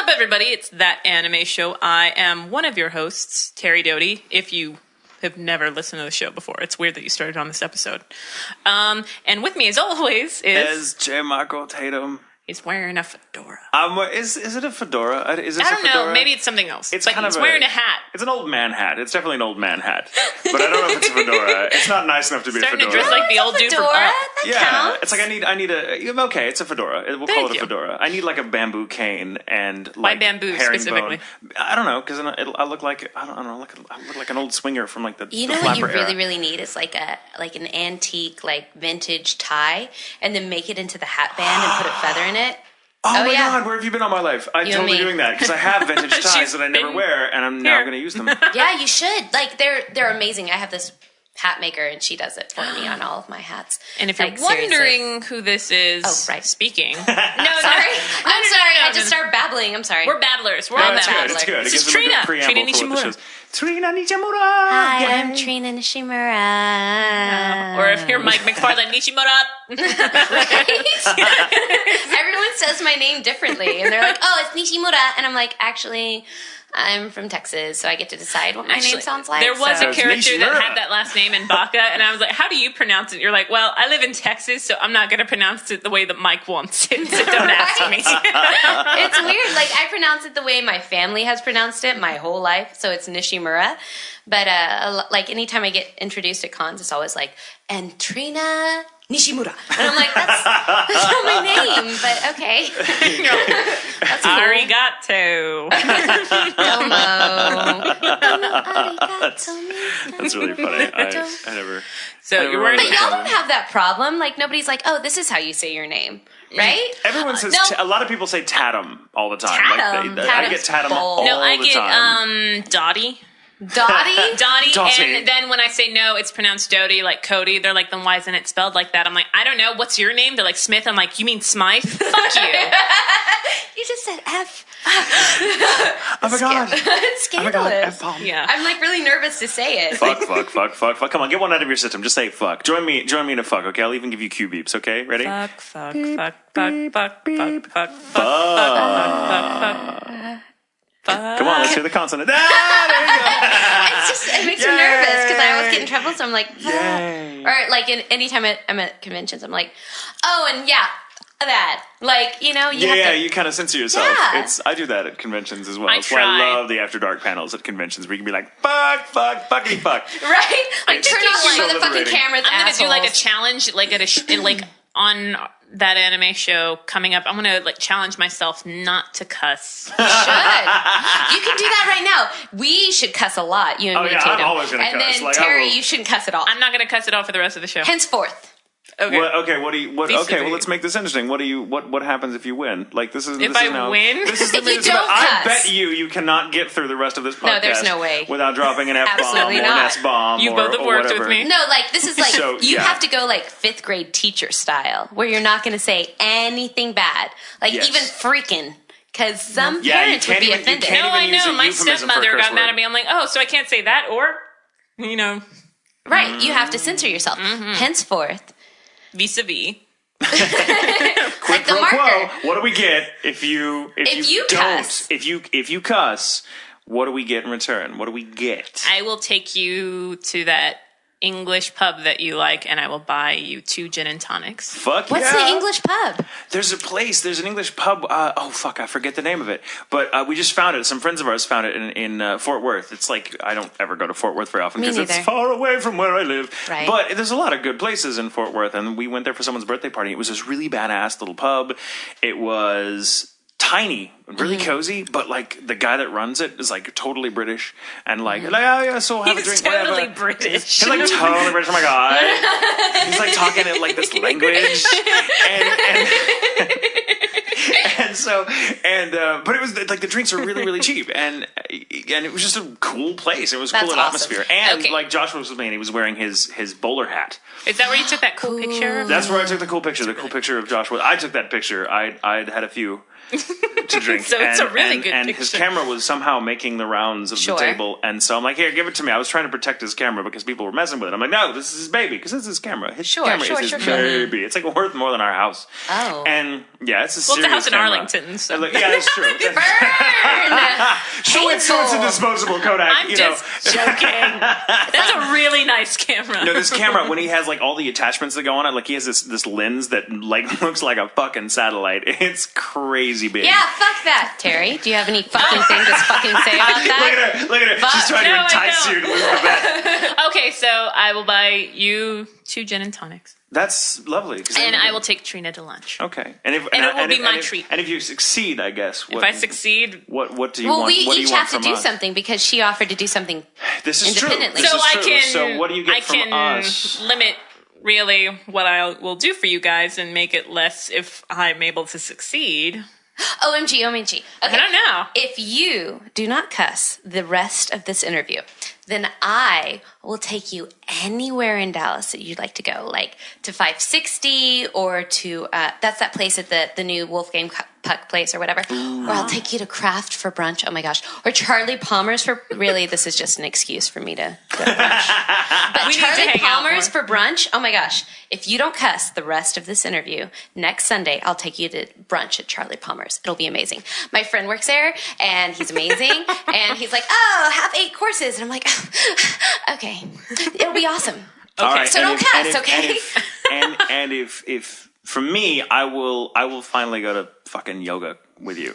everybody? It's That Anime Show. I am one of your hosts, Terri Doty. If you have never listened to the show before, it's weird that you started on this episode. And with me, as always, is J. Michael Tatum. He's wearing a fedora. Is it a fedora? Is this I don't a fedora? know. Maybe it's something else. It's but kind he's of wearing a hat. It's an old man hat. It's definitely an old man hat. But I don't know if it's a fedora. It's not nice enough to be Starting a fedora. to dress like the old dude from Up. Yeah, counts. it's like I need a. Okay, it's a fedora. We'll call it a fedora. I need like a bamboo cane and like Why bamboo herringbone. specifically? I don't know because I look like I don't know. I look like an old swinger from like the. You the know what you flapper era. really need is like an antique like vintage tie, and then make it into the hat band and put a feather in it. Oh my God, where have you been all my life? I'm totally doing that because I have vintage ties that I never wear, and I'm now going to use them. Yeah, you should. Like they're amazing. I have this hat maker, and she does it for me on all of my hats. And if you're wondering who this is, speaking. No, sorry. I'm sorry. I just started babbling. I'm sorry. We're babblers. We're all babblers. It's good. This is Trina. Trina Nishimura. Trina Nishimura. Hi, I'm Trina Nishimura. Or if you're Mike McFarlane, Nishimura. Everyone says my name differently, and they're like, "Oh, it's Nishimura," and I'm like, "Actually, I'm from Texas, so I get to decide what my name sounds like." There was a character Nishimura. that had that last name in Baka, and I was like, how do you pronounce it? You're like, well, I live in Texas, so I'm not going to pronounce it the way that Mike wants it, so don't ask me. It's weird. Like, I pronounce it the way my family has pronounced it my whole life, so it's Nishimura. But, like, anytime I get introduced at cons, it's always like, and Trina Nishimura. And I'm like, that's not my name, but okay. That's cool. Arigato. Domo. That's really funny. I never. So you're wearing. But y'all don't have that problem. Like, nobody's like, oh, this is how you say your name, right? Everyone says. No. A lot of people say Tatum all the time. Tatum. Like I get Tatum all No, I the time. get Dottie. Dottie? Dottie, and then when I say no, it's pronounced Doty, like Cody. They're like, then why isn't it spelled like that? I'm like, I don't know. What's your name? They're like, Smith. I'm like, you mean Smythe? Fuck you. You just said F. Oh my God. It's scandalous. Oh my God. F-bomb. Yeah. I'm like really nervous to say it. Fuck. Come on, get one out of your system. Just say fuck. Join me in a fuck, okay? I'll even give you cue beeps, okay? Ready? Fuck. Come on, let's hear the consonant. There you go. It makes me nervous because I always get in trouble. So I'm like, Yay. or like anytime I'm at conventions, I'm like, oh, and yeah, that. Like, you know, you have to. You kind of censor yourself. Yeah. I do that at conventions as well. I That's why try. I love the After Dark panels at conventions where you can be like, fuckity fuck. Right? Like, turn off so your motherfucking liberating. cameras, I'm gonna assholes. do like a challenge, like like on that anime show coming up. I'm gonna like challenge myself not to cuss. You should. You can do that right now. We should cuss a lot, you and me, yeah, Tatum. I'm always gonna and cuss. then Like, I Terry, will- you shouldn't cuss at all. I'm not gonna cuss it off for the rest of the show. Henceforth. Okay. Okay, Vis-a-vis. well, let's make this interesting. What happens if you win? Like, this is If this I is now, win? This is If the you minute. don't I cuss. bet you cannot get through the rest of this podcast. No, there's no way. Without dropping an F-bomb or Absolutely an not. S-bomb You or, both have or worked whatever. with me. No, like, this is like, So, you yeah. have to go like 5th grade teacher style, where you're not going to say anything bad. Like, Yes. even freaking. Because some Yeah, you parents would can't be even- you offended. can't No, I even use know. a My euphemism for a stepmother curse got mad word. at me. I'm like, oh, so I can't say that, or Right, you have to censor yourself. Henceforth. vis-a-vis. Quid Like the pro quo. marker. What do we get if you cuss. if you cuss? What do we get in return? What do we get? I will take you to that English pub that you like, and I will buy you 2 gin and tonics. Fuck What's yeah. the English pub? There's an English pub. I forget the name of it. But we just found it. Some friends of ours found it in Fort Worth. It's like, I don't ever go to Fort Worth very often Me because it's neither. far away from where I live. Right. But there's a lot of good places in Fort Worth. And we went there for someone's birthday party. It was this really badass little pub. It was tiny, really cozy, but like the guy that runs it is like totally British and like oh yeah, so have a He's drink, totally whatever. British. He's like totally British. Oh my god, he's like talking in like this language, but it was like the drinks are really really cheap, and it was just a cool place. It was That's cool in awesome. atmosphere, and Okay. like Joshua was with me, and he was wearing his bowler hat. Is that where you took that cool picture? That's where I took the cool picture. The cool picture of Joshua. I took that picture. I'd had a few to drink. So it's a really good And picture. his camera was somehow making the rounds of the table. And so I'm like, here, give it to me. I was trying to protect his camera because people were messing with it. I'm like, no, this is his baby because this is his camera. His camera is his baby. It's like worth more than our house. Oh. And yeah, it's a Well, serious it's a house in camera. Arlington. So. Yeah, that's true. So it's a disposable Kodak. I'm just joking. That's a really nice camera. No, this camera, when he has like all the attachments that go on it, like he has this lens that like looks like a fucking satellite. It's crazy big. Yeah, fuck that, Terry. Do you have any fucking thing to fucking say about that? Look at her. Fuck. She's trying to No, I entice don't. you to move the bed. Okay, so I will buy you 2 gin and tonics. That's lovely. And I will take Trina to lunch. Okay. It will be my treat. And if you succeed, I guess. If I succeed... What do you Well, want? we What do each you want have to from do us? something because she offered to do something This is true. independently. This So is I true. can... So what do you get from us? limit really what I will do for you guys and make it less if I'm able to succeed. OMG. Okay. I don't know. If you do not cuss the rest of this interview, then I will take you anywhere in Dallas that you'd like to go, like to 560 or to, that's that place at the new Wolfgang Puck place or whatever. Or I'll take you to Kraft for brunch. Oh my gosh. Or Charlie Palmer's for, really, this is just an excuse for me to go to brunch. But We need to Charlie hang out Palmer's more. for brunch, oh my gosh. If you don't cuss the rest of this interview, next Sunday, I'll take you to brunch at Charlie Palmer's. It'll be amazing. My friend works there, and he's amazing. And he's like, oh, have 8 courses. And I'm like, okay, it'll be awesome. All right. So don't cuss, okay? And if for me, I will finally go to fucking yoga with you.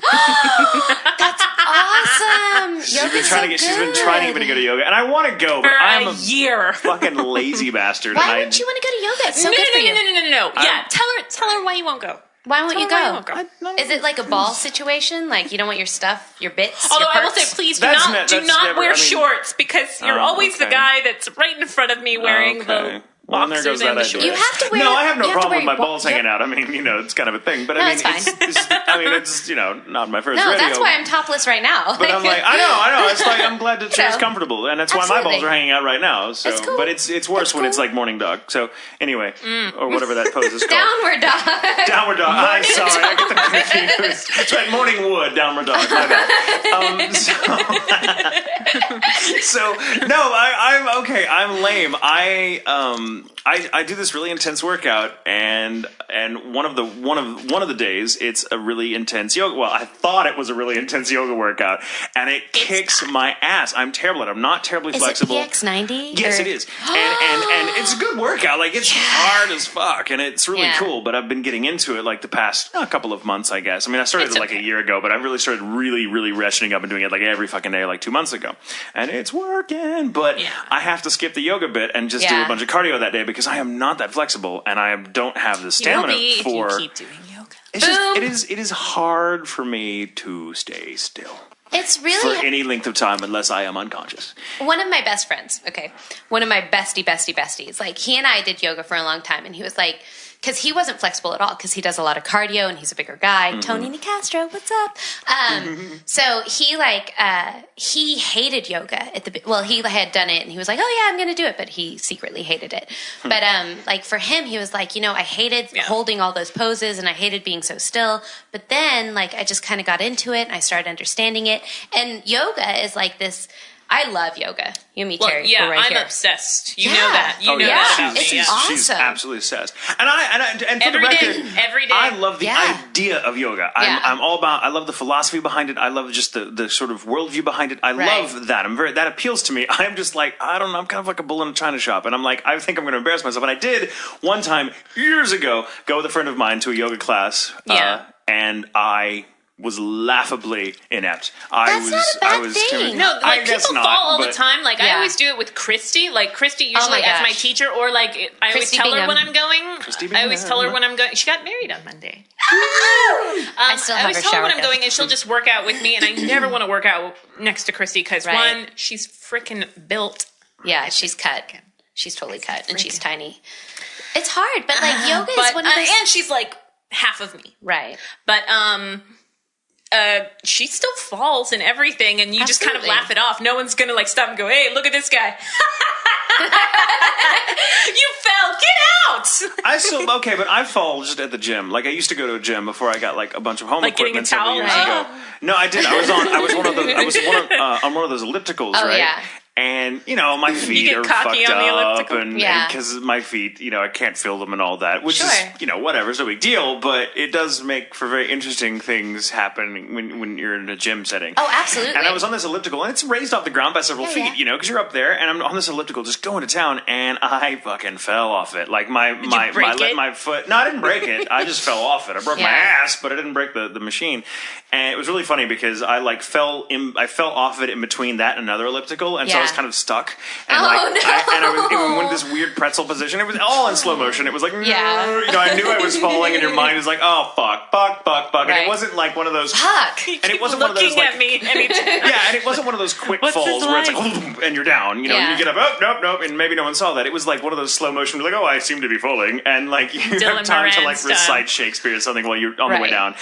That's awesome. She's been trying to get me to go to yoga, and I want to go, but For I'm a year. fucking lazy bastard. Why wouldn't you want to go to yoga? It's so good for you. No. Yeah, tell her why you won't go. Why won't you Tell her why go? you won't go. Is it like a ball situation? Like you don't want your stuff, your bits, Although your I will parts? say, please That's do not never- wear I mean- shorts because you're always the okay. guy that's right in front of me wearing the Well, there boxers goes that and the idea. shorts. You have to wear. No, I have no you to problem with wear my balls hanging yep. out. I mean, it's kind of a thing. But No, I mean, it's fine. it's not my first No, rodeo. that's why I'm topless right now. But I'm like, I know. It's like I'm glad that You know. she's comfortable, and that's why my Absolutely. balls are hanging out right now. So, It's cool. but it's worse It's when it's cool. like morning dog. So anyway, or whatever that pose is called. Downward dog. Downward dog. I'm sorry, I get them confused. That's right, morning wood, downward dog. My bad. So no, I'm okay. I'm lame. I do this really intense workout, and one of the days it's a really intense yoga. Well, I thought it was a really intense yoga workout, and it kicks my ass. I'm terrible at it. I'm not terribly Is flexible. it PX90? Yes, it is, and it's a good workout. Like it's hard as fuck, and it's really Yeah. cool. But I've been getting into it like the past couple of months, I guess. I mean, I started It's it like a year ago, but I really started really ratcheting up and doing it like every fucking day, like 2 months ago, and it's working. But Yeah. I have to skip the yoga bit and just do Yeah. a bunch of cardio that day because I am not that flexible, and I don't have the You will stamina be if for. you keep doing yoga. It's just it is hard for me to stay still It's for really any length of time unless I am unconscious. one of my best friends. Okay, one of my besties. Like he and I did yoga for a long time, and he was like, because he wasn't flexible at all, because he does a lot of cardio and he's a bigger guy. Mm-hmm. Tony Nicastro, what's up? So he hated yoga at the he had done it and he was like, oh yeah, I'm gonna do it, but he secretly hated it. But like for him, he was like, I hated holding all those poses and I hated being so still. But then like I just kind of got into it and I started understanding it. And yoga is like this. I love yoga. You and me, Well, Terry. yeah, we're right I'm here. obsessed. You Yeah. know that. You Oh, know yeah. that about It's me. Yeah. awesome. She's absolutely obsessed. And for Every the day, record, every day. I love the Yeah. idea of yoga. Yeah. I'm all about. I love the philosophy behind it. I love just the sort of worldview behind it. I Right. love that. That appeals to me. I'm just like I don't know. I'm kind of like a bull in a china shop, and I'm like I think I'm going to embarrass myself. And I did one time years ago go with a friend of mine to a yoga class. Yeah. And I was laughably inept. That's not a bad thing. terrible. No, I like guess people not, fall all the but- time. Like I Yeah. always do it with Christy. Like Christy Oh usually my as my gosh. teacher, or like I always Christy tell her Bingham. when I'm going. Christy I always Bingham. tell her when I'm going. She got married on Monday. I still I have always her tell her shower when I'm cap. going, and she'll just work out with me. And I never want to work out next to Christy because Right. one, she's freaking built. Yeah, she's cut. She's totally cut, and she's tiny. It's hard, but like yoga is But one of those. and she's like half of me. Right. But she still falls and everything, and you just kind of Absolutely. laugh it off. No one's gonna like stop and go, "Hey, look at this guy." You fell. Get out. I still okay, but I fall just at the gym. Like I used to go to a gym before I got like a bunch of home Like getting a equipment several towel? years ago. No, I did. I was on one of those ellipticals, Oh, right? yeah. And my feet get are cocky fucked on the up, elliptical? and Yeah. because my feet, I can't feel them and all that, which Sure. is whatever, it's no big deal. But it does make for very interesting things happen when you're in a gym setting. Oh, absolutely. And I was on this elliptical, and it's raised off the ground by several Yeah, feet, yeah. because you're up there, and I'm on this elliptical just going to town, and I fucking fell off it. Like my break it? my foot. No, I didn't break it. I just fell off it. I broke my Yeah. ass, but I didn't break the machine. And it was really funny because I fell off it in between that and another elliptical, and so I was Yeah. kind of stuck. And Oh, no. I went in this weird pretzel position. It was all in slow motion. It was like, Yeah. I knew I was falling, and your mind is like, oh fuck, and Right. it wasn't like one of those. Fuck. And it wasn't one of those looking like, at me. yeah, and it wasn't one of those quick What's this falls where it's like? like, and you're down. Yeah. You get up, oh, nope, and maybe no one saw that. It was like one of those slow motion, like, oh, I seem to be falling, and like you Dylan have time to Moran like style. recite Shakespeare or something while you're on the way Right. down.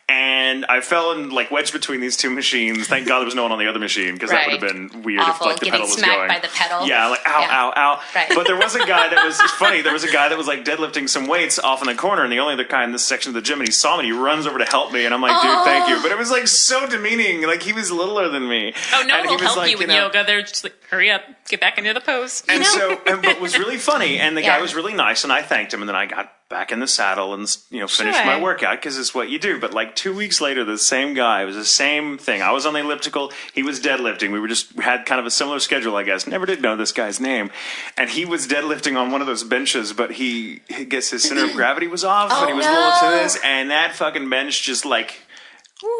And I fell and like wedged between these two machines. Thank God there was no one on the other machine because that would have Right. been weird Awful. if like the Getting pedal was smacked going. by the pedal. Yeah, like ow, Yeah. ow, ow. Right. But there was a guy that was it's funny. There was a guy that was like deadlifting some weights off in the corner, and the only other guy in this section of the gym, and he saw me. And he runs over to help me, and I'm like, dude, thank you. But it was like so demeaning. Like he was littler than me. Oh, no And one he will was help like, you with know, yoga. They're just like, hurry up, get back into the pose. And but it was really funny, and the Yeah. guy was really nice, and I thanked him, and then I got back in the saddle and finished Sure. my workout because it's what you do. But like 2 weeks later, the same guy, it was the same thing. I was on the elliptical, he was deadlifting. We had kind of a similar schedule, I guess. Never did know this guy's name, and he was deadlifting on one of those benches, but I guess his center of gravity was off, and he was a little to this, and that fucking bench just like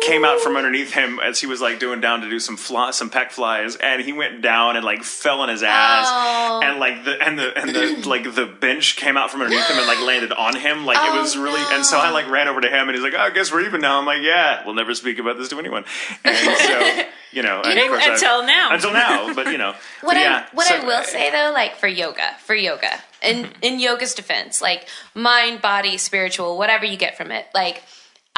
came out from underneath him as he was like doing down to do some pec flies, and he went down and like fell on his ass, and like the bench came out from underneath him and like landed on him, like it was really. And so I like ran over to him, and he's like, "Oh, I guess we're even now." I'm like, "Yeah, we'll never speak about this to anyone." And so and of course Until now, but What I so- will say though, like for yoga, in yoga's defense, like mind, body, spiritual, whatever you get from it, like.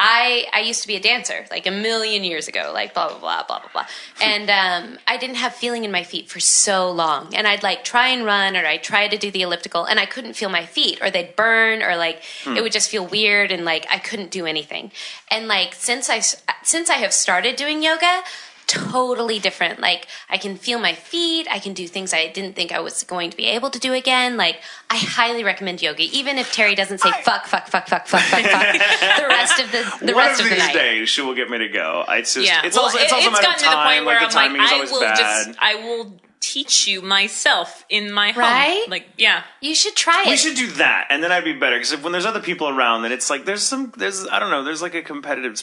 I used to be a dancer like a million years ago, like blah, blah, blah, blah, blah, blah. And I didn't have feeling in my feet for so long. And I'd like try and run or I'd try to do the elliptical and I couldn't feel my feet or they'd burn or like it would just feel weird and like I couldn't do anything. And like since I have started doing yoga, totally different. Like I can feel my feet. I can do things I didn't think I was going to be able to do again. Like I highly recommend yoga, even if Terry doesn't say fuck the rest of the One rest of of the these night. days she will get me to go. It's just yeah. it's also a matter of gotten to the time. point where Like the I'm like, timing is always bad. I will teach you myself in my home. Right? Like, yeah. You should try it. We should do that, and then I'd be better. Because when there's other people around, then it's like there's I don't know, there's like a competitive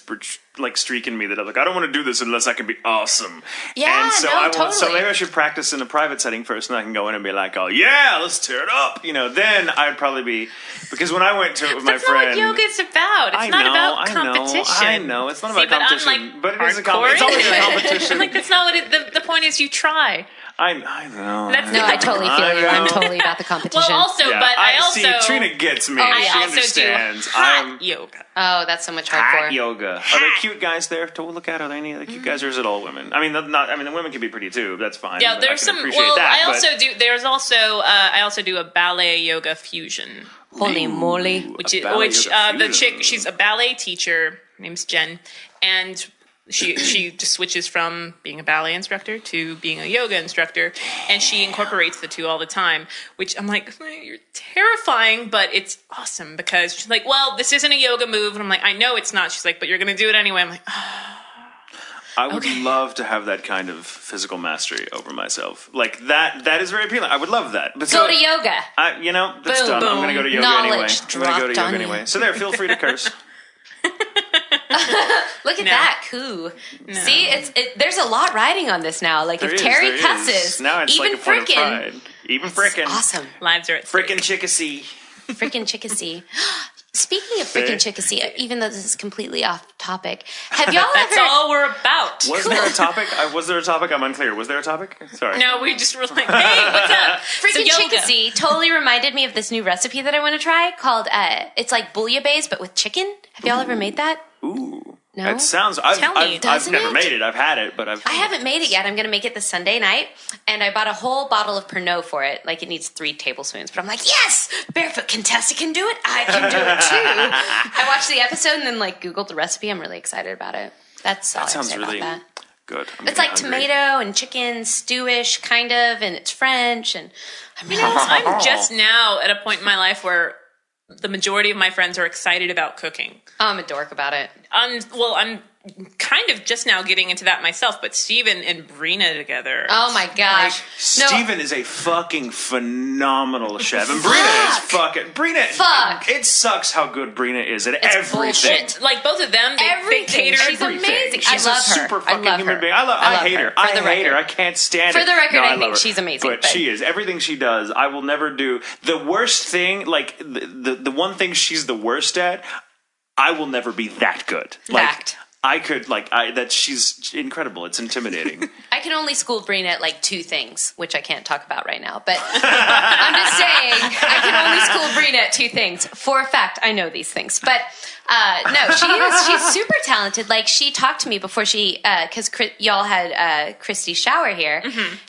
streak in me that I'm like, I don't want to do this unless I can be awesome. Yeah, and so no, so totally. maybe I should practice in a private setting first, and I can go in and be like, oh yeah, let's tear it up. Then I'd probably be because when I went to it with my That's not friend, what yoga's about. It's not about competition. I know. It's not See, about competition, but but it is a hardcore. It's always a competition. Like that's not what the point is. You try. I know. That's no, I totally feel you. I'm totally about the competition. Well, also, Yeah, but I also see. Trina gets me. I She also understands. do hot I'm yoga. Oh, that's so much hot hardcore. yoga. Are there cute guys there to look at? Are there any other cute guys, or is it all women? I mean, the women can be pretty too. That's fine. Yeah, but there's I some. can appreciate Well, that, I but- also do. There's also. I also do a ballet yoga fusion. Holy moly. Which A ballet yoga the fusion. chick, she's a ballet teacher. Her name's Jen, and she just switches from being a ballet instructor to being a yoga instructor, and she incorporates the two all the time. Which I'm like, you're terrifying, but it's awesome because she's like, well, this isn't a yoga move, and I'm like, I know it's not. She's like, but you're gonna do it anyway. I'm like, I would love to have that kind of physical mastery over myself. Like that is very appealing. I would love that. But Go to yoga. That's Boom, dumb. I'm boom. going to go to yoga Knowledge anyway. I'm going to go to dropped yoga on anyway. you. So there, feel free to curse. Look at No. that, coo. See, there's a lot riding on this now. Like There if is, Terry there cusses, is. Now it's even like a point of frickin', pride. Even frickin'. awesome, lives are at stake. Frickin' chickassee. frickin' chickassee. Speaking of frickin' chickassee, even though this is completely off topic, have y'all That's ever? all we're about. Was there a topic? Was there a topic? I'm unclear. Was there a topic? Sorry. No, we just were like, hey, what's up? Freaking yoga. chickasee totally reminded me of this new recipe that I want to try called it's like bouillabaisse but with chicken. Have y'all ever made that? Ooh. No? It sounds. Tell me, I've doesn't never it? made it. I've had it, but I haven't made it yet. I'm going to make it this Sunday night. And I bought a whole bottle of Pernod for it. Like, it needs 3 tablespoons. But I'm like, yes! Barefoot contestant can do it. I can do it, too. I watched the episode and then, like, Googled the recipe. I'm really excited about it. That's all I have to sounds say really about that. good. It's like tomato and chicken, stewish, kind of, and it's French. And I'm really I'm just now at a point in my life where the majority of my friends are excited about cooking. I'm a dork about it. I'm kind of just now getting into that myself, but Steven and Brina together. Oh my gosh. Steven is a fucking phenomenal chef. And Brina is fucking... Fuck. It sucks how good Brina is at everything. bullshit. Like, both of them, they Everything. cater. She's amazing. She's I love a super her. fucking I love human her. being. I hate her. I For the hate her. I record. can't stand For it. the record, No, I love think her. she's amazing, But but- she is. Everything she does, I will never do. The worst thing, like, the one thing she's the worst at, I will never be that good. Like, Fact. I could, that she's incredible. It's intimidating. I can only school Brina at like 2 things, which I can't talk about right now. But I'm just saying, I can only school Brina at 2 things. For a fact, I know these things. But no, she's super talented. Like, she talked to me before she, because y'all had Christy's shower here,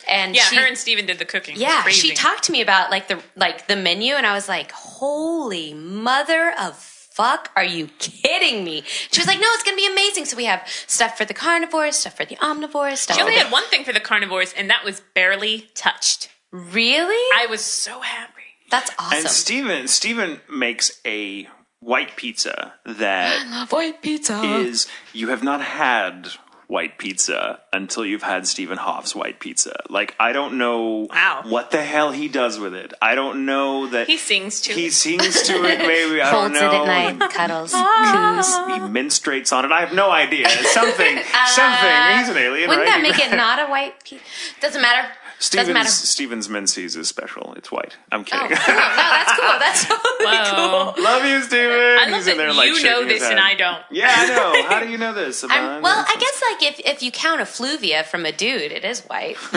and Yeah, she, her and Steven did the cooking. yeah, Crazy. she talked to me about the menu, and I was like, holy mother of fuck, are you kidding me? She was like, no, it's going to be amazing. So we have stuff for the carnivores, stuff for the omnivores, stuff She only for had one thing for the carnivores, and that was barely touched. Really? I was so happy. That's awesome. And Steven makes a white pizza that love white pizza. is, you have not had white pizza until you've had Stephen Hoff's white pizza. Like, I don't know what the hell he does with it. I don't know that He sings to he it. sings to it. Maybe I don't Holds know. it at night, cuddles, coos. He menstruates on it. I have no idea. Something. He's an alien, Wouldn't right? that make it not a white pizza? Doesn't matter. Doesn't matter. Steven's menses is special. It's white. I'm Oh, kidding. cool. No, that's cool. That's totally Whoa. cool. Love you, Steven. I love He's in that there, like, you know shaking his this and head. I don't. Yeah, I know. How do you know this? Well, I guess like if you count effluvia from a dude, it is white. Is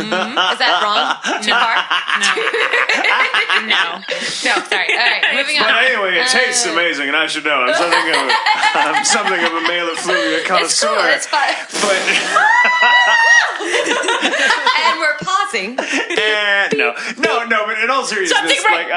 that wrong? Too far? No. No, sorry. All right, moving But on. anyway, it tastes amazing, and I should know. I'm something of a male effluvia It's connoisseur. cool. It's fine. But And we're pausing. no. But in all seriousness, Something right.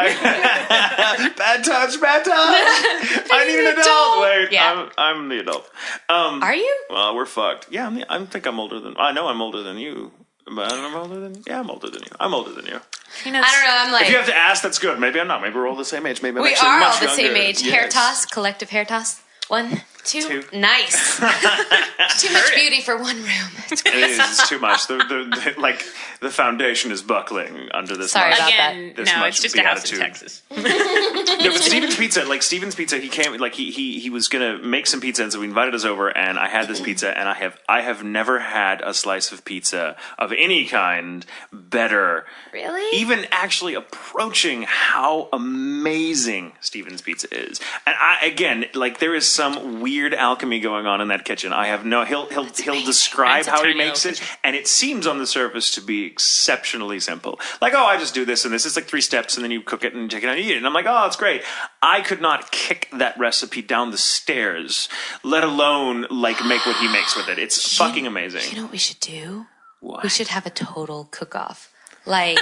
bad touch. I need an adult. Wait, Yeah. I'm the adult. Are you? Well, we're fucked. Yeah, I think I'm older than. I know I'm older than you. But I'm older than you. Yeah, I'm older than you. I'm older than you. I don't know. I'm like. If you have to ask, that's good. Maybe I'm not. Maybe we're all the same age. Maybe I'm We actually are much all the same younger. age. Yes. Hair toss, collective hair toss. 1, 2. Two. Nice. Too much beauty for one room. It is. It's too much. The foundation is buckling under this. Sorry much. about Again, This no, much it's just the a house attitude. in Texas. No, but Steven's Pizza, he came, like, he was gonna make some pizza, and so he invited us over, and I had this pizza, and I have never had a slice of pizza of any kind better. Really? Even actually approaching how amazing Steven's Pizza is. And again, there is some weird alchemy going on in that kitchen. I have no, he'll describe It's a how he tiny makes little it, and it seems on the surface to be exceptionally simple. Like, oh, I just do this and this. It's like 3 steps, and then you cook it and take it out and eat it. And I'm like, oh, it's great. I could not kick that recipe down the stairs, let alone make what he makes with it. It's fucking amazing. You know what we should do? What? We should have a total cook-off. Like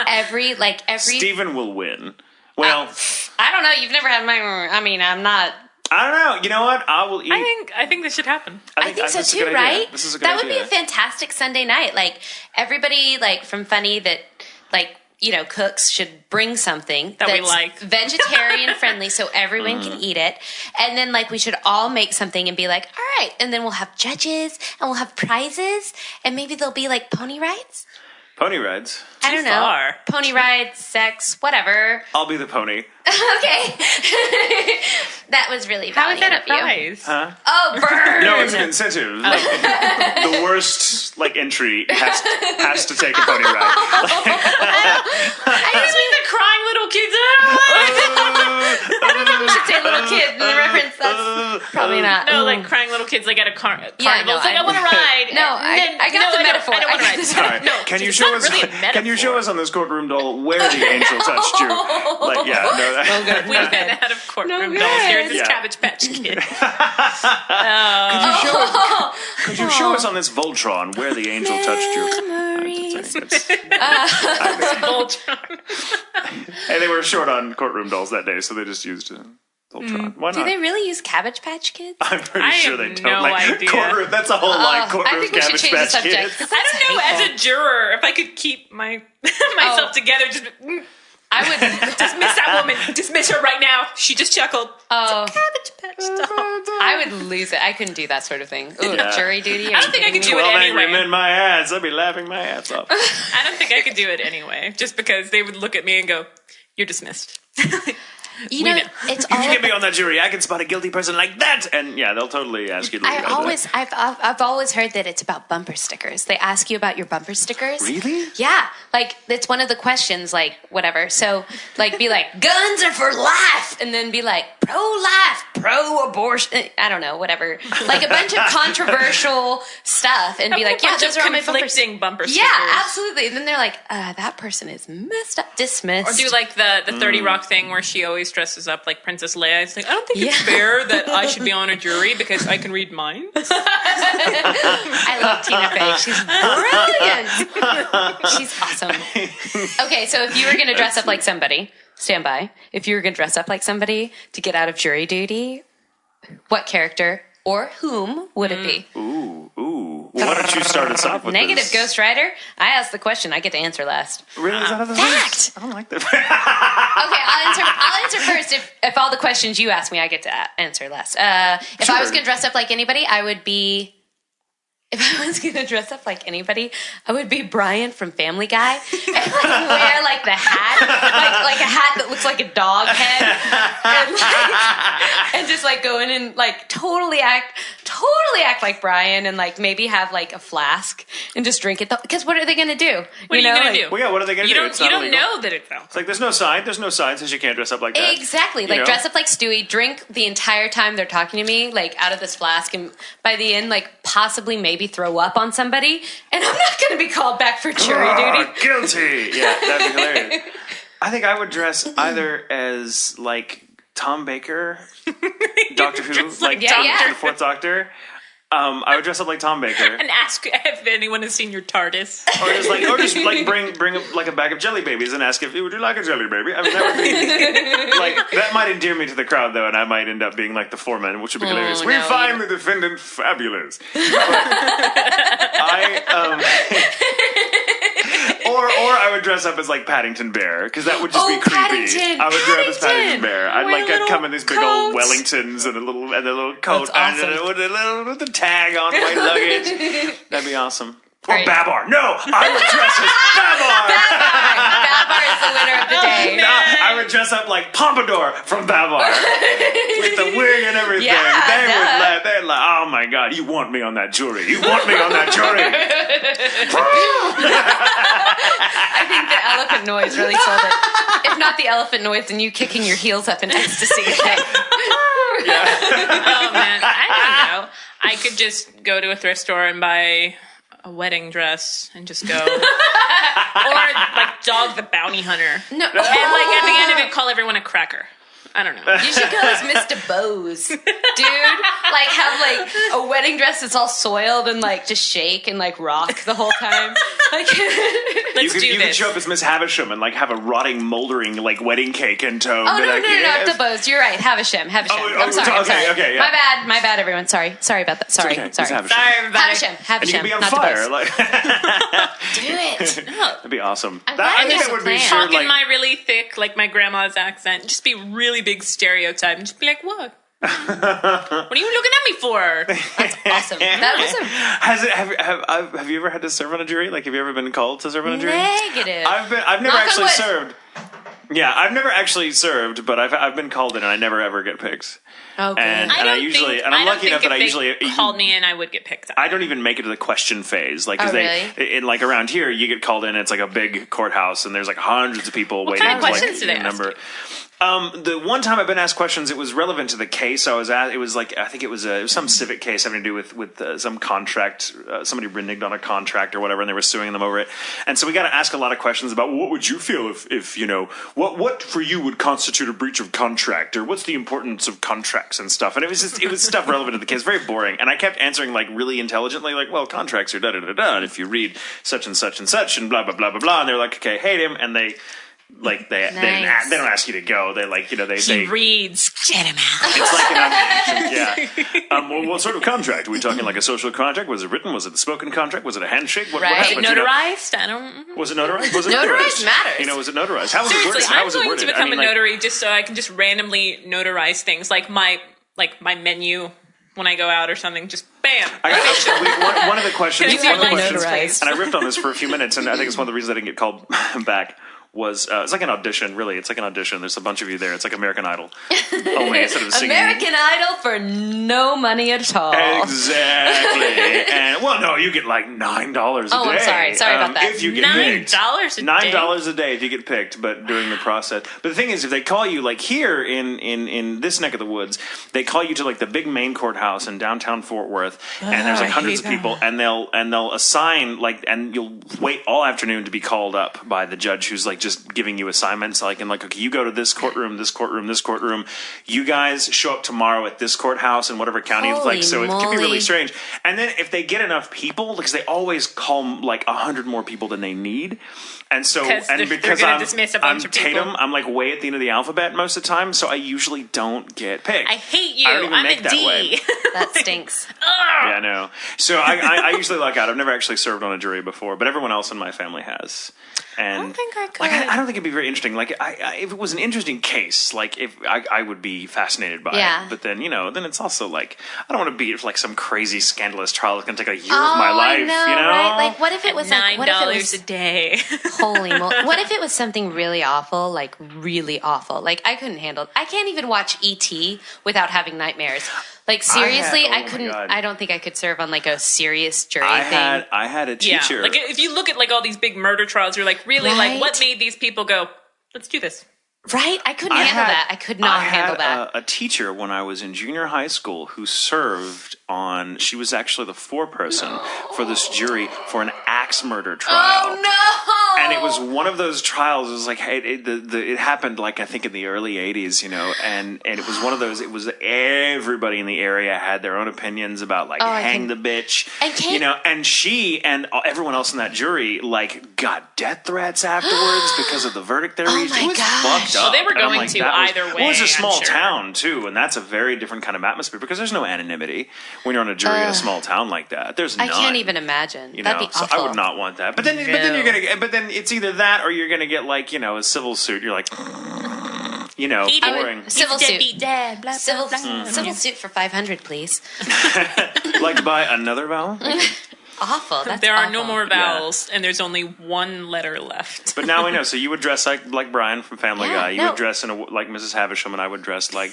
every. Steven will win. Well, I don't know. You've never had my. I mean, I'm not. I don't know. You know what? I will eat. I think this should happen. I think so that's a too, good idea. right? This is a good That would idea. be a fantastic Sunday night. Like everybody, from Funny that cooks should bring something That we that's like. vegetarian friendly, so everyone can eat it. And then we should all make something and be like, all right. And then we'll have judges and we'll have prizes, and maybe there'll be pony rides. Pony rides. I don't know. far. Pony rides, sex, whatever. I'll be the pony. Okay. That was really How is valiant that a of you. prize? Huh? Oh, burn! No, it's an incentive. The worst entry has to take a pony ride. I just mean the crying little kids. I don't think we should say little kid in the reference. That's probably not. No, crying little kids at a carnival. Yeah, no, it's I want to ride. No, I got the metaphor. I don't want to write. Sorry. No, Can you it's show not us? really a metaphor. Can you show us on this courtroom doll where the angel touched you? Like, yeah, no. We ran out of courtroom No dolls. good. Here's this Yeah. Cabbage Patch Kid. Could you show us on this Voltron where the angel touched you? Voltron. Hey, they were short on courtroom dolls that day, so they just used Voltron. Why Do not? they really use Cabbage Patch Kids? I'm pretty I sure have they don't. no Like idea. courtroom. That's a whole line. I Courtroom think we should Cabbage change the Patch subject. Kids. I don't know. hateful. As a juror, if I could keep myself together, just I would. dismiss that woman. Dismiss her right now. She just chuckled. Oh, Cabbage Patch doll. I would lose it. I couldn't do that sort of thing. Ooh, Yeah. jury duty. I don't think I could do it 12 angry anyway. men, my ass. I'd be laughing my ass off. I don't think I could do it anyway, just because they would look at me and go, "You're dismissed." You We know, know. it's You all. can get me on that jury. I can spot a guilty person like that. And yeah, they'll totally ask you to leave. I've always heard that it's about bumper stickers. They ask you about your bumper stickers. Really? Yeah, like it's one of the questions, like whatever. So, like, be like, guns are for life, and then be like, pro-life, pro-abortion. I don't know, whatever. Like a bunch of controversial stuff, and be like, yeah, those are all my bumper stickers. conflicting bumper stickers. Yeah, absolutely. And then they're like, that person is messed up, dismissed. Or do like the 30 Rock thing where she always dresses up like Princess Leia. It's like, I don't think it's fair that I should be on a jury because I can read minds. I love Tina Fey. She's brilliant. She's awesome. Okay, so if you were going to dress up like somebody, stand by. If you were going to dress up like somebody to get out of jury duty, what character or whom would it be? Ooh. Well, why don't you start us off with Negative, this? Ghost Rider. I asked the question. I get to answer last. Really? Is that how this Fact. works? I don't like that. Okay, I'll answer first. If all the questions you ask me, I get to answer last. If I was going to dress up like anybody, I would be. If I was going to dress up like anybody, I would be Brian from Family Guy and like wear like the hat, like a hat that looks like a dog head, and just like go in and like totally act like Brian, and like maybe have like a flask and just drink it. Because what are they going to do? What are you going to do? Well, yeah, what are they going to You do? don't, It's you not don't illegal. know that it's alcohol. It's like there's no sign. There's no sign says you can't dress up like that. Exactly. You Like know? dress up like Stewie, drink the entire time they're talking to me, like out of this flask, and by the end, like possibly maybe throw up on somebody, and I'm not going to be called back for jury duty. Guilty. Yeah, that'd be hilarious. I think I would dress either as like Tom Baker, Doctor Who, Just like Yeah, yeah. the Fourth Doctor. I would dress up like Tom Baker, And ask if anyone has seen your TARDIS. or just like bring up like a bag of jelly babies and ask if would you like a jelly baby. I mean, that would be like that might endear me to the crowd though, and I might end up being like the foreman, which would be hilarious. We no, find the defendant fabulous. Or I would dress up as like Paddington Bear because that would just be creepy. Paddington, I would dress up as Paddington Bear. I'd come in these big old coat. Wellingtons and a little coat That's and awesome. with the tag on my luggage. That'd be awesome. Or Right. Babar. No, I would dress as Babar. Babar is the winner of the day. No, I would dress up like Pompadour from Babar with the wig and everything. Yeah, They'd like, oh my god, you want me on that jury? You want me on that jury? I think the elephant noise really sold it. If not the elephant noise, then you kicking your heels up in ecstasy. Oh, man. I don't know. I could just go to a thrift store and buy a wedding dress and just go. Or like Dog the Bounty Hunter. No. And like at the end of it, call everyone a cracker. I don't know. You should go as Mr. Bose, dude. Like have like a wedding dress that's all soiled and like just shake and like rock the whole time. Like Let's do You could this. show up as Miss Havisham and like have a rotting, moldering like wedding cake in tow. Oh Be no, like, no, yes. the Bose. You're right. Havisham. I'm sorry. okay, yeah. My bad, everyone. Sorry about that. Sorry. Okay, Miss Havisham. Sorry, everybody. Havisham. And you could be on not fire. the Bose. Like, Do it. that'd be awesome. I'm glad I think there's that a would be plan. sure, Talk in like, my really thick, like my grandma's accent. Just be really big stereotype and just be like, what? What are you looking at me for? That's awesome. That was have you ever had to serve on a jury? Like, have you ever been called to serve on a a jury? negative. I've never Knock on actually wood. served. Yeah, I've never actually served, but I've been called in and I never ever get picked. Oh, good. And I don't usually, think, and I'm I don't lucky enough think that I if usually they called me in, I would get picked up. I don't even make it to the question phase. Like, cause Oh, really? in like around here, you get called in. It's like a big courthouse, and there's like hundreds of people waiting. kind of to, questions like, do they your ask number. The one time I've been asked questions, it was relevant to the case. I was asked, it was like, I think it was some civic case having to do with some contract. Somebody reneged on a contract or whatever, and they were suing them over it. And so we got to ask a lot of questions about, well, what would you feel if you know, what for you would constitute a breach of contract, or what's the importance of contracts and stuff. And it was stuff relevant to the case, very boring. And I kept answering like really intelligently, like, well, contracts are da da da da. And if you read such and such and such and blah blah blah blah blah, and they're like, okay, hate him, and they don't ask you to go. They like, you know, they reads, get him out. It's like an yeah. Well, what sort of contract? Are we talking like a social contract? Was it written? Was it a spoken contract? Was it a handshake? What happened? Notarized? I don't. Was it notarized? Was it notarized? Matters. You know, was it notarized? How was Seriously, it worded? How I'm was it going worded? to become a notary just so I can just randomly notarize things, like my menu when I go out or something. Just bam. One of the questions. Notarized. And I riffed on this for a few minutes, and I think it's one of the reasons I didn't get called back. Was it's like an audition, really. It's like an audition. There's a bunch of you there. It's like American Idol, only instead of singing. American Idol for no money at all. Exactly. And well, no, you get like $9 a day. Oh, I'm sorry about that. If you get picked, $9 a day if you get picked. But during the process, but the thing is, if they call you like here in this neck of the woods, they call you to like the big main courthouse in downtown Fort Worth, and there's like hundreds of people, and they'll assign like, and you'll wait all afternoon to be called up by the judge who's like just giving you assignments, like, and like, okay, you go to this courtroom, this courtroom, this courtroom. You guys show up tomorrow at this courthouse in whatever county. Holy so moly. it can be really strange. And then if they get enough people, because they always call like 100 more people than they need. And so, because I'm Tatum, I'm like way at the end of the alphabet most of the time, so I usually don't get picked. I hate you. I'm a D. That stinks. Yeah, I know. So I usually luck out. I've never actually served on a jury before, but everyone else in my family has. And I don't think I could. Like, I don't think it'd be very interesting. Like, if it was an interesting case, like, if I would be fascinated by it. But then, you know, then it's also like, I don't want to be for like some crazy scandalous trial that's gonna take a year of my life. I know, you know, right? Like, what if it was $9 a day? Holy moly! What if it was something really awful, like really awful? Like I can't even watch E.T. without having nightmares. Like seriously, I couldn't. I don't think I could serve on like a serious jury thing. I had a teacher. Yeah, like if you look at like all these big murder trials, you're like, really, like what made these people go, let's do this? Right? I couldn't handle that. I could not handle that. A teacher when I was in junior high school who served on. She was actually the foreperson for this jury for an axe murder trial. Oh no! And it was one of those trials. It was like, hey, it happened like I think in the early '80s, you know, and it was one of those. It was everybody in the area had their own opinions about like hang the bitch, you know, and she and everyone else in that jury like got death threats afterwards because of the verdict they reached. Oh my it was gosh. fucked up. Well, they were And I'm going like, to that either way. Well, it was a small I'm sure. town too, and that's a very different kind of atmosphere because there's no anonymity when you're on a jury in a small town like that. There's none. I can't even imagine. You That'd know, be so awful. I would not want that. But then it's either that or you're gonna get like, you know, a civil suit. You're like, you know, boring. Civil suit. Be dead. Blah, Civil, blah, blah. civil suit for $500, please. Like to buy another vowel. Awful. That's There are awful. no more vowels, and there's only one letter left. But now we know. So you would dress like Brian from Family Guy. You no. would dress like Mrs. Havisham, and I would dress like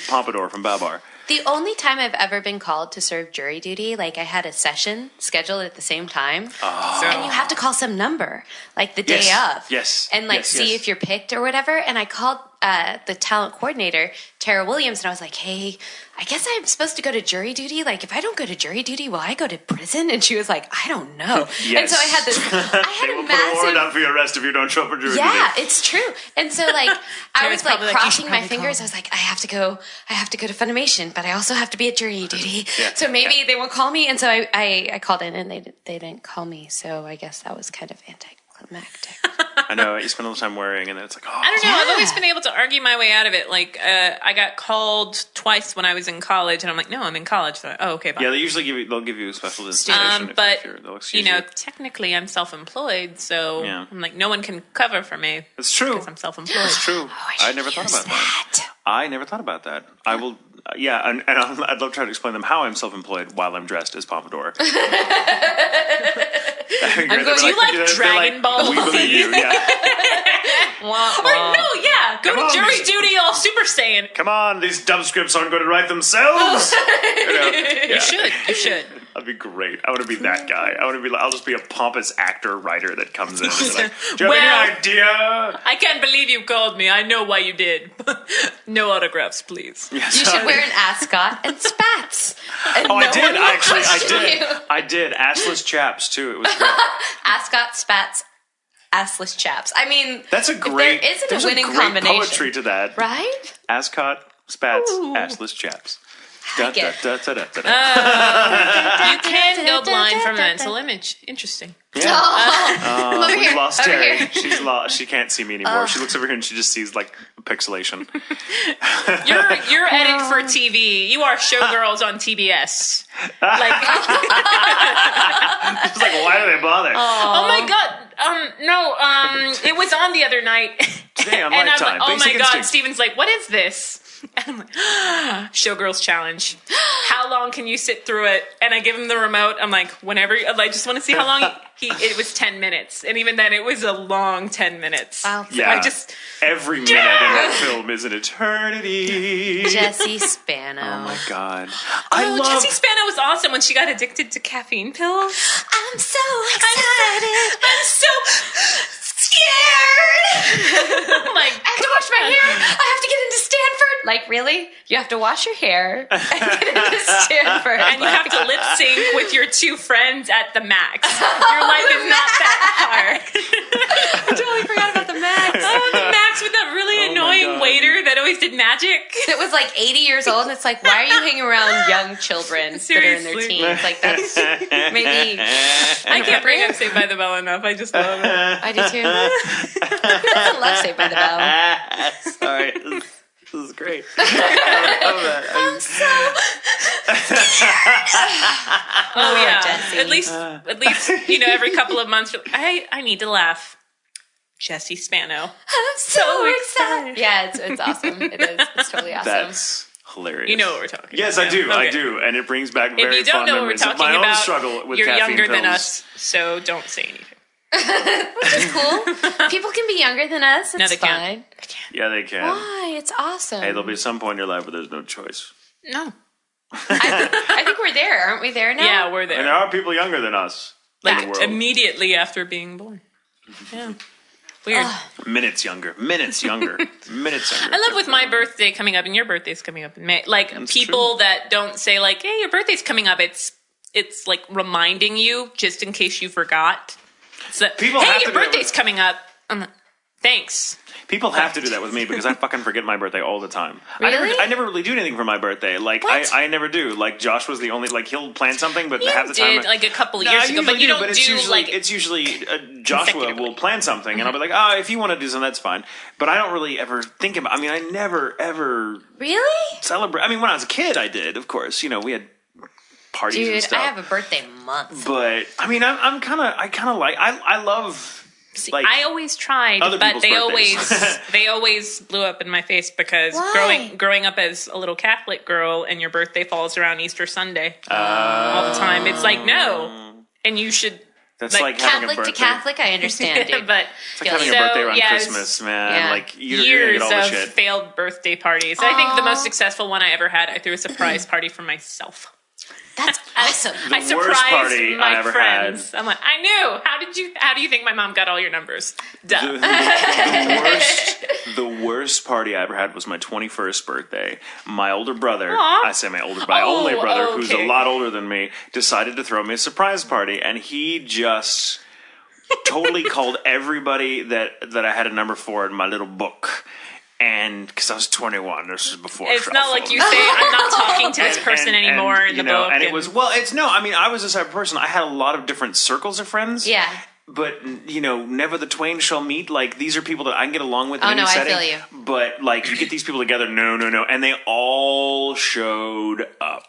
Pompadour from Babar. The only time I've ever been called to serve jury duty, like I had a session scheduled at the same time, and you have to call some number, like the day of, and like see if you're picked or whatever. And I called the talent coordinator, Tara Williams, and I was like, "Hey, I guess I'm supposed to go to jury duty. Like, if I don't go to jury duty, will I go to prison?" And she was like, "I don't know." And so I had this, I had They a will put a warrant massive. out for your arrest if you don't show up for jury duty. Yeah, it's true. And so like I was like probably like, you crossing should my probably fingers. call. I was like, I have to go to Funimation, but I also have to be at jury duty. Yeah, So maybe they won't call me. And so I called in and they didn't call me. So I guess that was kind of anticlimactic. I know. You spend all the time worrying, and then it's like, oh. I don't know. I've always been able to argue my way out of it. Like, I got called twice when I was in college, and I'm like, no, I'm in college. So, oh, okay, bye. Yeah, they usually they'll give you a special dispensation. But they'll excuse you know, technically, I'm self-employed, so Yeah. I'm like, no one can cover for me it's true. because I'm self-employed. It's true. I never thought about that. I never thought about that. I will. Yeah, and I'd love to try to explain them how I'm self-employed while I'm dressed as Pompadour. Do you like Dragon Ball We believe you. Yeah. Or no, yeah, go Come to on, jury these- duty all Super Saiyan. Come on, these dumb scripts aren't going to write themselves. You know, You should. That'd be great. I want to be that guy. I'll just be a pompous actor writer that comes in and is like, do you have any idea? I can't believe you called me. I know why you did. No autographs, please. Yes, You should wear an ascot and spats. And I did. one will Actually, I question did. you. I did. Assless chaps, too. It was great. Ascot, spats, assless chaps. I mean, That's a great... there isn't there's a winning great combination. poetry to that. Right? Ascot, spats, assless chaps. I get it. You can go blind from mental image. Interesting. I'm over We here. lost over Terri. here. She's lost. She can't see me anymore. She looks over here and she just sees like pixelation. You're edit for TV. You are showgirls on TBS. Like, It's like, why do they bother? oh my god. No. It was on the other night. Today on And I'm Lifetime. like, oh Basic my god. Instinct. Steven's like, what is this? And I'm like, Showgirls Challenge. How long can you sit through it? And I give him the remote. I'm like, whenever. I just want to see how long it was 10 minutes. And even then, it was a long 10 minutes. Wow. So Yeah. I just. Every minute in that film is an eternity. Jesse Spano. Oh my god. I love... Jessie Spano was awesome when she got addicted to caffeine pills. I'm so excited. I'm so scared. Like, I have to wash my hair. I have to get into Stanford. Like, really? You have to wash your hair and get into Stanford. and you have to lip sync with your two friends at the max. Your life is not that hard. I totally forgot about the Max. Oh, the max with that really Oh my annoying God. waiter that always did magic. It was like 80 years old, and it's like, why are you hanging around young children that are in their Seriously. teens? Like, that's maybe. I can't bring up Saved by the Bell enough. I just love it. I do too. I love Saved by the Bell. Sorry. This is great. I love that. Oh yeah. Jessie. At least every couple of months, I need to laugh. Jessie Spano. I'm so excited. Yeah, it's awesome. It is. It's totally awesome. That's hilarious. You know what we're talking about. Yes, I do. I Okay. do. And it brings back If very you don't fond know what we're memories of talking my own about, struggle with you're caffeine younger than pills. us, so don't say anything. Which is cool. People can be younger than us. It's No, they fine. can't. Yeah, they can. Why? It's awesome. Hey, there'll be some point in your life where there's no choice. No. I think we're there. Aren't we there now? Yeah, we're And there there. are people younger than us in the Like world. immediately after being born. Yeah. Weird. Minutes younger. Minutes younger. Minutes younger. I love with my birthday coming up and your birthday's coming up in May. Like That's people that don't say like, "Hey, your birthday's coming up." It's like reminding you just in case you forgot. It's that, People hey, have your to do it birthday's with- coming up. I'm like, thanks. People have to do that with me because I fucking forget my birthday all the time. Really? I never really do anything for my birthday. Like What? I never do. Like Josh was the only like he'll plan something, but You half the time did like a couple No, years I ago, but usually you don't but it's do usually, like it's usually Joshua consecutively. will plan something, and I'll be like, oh, if you want to do something, that's fine. But I don't really ever think about. I mean, I never ever Really? celebrate. I mean, when I was a kid, I did. Of course, we had parties and Dude, stuff. I have a birthday month. But I mean, I kind of like I love. See, Like, I always tried, other but people's they always blew up in my face because Why? growing up as a little Catholic girl and your birthday falls around Easter Sunday all the time. It's like no, and you should. That's like, like having a Catholic to birthday. Catholic, I understand, dude. but It's like having a So, birthday around yeah, it's- Christmas, man. yeah. Like you're gonna years get all the of shit. failed birthday parties. I think the most successful one I ever had, I threw a surprise party for myself. That's awesome. I worst surprised party my I ever friends. I'm like, I knew. How do you think my mom got all your numbers? Duh. The worst party I ever had was my 21st birthday. My older brother, Aw. I say my only brother, who's a okay. lot older than me, decided to throw me a surprise party, and he just totally called everybody that I had a number for in my little book. And because I was 21, this was before. It's cell not like phones. you say, I'm not talking to this person anymore in the book. And it was I mean, I was this type of person. I had a lot of different circles of friends. Yeah. But never the twain shall meet. Like these are people that I can get along with in Oh, any no, I setting. feel you. But like you get these people together, no, and they all showed up.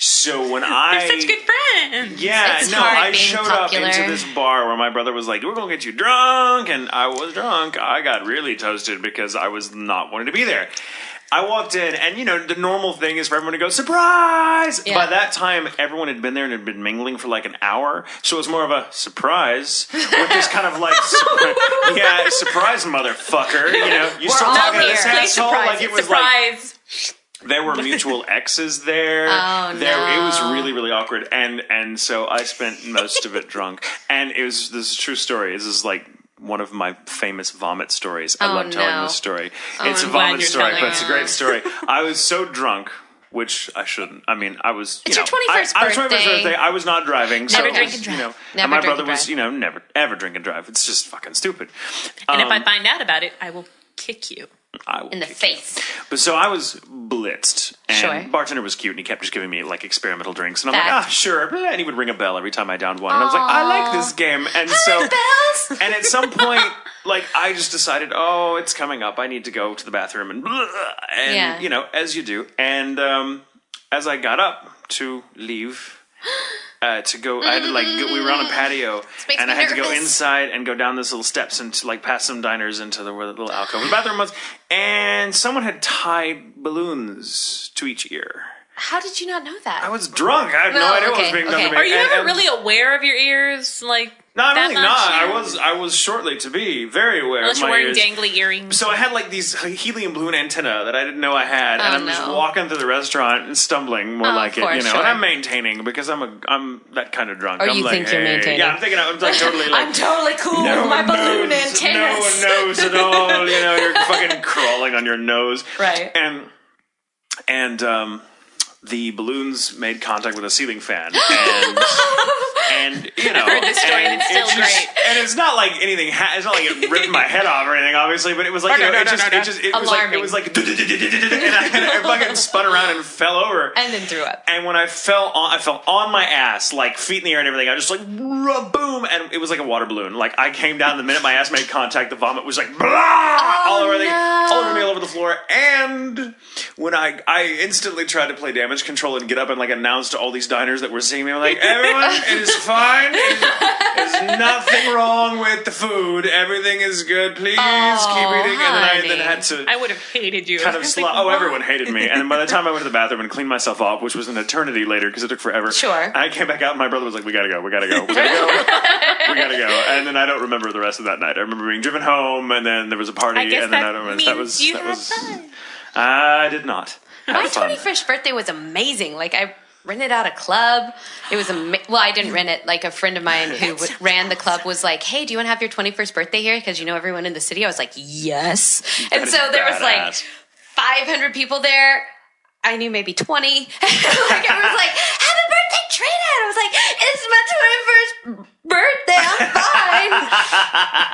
So when They're such good friends. yeah, It's no, hard I being showed popular. up into this bar where my brother was like, "We're gonna get you drunk," and I was drunk. I got really toasted because I was not wanting to be there. I walked in, and the normal thing is for everyone to go surprise. Yeah. By that time, everyone had been there and had been mingling for like an hour, so it was more of a surprise, which is kind of like, surprise, motherfucker. You We're still all talking to here. this Play asshole surprise. like it was surprise. There were mutual exes there. Oh, It no. was really, really awkward. And so I spent most of it drunk. And this is a true story. This is like one of my famous vomit stories. I love telling this story. It's a I'm glad vomit you're story, telling but it's a it. great story. I was so drunk, which I shouldn't. I mean, I was. It's your 21st I was 21st birthday. birthday. I was not driving. Never so drink and You know, Never and my drink brother and was, drive. never, ever drink and drive. It's just fucking stupid. And if I find out about it, I will kick you. I will In the kick you. face. But so I was blitzed, and Sure. bartender was cute, and he kept just giving me like experimental drinks, and I'm That- like, sure. And he would ring a bell every time I downed one, and I was like, I like this game, and so. Bells. And at some point, like, I just decided, oh, it's coming up. I need to go to the bathroom, and Yeah. you know, as you do. And as I got up to leave. To go, I had to we were on a patio, makes and me I had to go nervous. inside and go down this little steps and to past some diners into the little alcove. The bathroom was, and someone had tied balloons to each ear. How did you not know that? I was drunk. I had no No, idea what was okay, being done okay. to me. Are you And- ever and- really aware of your ears? Like, No, that really much? not. I was shortly to be very aware Unless of you're my wearing ears. dangly earrings. So I had like these helium balloon antenna that I didn't know I had, and Oh, I'm just no. walking through the restaurant and stumbling more Oh, like it, for you know. sure. And I'm maintaining because I'm that kind of drunk. Or I'm you like, think you're hey. maintaining. Yeah, I'm thinking I'm like totally like. I'm totally cool No with my one balloon knows. antennas. No one knows at all. You know, you're fucking crawling on your nose. Right. And the balloons made contact with a ceiling fan, and you know, heard this story and it's still great. And it's not like anything. It's not like it ripped my head off or anything, obviously. But it was like Oh, you know, no, it was like and I fucking spun around and fell over. And then threw up. And when I fell on my ass, like feet in the air and everything, I just like boom, and it was like a water balloon. Like I came down the minute my ass made contact, the vomit was like all over everything, all over me, all over the floor. And when I instantly tried to play damage control and get up and like announce to all these diners that were seeing me, I'm like, everyone, it is fine. There's nothing wrong with the food. Everything is good. Please keep eating. And then I honey. had to I would have hated you. kind I of was slot. like, Oh, why? everyone hated me. And then by the time I went to the bathroom and cleaned myself off, which was an eternity later because it took forever. Sure. I came back out and my brother was like, we gotta go. We gotta go. We gotta go. We gotta go. And then I don't remember the rest of that night. I remember being driven home and then there was a party. I guess and then that I don't remember. means you had fun. I did not. My Have fun. 21st birthday was amazing. Like, I rented out a club. It was well, I didn't rent it. Like, a friend of mine who ran the club was like, hey, do you want to have your 21st birthday here? Because you know everyone in the city. I was like, yes. And That so is there was like badass. 500 people there. I knew maybe 20. Like, I was like, happy birthday, Trina. And I was like, it's my 21st birthday. I'm fine.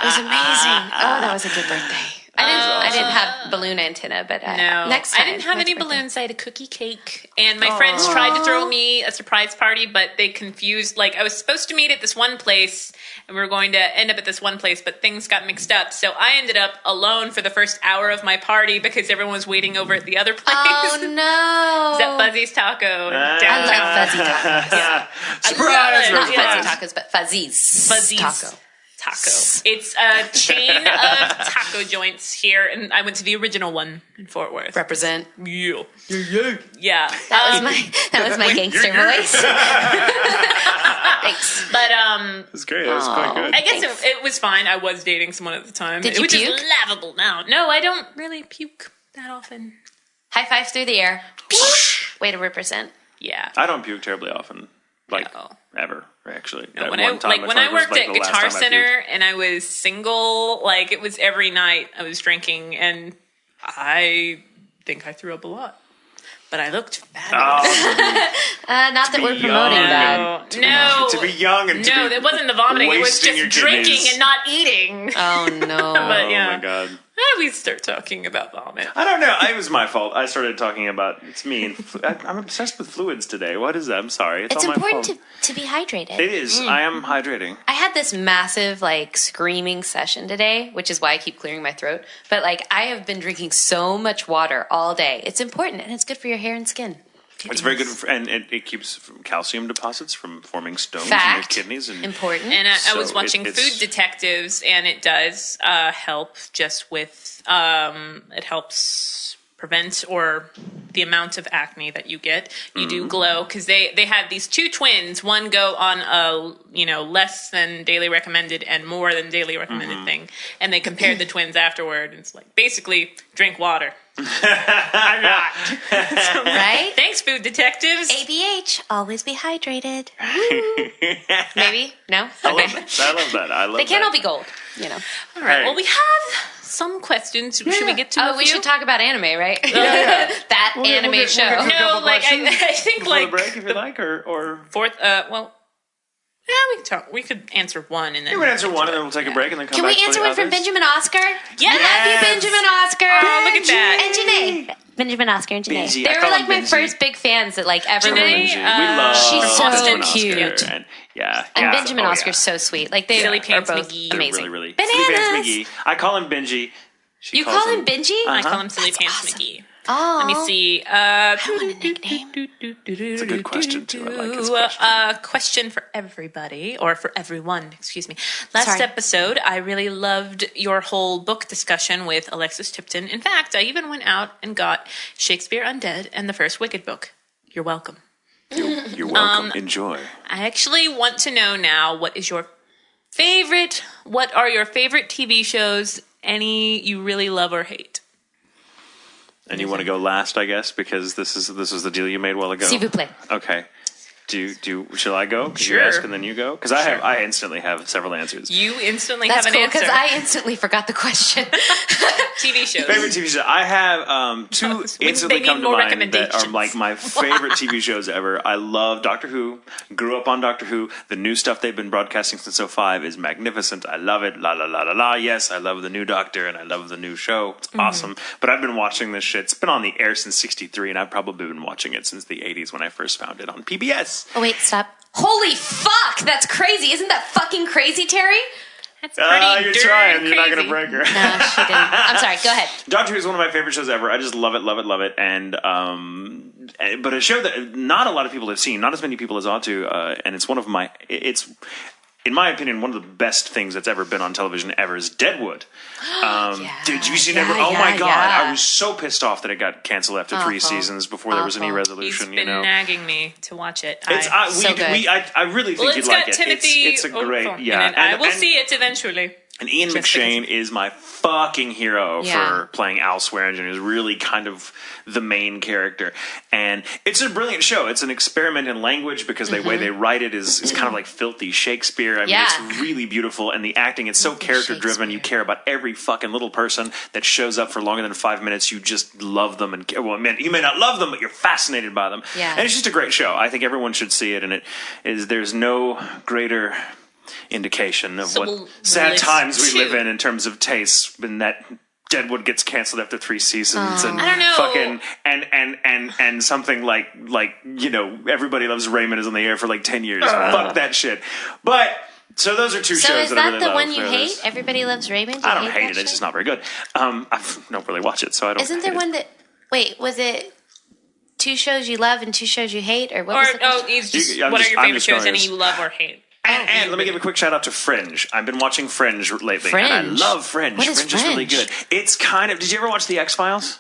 It was amazing. Oh, that was a good birthday. I didn't have balloon antenna, but No, next time. I didn't have next any birthday. balloons. I had a cookie cake, and my friends tried to throw me a surprise party, but they confused. Like, I was supposed to meet at this one place, and we were going to end up at this one place, but things got mixed up. So I ended up alone for the first hour of my party because everyone was waiting over at the other place. Oh, no. Is that Fuzzy's Taco downtown? I love fuzzy tacos. Surprise! love Not it. Yeah. fuzzy tacos, but fuzzies. Fuzzy's Taco. Taco. It's a chain of taco joints here, and I went to the original one in Fort Worth. Represent. Yeah. Yeah. That was my gangster voice. Thanks. But It's great. That was quite good. I guess it was fine. I was dating someone at the time. Did you which puke? is laughable now. No, I don't really puke that often. High fives through the air. Way to represent. Yeah. I don't puke terribly often. Like, No. ever, actually. No, At when one time, when I was, worked like, at the last Guitar time I Center and I was single, like it was every night I was drinking, and I think I threw up a lot. But I looked fabulous. Oh, Not that be we're promoting young. that. No. to be young and to No, be it wasn't the vomiting. It was wasting just your drinking kidneys. and not eating. Oh, no. But oh yeah. my god. How do we start talking about vomit? I don't know. It was my fault. I started talking about it's me. And I'm obsessed with fluids today. What is that? I'm sorry. It's It's all my important fault. to be hydrated. It is. I am hydrating. I had this massive, like, screaming session today, which is why I keep clearing my throat. But, like, I have been drinking so much water all day. It's important, and it's good for your hair and skin. It's very good, and it keeps calcium deposits from forming stones in Fact. your kidneys. And Important. And I So was watching it's- Food Detectives, and it does help just with it helps prevent or the amount of acne that you get. You do glow because they had these two twins. One go on a less than daily recommended and more than daily recommended thing, and they compared the twins afterward. And it's like basically drink water. I'm not. Right? Thanks, food detectives. ABH, always be hydrated. Maybe? No? I love that. I love They can't that. all be gold, you know. All right. Hey. Well, we have some questions. Should we get to? Oh, we should talk about anime, right? Yeah. That We'll anime get- show. we'll get- No, couple like questions I think before the like break, if you like, or fourth. Well, yeah, we can talk. We could answer one and then you can answer one, and then we'll take a break, and then come Can back. we answer for the one from others. Benjamin Oscar? Yeah. I love you, Benjamin Oscar. Oh, look at that. And Janae. Benjamin Oscar and Janae. Benji. I They were call like him my Benji. first big fans that like ever Janae, Benji. We love she's so Benjamin Oscar, cute. and yeah, And yeah. Benjamin Oh, Oscar's so sweet. Like they Silly are Pants both McGee. They're amazing. really, really. Bananas. Silly Pants McGee. I call him Benji. She You calls call him Benji? I call him Silly Pants awesome. McGee. Oh, Let me see. I want a nickname. It's a good question too. I like this question. Question for everybody, or for everyone, excuse me. Last Sorry. episode, I really loved your whole book discussion with Alexis Tipton. In fact, I even went out and got Shakespeare Undead and the first Wicked book. You're welcome. You're welcome. Enjoy. I actually want to know now, what are your favorite TV shows, any you really love or hate? And you want to go last, I guess, because this was the deal you made a while ago. S'il vous plaît. Okay. Shall I go? 'Cause Sure. You ask and then you go? Because I instantly have several answers. You instantly That's have cool an answer. because I instantly forgot the question. TV shows. Favorite TV show? I have two They instantly need come to more mind that are recommendations. like my favorite TV shows ever. I love Doctor Who. Grew up on Doctor Who. The new stuff they've been broadcasting since '05 is magnificent. I love it. La la la la la. Yes, I love the new Doctor and I love the new show. It's awesome. But I've been watching this shit. It's been on the air since '63, and I've probably been watching it since the '80s when I first found it on PBS. Oh wait, stop. Holy fuck! That's crazy. Isn't that fucking crazy, Terry? That's pretty You're darn trying. You're not crazy. going to break her. No, she didn't. I'm sorry. Go ahead. Doctor Who is one of my favorite shows ever. I just love it, love it, love it. And but a show that not a lot of people have seen, not as many people as ought to, and it's one of my. It's in my opinion one of the best things that's ever been on television ever is Deadwood. Did you see Deadwood? Oh my god! yeah. I was so pissed off that it got canceled after 3 seasons before there was any Awful. He's resolution. been You know. nagging me to watch it. So good. I really think Well, you'd it's like got it. Timothy. It's a great, Olyphant yeah. in it. I will and- see it eventually. And Ian Just McShane because- is my fucking hero Yeah. for playing Al Swearingen, who's really kind of the main character. And it's a brilliant show. It's an experiment in language because the way they write it is kind of like filthy Shakespeare. I mean, Yeah. it's really beautiful. And the acting, it's so character driven. You care about every fucking little person that shows up for longer than 5 minutes. You just love them. And well, man, you may not love them, but you're fascinated by them. Yeah. And it's just a great show. I think everyone should see it. And there's no greater indication of So what we'll sad list times we live two. in terms of taste, when that Deadwood gets canceled after 3 seasons, and I don't know. fucking and something like you know, Everybody Loves Raymond is on the air for like 10 years. Fuck that shit. But so those are two So shows is that I that really the love. one you There's- hate? Everybody Loves Raymond? You I don't hate that it. show? It's just not very good. I don't really watch it, so I don't. Isn't hate there it. one that? Wait, was it 2 shows you love and 2 shows you hate, or what Or was the question? it's just I'm what just- are your I'm favorite just shows? going Any as- you love or hate? And let me give a quick shout out to Fringe. I've been watching Fringe lately, and I Fringe? love Fringe. What is Fringe is really Fringe? good. It's kind of. Did you ever watch The X-Files?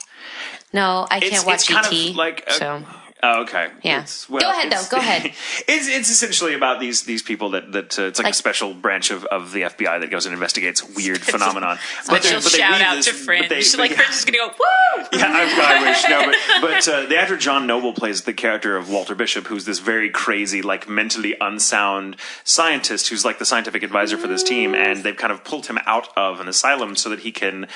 No, I can't watch it's kind ET. of like so oh, okay. Yeah. It's- Go ahead, though. Go ahead. It's essentially about these people that it's like a Like- special branch of the FBI that goes and investigates weird phenomenon. Special they shout weave out this- to but Fringe. they- She's but like, yeah. Fringe is gonna go woo. Yeah, I wish. No, but the actor John Noble plays the character of Walter Bishop, who's this very crazy, like mentally unsound scientist who's like the scientific advisor for this team, and they've kind of pulled him out of an asylum so that he can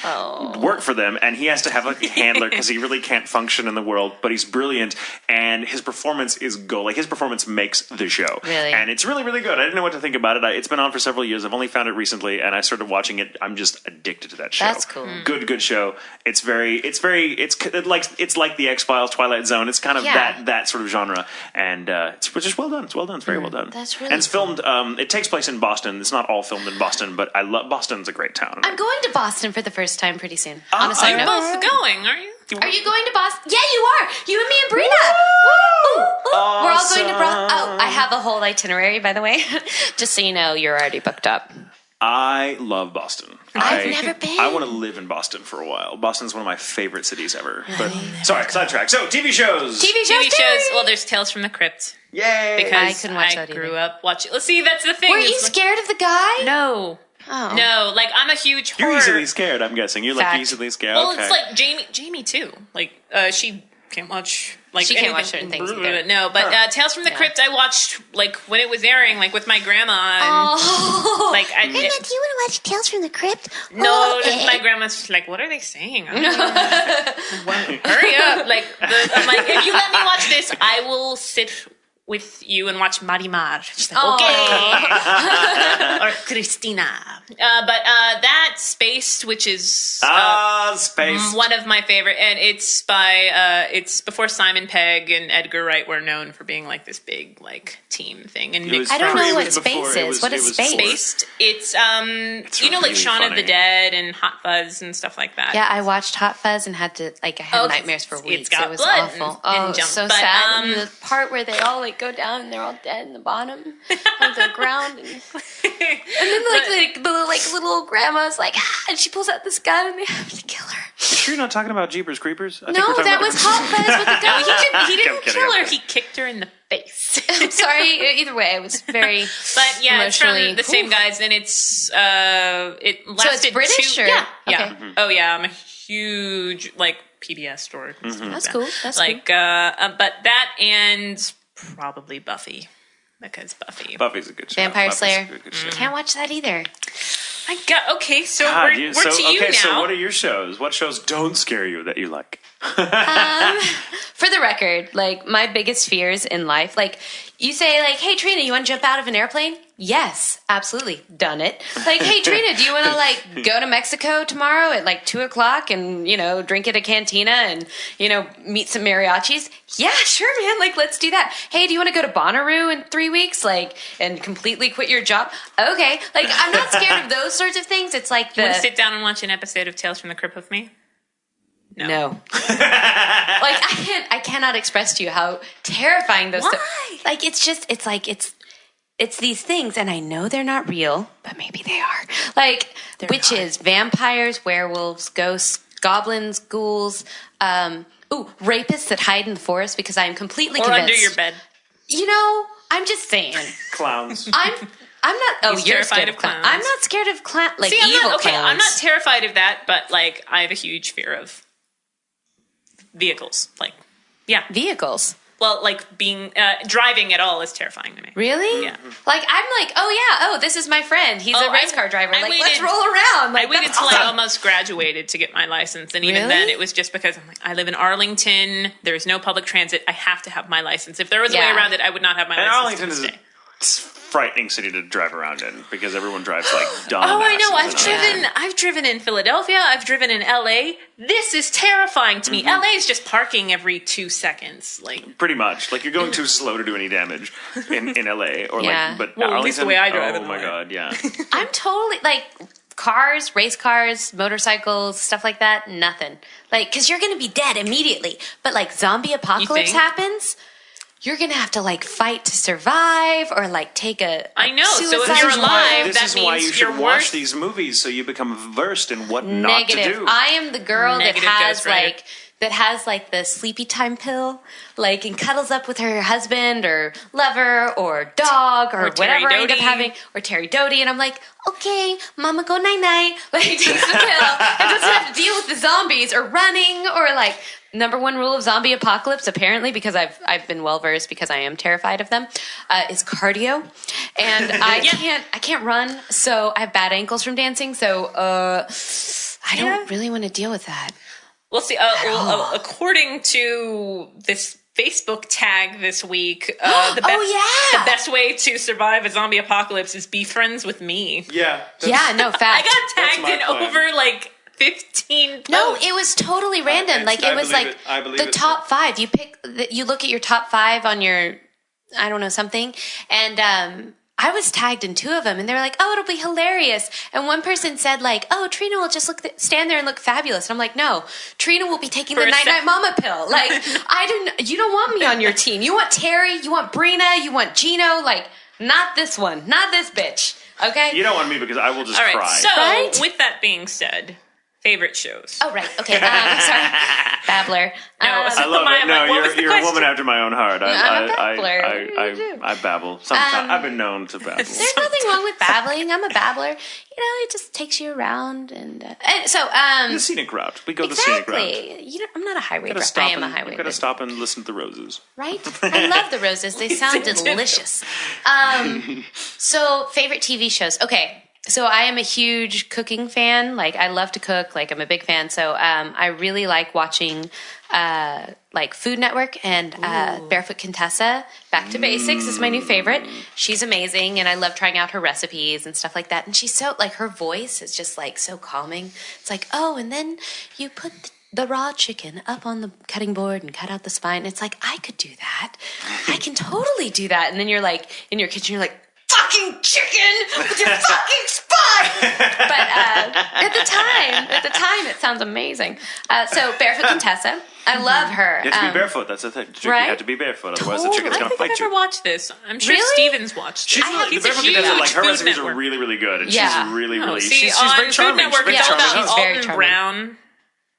work for them, and he has to have like a handler because he really can't function in the world, but he's brilliant, and his performance is gold. Like his performance makes the show, Really? and it's really, really good. I didn't know what to think about it. It's been on for several years. I've only found it recently, and I started watching it. I'm just addicted to that show. That's cool. Good show. It's like the X-Files, Twilight Zone. It's kind of Yeah. that sort of genre, and it's just well done. It's well done. It's very well done. That's really and it's filmed. It takes place in Boston. It's not all filmed in Boston, but I love Boston's a great town. I'm going to Boston for the first time pretty soon. On a side You're note. both going, aren't you? Are you going to Boston? Yeah, you are. You and me and Brina. Woo! Ooh, ooh. We're all going to Boston. Oh, I have a whole itinerary, by the way. Just so you know, you're already booked up. I love Boston. I've never been. I want to live in Boston for a while. Boston's one of my favorite cities ever. But sorry, sidetrack. So TV shows. TV TV shows. Terry. Well, there's Tales from the Crypt Yay! because I couldn't watch that grew either. up watching. Let's see. That's the thing. Were you It's like- scared of the guy? No. Oh. No, like I'm a huge horror. You're easily scared, I'm guessing. You're like Fact. easily scared. Well, okay. it's like Jamie too. Like she can't watch like She can't watch anything- certain things either. No, but Tales from the Crypt I watched like when it was airing, like with my grandma. And, like Grandma, do you want to watch Tales from the Crypt? no, just my grandma's just like, what are they saying? I don't know. Hurry up! Like I'm like, if you let me watch this, I will sit with you and watch Marimar. She's like, okay. Or Christina. But that Spaced, which is Space. one of my favorite, and it's by it's before Simon Pegg and Edgar Wright were known for being like this big like team thing. And Nick I don't know It what was Space before- is. it was- What it is was Space? before. Spaced. It's you know, like really Shaun of funny. the Dead and Hot Fuzz and stuff like that. Yeah, I watched Hot Fuzz and had to I had Oh, nightmares for it's weeks. got It was blood awful. and jump. So But, sad. And the part where they all like go down and they're all dead in the bottom of the ground, and then the little grandma's like, and she pulls out this gun and they have to kill her. You sure you're not talking about Jeepers Creepers? I think No, we're talking that about was different- Hot Fuzz with the gun. He didn't I'm kidding, kill I'm her. kidding. He kicked her in the face. I'm sorry. Either way, it was very. But yeah, it's from Emotionally- the same guys, and it's it lasted British, two, or- yeah. okay. Oh yeah, I'm a huge like PBS store. and stuff like That's that. cool. That's like but that and probably Buffy, because Buffy. Buffy's a good show. Vampire Buffy's Slayer. a good show. Can't watch that either. I got okay. So God, we're you- to you okay, now. so what are your shows? What shows don't scare you that you like? For the record, like my biggest fears in life, like you say, like, "Hey Trina, you want to jump out of an airplane?" Yes, absolutely, done it. Like, "Hey Trina, do you want to like go to Mexico tomorrow at like 2:00 and drink at a cantina and meet some mariachis?" Yeah, sure, man. Like, let's do that. Hey, do you want to go to Bonnaroo in 3 weeks, like, and completely quit your job? Okay, like I'm not scared of those sorts of things. It's like Want to sit down and watch an episode of Tales from the Crypt with me? No. Like I cannot express to you how terrifying those Why? like it's these things, and I know they're not real, but maybe they are. Like witches, vampires, werewolves, ghosts, goblins, ghouls, rapists that hide in the forest, because I am completely Or convinced. under your bed? I'm just saying. Clowns. I'm not. Oh, He's you're terrified scared of of clowns. clowns. I'm not scared of clown. Like See, I'm evil not okay. clowns. I'm not terrified of that, but like I have a huge fear of vehicles. Like, yeah. Vehicles. Well, like being driving at all is terrifying to me. Really? Yeah. Like I'm like, this is my friend. He's a race car driver. I like, waited- let's roll around. Like, I waited that's till I awesome. almost graduated to get my license, and even Really? then, it was just because I'm like, I live in Arlington. There is no public transit. I have to have my license. If there was a way Yeah. around it, I would not have my And license. Arlington to is this a day. frightening city to drive around in because everyone drives like dumb. Oh, I know. asses I've driven in Philadelphia. I've driven in LA. This is terrifying to me. Mm-hmm. LA is just parking every 2 seconds. Like, Pretty much. Like you're going too slow to do any damage in LA or Yeah. like but Well, at Arlington, least the way I drive oh in my LA. god, yeah. I'm totally like cars, race cars, motorcycles, stuff like that. Nothing. Like, because you're gonna be dead immediately. But like zombie apocalypse think? happens. You're gonna have to like fight to survive, or like take a I know. So if suicide you're watch. alive, This that is why means you should you're watch worth- these movies so you become versed in what not to Negative. do. I am the girl Negative that ghostwriter. has like the sleepy time pill, like, and cuddles up with her husband or lover or dog or Terri whatever I end up Doty. having, or Terry Doty, and I'm like, okay, mama, go night night. Like, takes the pill and doesn't have to deal with the zombies or running or like. Number one rule of zombie apocalypse, apparently, because I've been well versed because I am terrified of them, is cardio, and I can't run, so I have bad ankles from dancing. So I don't really want to deal with that. We'll see. According to this Facebook tag this week, the best way to survive a zombie apocalypse is be friends with me. Yeah. Yeah, no I fact. got tagged my in plan. over like 15 posts. No, it was totally random. Like I it was believe like it. I believe the it. top 5. You look at your top 5 on your, I don't know, something, and I was tagged in 2 of them, and they were like, "Oh, it'll be hilarious." And one person said, like, "Oh, Trina will just stand there and look fabulous." And I'm like, "No, Trina will be taking For the a night sec- night mama pill." Like, you don't want me on your team. You want Terry, you want Brina, you want Gino. Like, not this one, not this bitch. Okay. You don't want me because I will just All right. cry. So, Right? with that being said, Favorite shows. Oh, right. Okay. Sorry. Babbler. I love it. No, you're a woman after my own heart. I'm a babbler. What do you do? I babble. Sometimes I've been known to babble. There's nothing wrong with babbling. I'm a babbler. It just takes you around, and so the scenic route. We go the scenic route. Exactly. I'm not a highway girl. I am a highway. You've got to stop and listen to the roses. Right? I love the roses. They sound delicious. So favorite TV shows. Okay. So I am a huge cooking fan. Like, I love to cook. Like, I'm a big fan. So I really like watching like Food Network and Barefoot Contessa. Back to Basics is my new favorite. She's amazing, and I love trying out her recipes and stuff like that. And she's so, like, her voice is just, like, so calming. It's like, oh, and then you put the raw chicken up on the cutting board and cut out the spine. It's like, I could do that. I can totally do that. And then you're, like, in your kitchen, you're like, fucking chicken with your fucking spine. But at the time, it sounds amazing. So Barefoot Contessa, I love her. You have to be barefoot. That's the thing. Right? You have to be barefoot, otherwise the chicken's I going to don't think fight I've ever you. watched this. I'm sure Really? Steven's watched it. The Barefoot huge Contessa, like, her Food recipes Network. are really, really good, and Yeah. she's really, Oh, really. see, she's on very charming. Food Network, She's it's very all charming. about She's very Alton charming. Brown.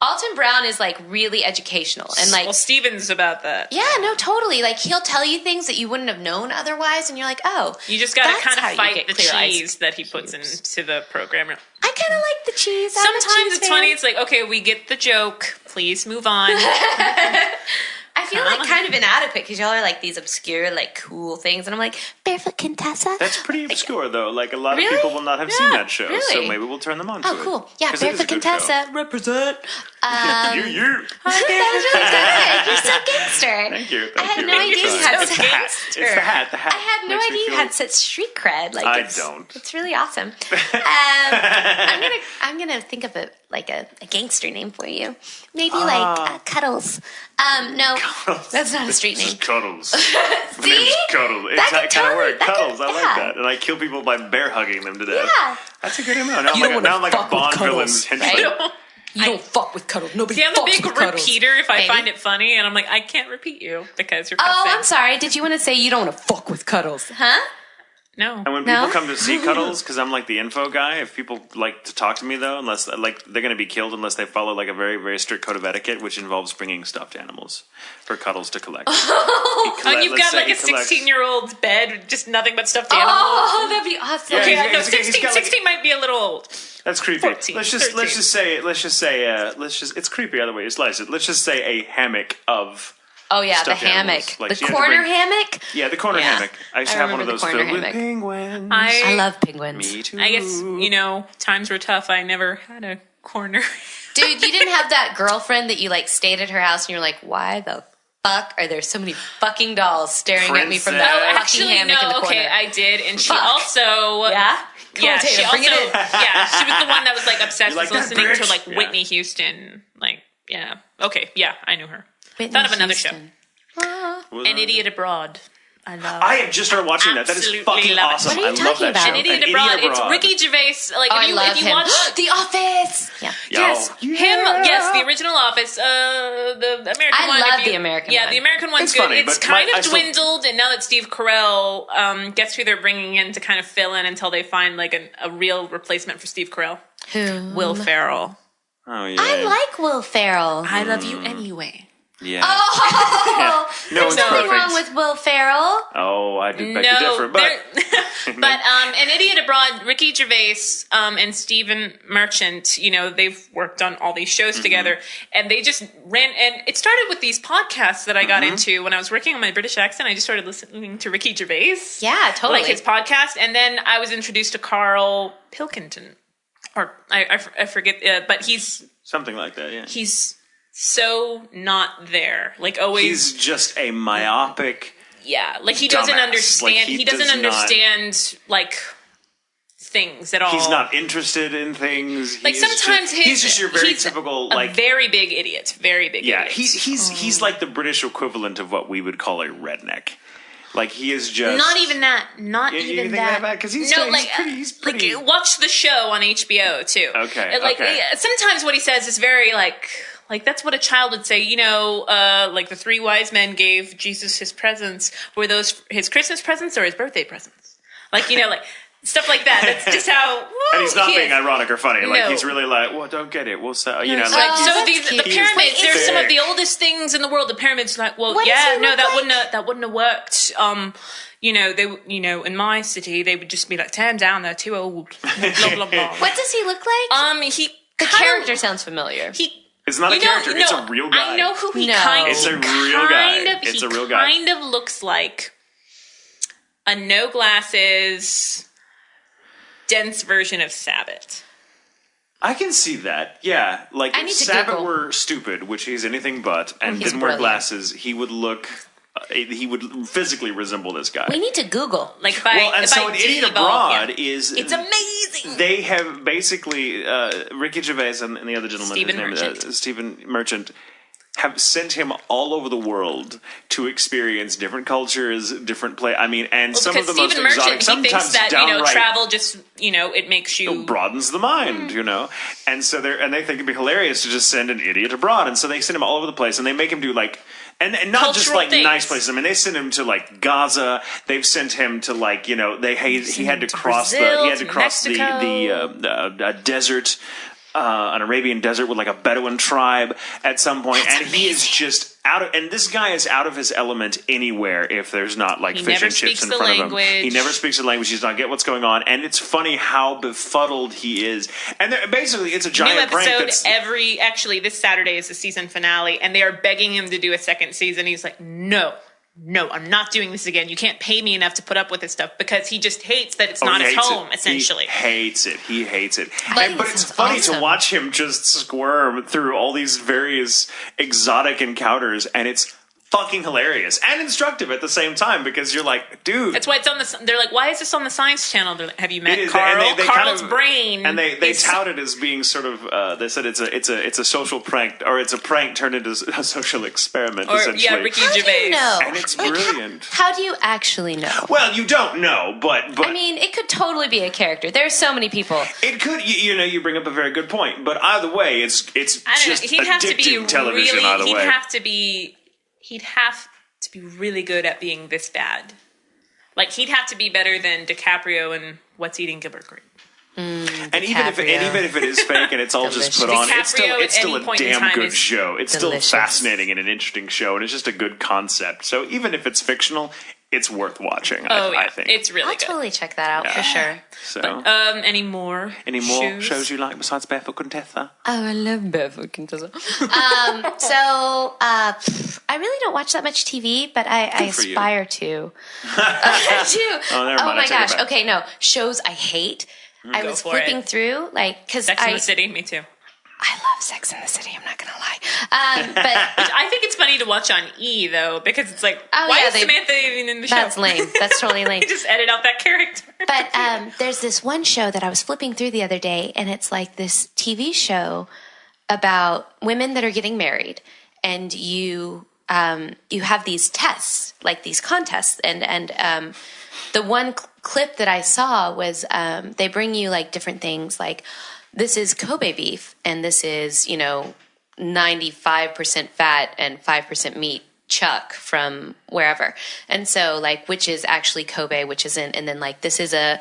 Alton Brown is like really educational and like Well, Steven's about that. yeah, no, totally. Like he'll tell you things that you wouldn't have known otherwise, and you're like, oh, You just got to that's kind how of you fight get the clear eyes. cheese that he puts into the program. I kind of like the cheese. I'm a Sometimes cheese it's fan. funny. It's like, okay, we get the joke. Please move on. I feel like kind of inadequate because y'all are like these obscure, like cool things, and I'm like Barefoot Contessa. That's pretty obscure, though. Like, a lot Really? of people will not have seen that show, so really? maybe we'll turn them on to Oh, it. cool. Yeah, 'Cause it is a Barefoot good show. Contessa, represent. You. That was really good. You're so gangster. Thank you. I had no idea you had It's the hat. It's the hat. The hat. I had no makes me idea you feel- had such street cred. Like I it's, don't. It's really awesome. I'm gonna think of a gangster name for you. Maybe Cuddles. No, that's not a street This name. is Cuddles. The See? name is Cuddles. That It's could that kind of totally- word. that could- Cuddles. I like yeah. that. And I kill people by bear hugging them to death. Yeah. That's a good amount. Now You don't wanna I'm like a fuck with Bond Cuddles, villain's henchman. right? You don't fuck with Cuddles. Nobody See, I'm a fucks big with Cuddles. repeater if I Baby. find it funny, and I'm like, I can't repeat you because you're Oh, cussing. I'm sorry. Did you want to say you don't want to Fuck with Cuddles. Huh? No. And when No? people come to see Cuddles, because I'm like the info guy, if people like to talk to me though, unless like they're going to be killed unless they follow like a very, very strict code of etiquette, which involves bringing stuffed animals for Cuddles to collect. And you've got like a 16-year-old's bed with just nothing but stuffed animals. Oh, that'd be awesome. Yeah, Okay, he's- I know he's got 16, like- 16 might be a little old. That's creepy. 14, let's just 13. say it's creepy either way you slice it. Let's just say a hammock of Oh yeah, the stuffed animals. hammock, Like, the she had to corner bring- hammock. the corner Yeah. hammock. I used to I have one of remember those the corner filled with hammock. penguins. I love penguins. Me too. I guess, times were tough. I never had a corner. Dude, you didn't have that girlfriend that you like stayed at her house and you're like, why the fuck are there so many fucking dolls staring at me from Princess. that Oh, fucking Actually, hammock in the no, corner? okay, I did. And she Fuck. also... Yeah? Come Yeah, on, she Tatum, also, bring it in. yeah, she was the one that was like obsessed You with like that listening to bitch? like Yeah. Whitney Houston. Like, yeah. Okay, yeah, I knew her. Whitney Thought of another Houston. An Idiot Abroad. I love. I have just started watching that. That is Absolutely fucking love it. awesome. What are you I love talking that about? show. An Idiot Abroad. It's Ricky Gervais. Like, Oh, I if love you him. watch The Office. Yeah. Yes, Yo. him. Yes, the original Office. The American I one. love if you- the American Yeah, one. the American one's It's good. funny, It's but kind I of still- dwindled, and now that Steve Carell, guess who they're bringing in to kind of fill in until they find like a real replacement for Steve Carell? Who? Will Ferrell. Oh yeah. I like Will Ferrell. I love you anyway. Yeah. Oh, No there's one's nothing perfect. wrong with Will Ferrell. Oh, I do beg to No, differ, but but An Idiot Abroad, Ricky Gervais and Stephen Merchant, they've worked on all these shows together, and they just ran. And it started with these podcasts that I got into when I was working on my British accent. I just started listening to Ricky Gervais, Yeah, totally. like his podcast, and then I was introduced to Carl Pilkington, or I forget, but he's something like that. Yeah. so not there, like always. He's just a myopic. Yeah, like he doesn't dumbass. understand. Like, he doesn't does not- understand like things at all. He's not interested in things. like He's sometimes he's just your very he's typical a like. very big idiot. Very big. Yeah, idiot. he's like the British equivalent of what we would call a redneck. Like he is just not even that. Not You even think that. that because he's no, he's like pretty. He's pretty. like watch the show on HBO too. Okay, Like okay. sometimes what he says is very like that's what a child would say. Like the three wise men gave Jesus his presents. Were those his Christmas presents or his birthday presents? Like like stuff like that. That's just how. And he's not being is. ironic or funny. Like, No. he's really like, well, don't get it. We'll say, you know, It's like, like, he's- so that's the cute. pyramids, He's they're some fair. of the oldest things in the world. The pyramids, like, well, What does yeah, he no, look that wouldn't have worked. In my city, they would just be like, tear 'em down, they're too old. Blah blah blah. What does he look like? He the kind character of, sounds familiar. it's not a character. It's a real guy. I know who he No. kind of. It's a real guy. It's a real guy. Kind of looks like a no glasses, dense version of Sabbath. I can see that. Yeah. Like, I if need to Sabbath Google. were stupid, which he's anything but, and He's didn't wear brilliant. glasses, he would look... he would physically resemble this guy. We need to Google. Like by Well, and so by an Idiot Devolve, Abroad yeah. is... It's amazing. They have basically... Ricky Gervais and the other gentleman, Stephen his name is Merchant. Stephen Merchant, have sent him all over the world to experience different cultures, different play. I mean, and some of Because the most Stephen exotic, Merchant, he sometimes thinks that downright travel just it makes you. broadens the mind, you know. And so they think it'd be hilarious to just send an idiot abroad, and so they send him all over the place, and they make him do like. And not just Cultural like things. nice places. I mean, they sent him to like Gaza. They've sent him to like he had to cross Brazil, the to Mexico. desert, an Arabian desert with like a Bedouin tribe at some point, and he is just out of. And this guy is out of his element anywhere if there's not like He fish never and chips speaks in the front of him. language. He never speaks the language. He does not get what's going on, and it's funny how befuddled he is. And basically, it's a New giant prank. episode actually this Saturday is the season finale, and they are begging him to do a second season. He's like, no, I'm not doing this again. You can't pay me enough to put up with this stuff because he just hates that it's not he his hates home, it. essentially. He hates it. He hates it. think But it it's sounds funny to awesome. watch him just squirm through all these various exotic encounters, and it's fucking hilarious and instructive at the same time because you're like, dude. That's why it's on the. They're like, why is this on the Science Channel? They're like, have you met It is, Carl? and they Carl's kind of- brain. and they is- tout it as being sort of. They said it's a social prank, or it's a prank turned into a social experiment. Or essentially. yeah, Ricky How do Gervais. you know? And it's Like, brilliant. How do you actually know? Well, you don't know, but I mean, it could totally be a character. There's so many people. it could. You bring up a very good point. But either way, it's I don't know. just He'd have to be addictive television. really. Either way, He'd have to be really good at being this bad. Like he'd have to be better than DiCaprio in What's Eating Gilbert Grape. and even if DiCaprio. it is fake and it's all just put Delicious. on, it's still DiCaprio it's at still any a point in damn time good is show. It's delicious. still fascinating and an interesting show, and it's just a good concept. So even if it's fictional, it's worth watching. I think it's really I'll good. totally check that out for sure. so. Any more? Any more shows you like besides Barefoot Contessa? Oh, I love Barefoot Contessa. I really don't watch that much TV, but I Good for you. aspire to. I do. Oh, never mind, I my take it gosh. back. Okay, no. Shows I hate. I Go was for flipping it. through, like, because Sex in the City, me too. I love Sex in the City, I'm not going to lie. But I think it's funny to watch on E though, because it's like, Oh, why yeah, is they- Samantha even in the show? that's lame. That's totally lame. They just edit out that character. But there's this one show that I was flipping through the other day, and it's like this TV show about women that are getting married, and you have these tests, like these contests, and the one clip that I saw was they bring you like different things, like this is Kobe beef, and this is 95% fat and 5% meat chuck from wherever. And so like, which is actually Kobe, which isn't, and then like, this is a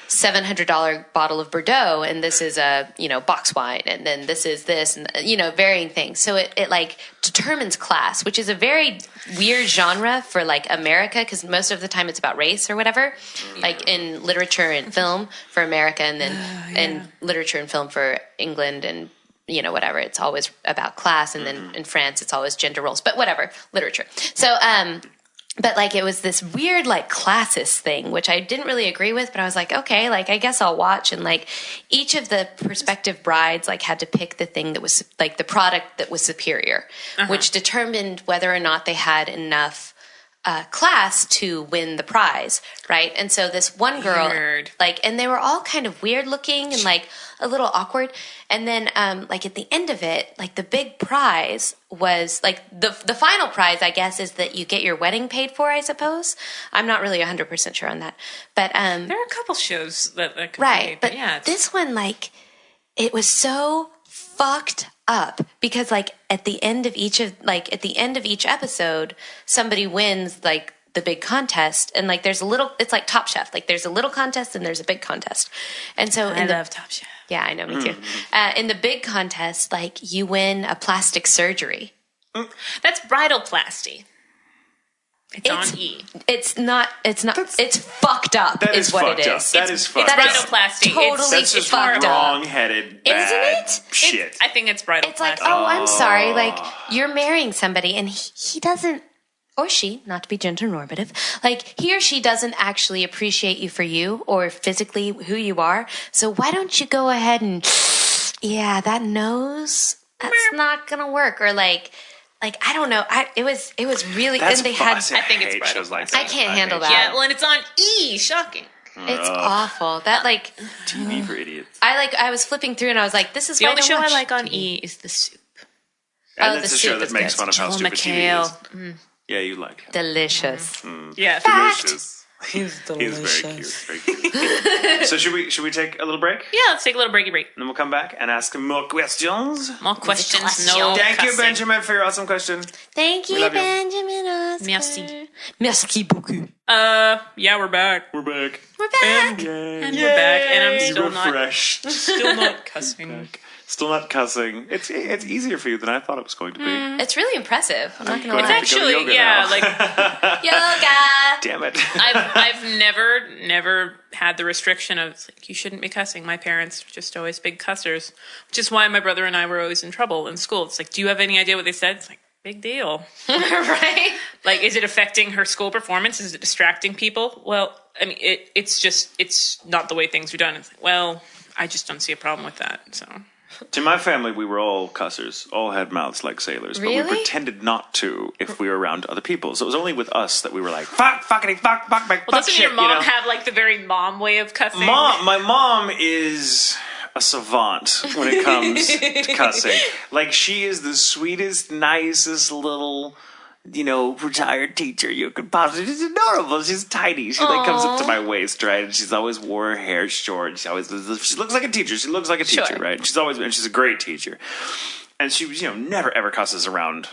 $700 bottle of Bordeaux, and this is a, box wine, and then this is this, and, varying things. So it like determines class, which is a very weird genre for like America, because most of the time it's about race or whatever, like in literature and film for America, and then in literature and film for England and whatever, it's always about class, and then in France it's always gender roles, but whatever, literature. So but like it was this weird like classist thing, which I didn't really agree with, but I was like, okay, like I guess I'll watch. And like each of the prospective brides like had to pick the thing that was like the product that was superior, which determined whether or not they had enough class to win the prize, right? And so this one girl, Weird. like, and they were all kind of weird looking and like a little awkward. And then, like at the end of it, like the big prize was like the final prize, I guess, is that you get your wedding paid for, I suppose. I'm not really 100% sure on that, but There are a couple shows that could right. be, But yeah, it's- this one, like, it was so fucked up because like at the end of each episode, somebody wins like the big contest, and like there's a little, it's like Top Chef, like there's a little contest and there's a big contest, and so I love Top Chef. yeah, I know, me too. In the big contest, like you win a plastic surgery. That's bridalplasty. It's on E. It's not. It's fucked up. That is is what fucked it up. is. That is fucked that up. is Bridalplasty. Totally That's just fucked up. wrong-headed, bad Isn't it? shit. I think it's bridalplasty. It's like, oh, I'm sorry. Like you're marrying somebody, and he doesn't, or she, not to be gender normative, like he or she doesn't actually appreciate you for you or physically who you are. So why don't you go ahead and, yeah, that nose, that's not gonna work, or like I don't know. It was really, That's and they had. fuss. I think it's hate shows like bridalplasty. that. I can't handle hate that. Yeah, well, and it's on E. Shocking. It's awful. That like TV for idiots. I was flipping through and I was like, this is The why only don't show I watch like on TV. E is The Soup. And Oh, it's the a show soup that is makes good. fun of how Joel stupid McHale. TV is. Yeah, you like him. Delicious. Yeah. Delicious. He's He's delicious. very cute. Very cute. So should we take a little break? Yeah, let's take a little breaky break. And then we'll come back and ask him more questions. More questions, question. no Thank you, cussing. Benjamin, for your awesome question. Thank We you, love you. Benjamin Oscar. Merci. Merci beaucoup. Yeah, we're back. We're back. We're back. And we're back, and I'm still refreshed. not cussing. Still not cussing. It's easier for you than I thought it was going to be. It's really impressive. I'm not Going gonna to lie. have to go to Actually, yoga yeah, now. like Yoga. Damn it. I've never had the restriction of like you shouldn't be cussing. My parents were just always big cussers, which is why my brother and I were always in trouble in school. It's like, do you have any idea what they said? It's like, big deal. Right? Like, is it affecting her school performance? Is it distracting people? Well, I mean, it's not the way things are done. It's like, well, I just don't see a problem with that. So To my family, we were all cussers, all had mouths like sailors, but we Really? pretended not to if we were around other people. So it was only with us that we were like, fuck, fuckity, fuck, fuck, fuck, well, doesn't shit, your mom you know? have like the very mom way of cussing? My mom is a savant when it comes to cussing. Like, she is the sweetest, nicest little, retired teacher you could possibly. She's adorable. She's tiny. She like comes up to my waist, right? And she's always wore her hair short. She looks like a teacher. She looks like a teacher, Sure. right? She's a great teacher. And she, never ever cusses around,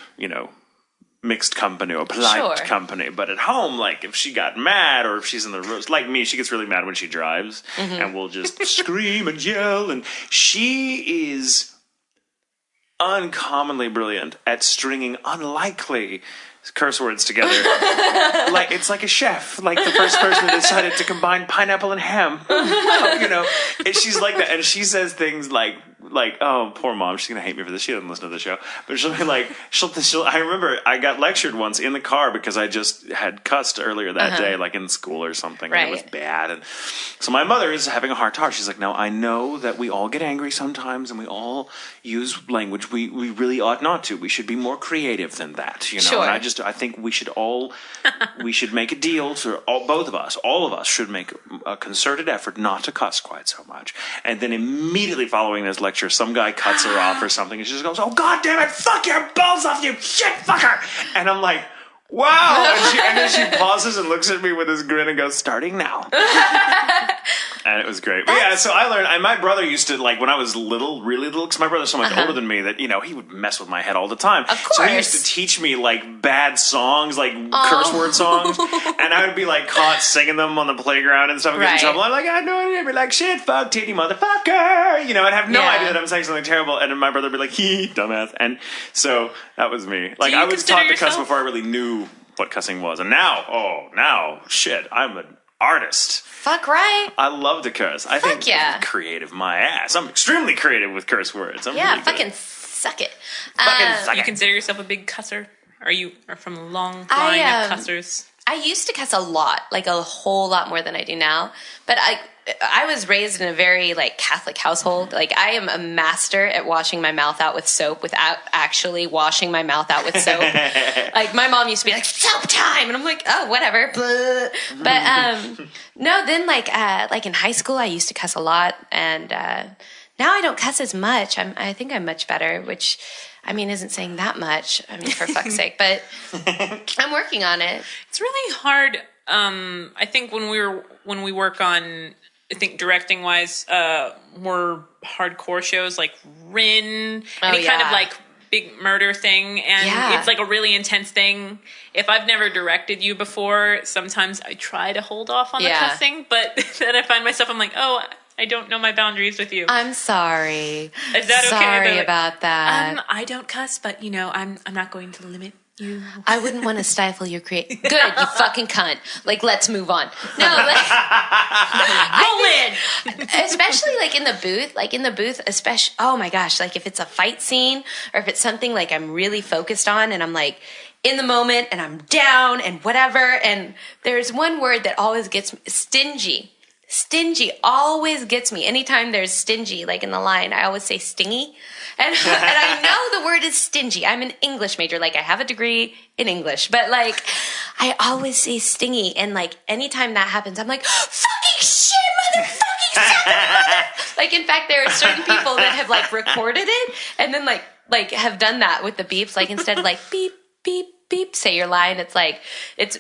mixed company or polite Sure. company. But at home, like if she got mad or if she's in the road, like me, she gets really mad when she drives and will just scream and yell. And she is uncommonly brilliant at stringing unlikely curse words together. Like it's like a chef, like the first person that decided to combine pineapple and ham. And she's like that, and she says things like, oh, poor mom, she's gonna hate me for this. She doesn't listen to the show, but she'll be like, she'll. I remember I got lectured once in the car because I just had cussed earlier that day, like in school or something, and it was Right. bad. And so my mother is having a heart to heart. She's like, no, I know that we all get angry sometimes, and we all use language we really ought not to. We should be more creative than that, Sure. And I think we should we should make a deal to all of us should make a concerted effort not to cuss quite so much. And then immediately following this lecture, some guy cuts her off or something, and she just goes, "Oh God damn it! Fuck your balls off, you shit fucker!" And I'm like, "Wow!" And then she pauses and looks at me with this grin and goes, "Starting now." And it was great. But yeah, so I learned. My brother used to, like, when I was little, really little, because my brother's so much older than me that, he would mess with my head all the time. Of So he course. used to teach me, like, bad songs, like curse word songs. And I would be, like, caught singing them on the playground and stuff and get in Right. trouble. I'm like, I know it. I'd be like, shit, fuck, titty, motherfucker. I'd have no Yeah. idea that I'm saying something terrible. And then my brother would be like, hee, dumbass. And so that was me. Like, you I was consider taught to cuss yourself- before I really knew what cussing was. And now, shit, I'm an artist. Fuck right. I love to curse. I think yeah. creative my ass. I'm extremely creative with curse words. I'm Yeah, really good. fucking suck it. Fucking suck You it. consider yourself a big cusser? Are you from a long line of cussers? I used to cuss a lot, like a whole lot more than I do now. But I was raised in a very like Catholic household. Like I am a master at washing my mouth out with soap without actually washing my mouth out with soap. Like my mom used to be like, soap time, and I'm like, oh, whatever. Blah. But no, then like in high school I used to cuss a lot, and now I don't cuss as much. I think I'm much better, which I mean isn't saying that much. I mean, for fuck's sake, but I'm working on it. It's really hard. I think when we work on, I think directing wise, more hardcore shows like Rin, any kind yeah. of like big murder thing, and it's like a really intense thing. If I've never directed you before, sometimes I try to hold off on the cussing, but then I find myself, I'm like, oh, I don't know my boundaries with you. I'm sorry. Is that okay? Sorry about that. I don't cuss, but I'm not going to limit you. I wouldn't want to stifle your creativity. Good, you fucking cunt. Like, let's move on. No, like, roll in. Especially like in the booth, especially, oh my gosh, like if it's a fight scene or if it's something like I'm really focused on and I'm like in the moment and I'm down and whatever. And there's one word that always gets me, stingy. Stingy always gets me. Anytime there's stingy, like in the line, I always say stingy. And I know the word is stingy. I'm an English major. Like, I have a degree in English. But, like, I always say stingy. And, like, anytime that happens, I'm like, fucking shit, motherfucking shit. Like, in fact, there are certain people that have, like, recorded it and then, like have done that with the beeps. Like, instead of, like, beep, beep, beep, say your line, it's like, it's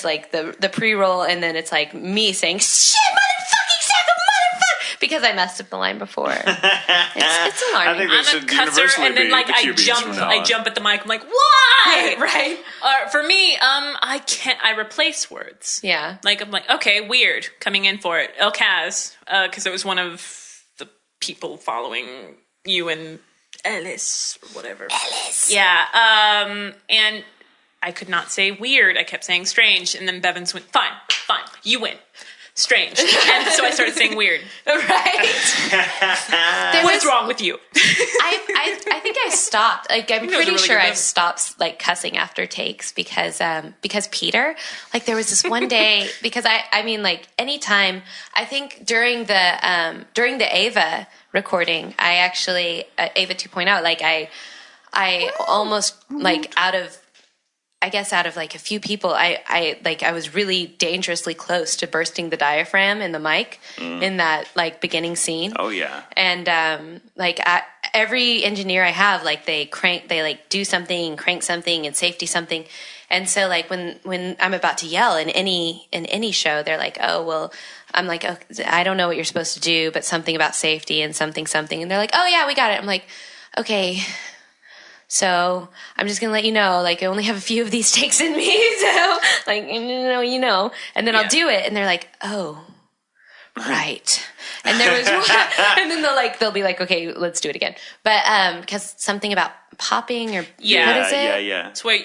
like the pre-roll, and then it's like me saying, shit, motherfucking sack of motherfucker, because I messed up the line before. It's alarming. I think that I'm should a cusser, universally and then be like the I QBs jump, from now I on. jump at the mic. I'm like, why? Right. For me, I can't. I replace words. Yeah. Like I'm like, okay, weird. Coming in for it. El Kaz, because it was one of the people following you and Ellis or whatever. Ellis. Yeah. And I could not say weird. I kept saying strange, and then Bevins went, fine, you win. Strange. And so I started saying weird. Right. What's wrong with you? I think I stopped. Like, I'm pretty really sure good I've bit. stopped like cussing after takes because Peter, like there was this one day because I mean like anytime I think during the Ava recording, I actually Ava 2.0, like I almost like out of like a few people, I was really dangerously close to bursting the diaphragm in the mic in that like beginning scene. Oh yeah. And every engineer I have, like they like do something, crank something, and safety something. And so like when I'm about to yell in any show, they're like, oh well, I'm like, oh, I don't know what you're supposed to do, but something about safety and something, and they're like, oh yeah, we got it. I'm like, okay. So I'm just going to let you know, like, I only have a few of these takes in me. So, like, you know, and then I'll do it. And they're like, oh, right. And there was one, and then they'll be like, okay, let's do it again. But, because something about popping or what is it? Yeah. That's why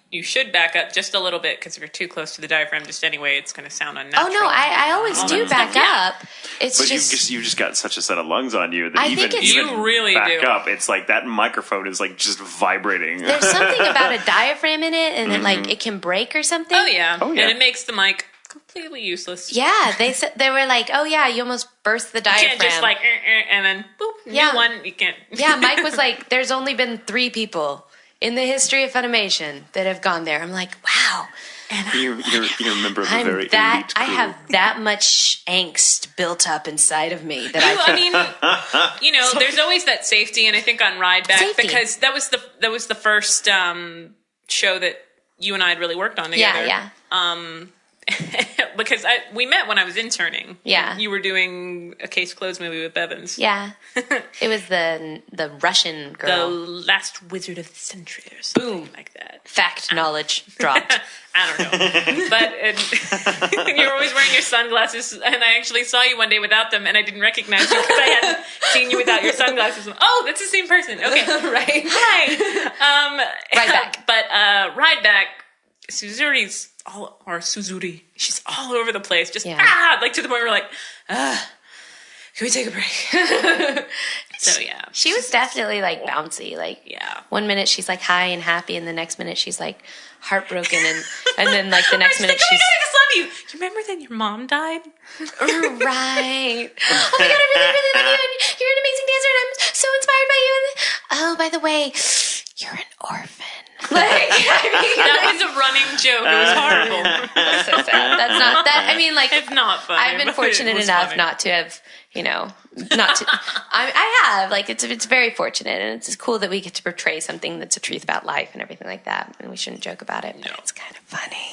you should back up just a little bit, because if you're too close to the diaphragm, just anyway, it's going to sound unnatural. Oh no, I always do back up. It's But just you've just got such a set of lungs on you that I even think it's- You really back do. up, it's like that microphone is like just vibrating. there's something about a diaphragm in it, and it like it can break or something. Oh yeah. Oh, yeah. And it makes the mic completely useless. Yeah, they were like, oh yeah, you almost burst the You diaphragm. can't just like, and then boop, Yeah. new one. You can't. Yeah, Mike was like, there's only been 3 people in the history of Funimation that have gone there. I'm like, wow. And You're a member of a I'm very that elite I crew. have that much angst built up inside of me that I mean, there's always that safety, and I think on Ride Back, Safety. because that was the first show that you and I had really worked on together. Yeah. Because we met when I was interning. Yeah. You were doing a Case Closed movie with Bevins. Yeah. It was the Russian The girl. Last Wizard of the Century or something like that. Fact knowledge dropped. I don't know. But you were always wearing your sunglasses, and I actually saw you one day without them, and I didn't recognize you because I hadn't seen you without your sunglasses. Oh, that's the same person. Okay. Right. Hi. Ride Back. But Ride Back, Suzuri's Suzuri, she's all over the place. Just, like to the point where we're like, can we take a break? So, yeah. She was definitely like bouncy. Like, Yeah. one minute she's like high and happy, and the next minute she's like heartbroken, and then like the next minute oh my she's God, I just love you. You remember that your mom died? right. Oh my God, I really, really love you, and you're an amazing dancer, and I'm so inspired by you. And oh, by the way, you're an orphan. Like, I mean, That was a running joke. It was horrible. that's so sad. That's not that. I mean, like, It's not funny. I've been but fortunate it was enough funny. not to have, not to. I have, like, it's very fortunate, and it's cool that we get to portray something that's a truth about life and everything like that, and we shouldn't joke about it, but it's kind of funny.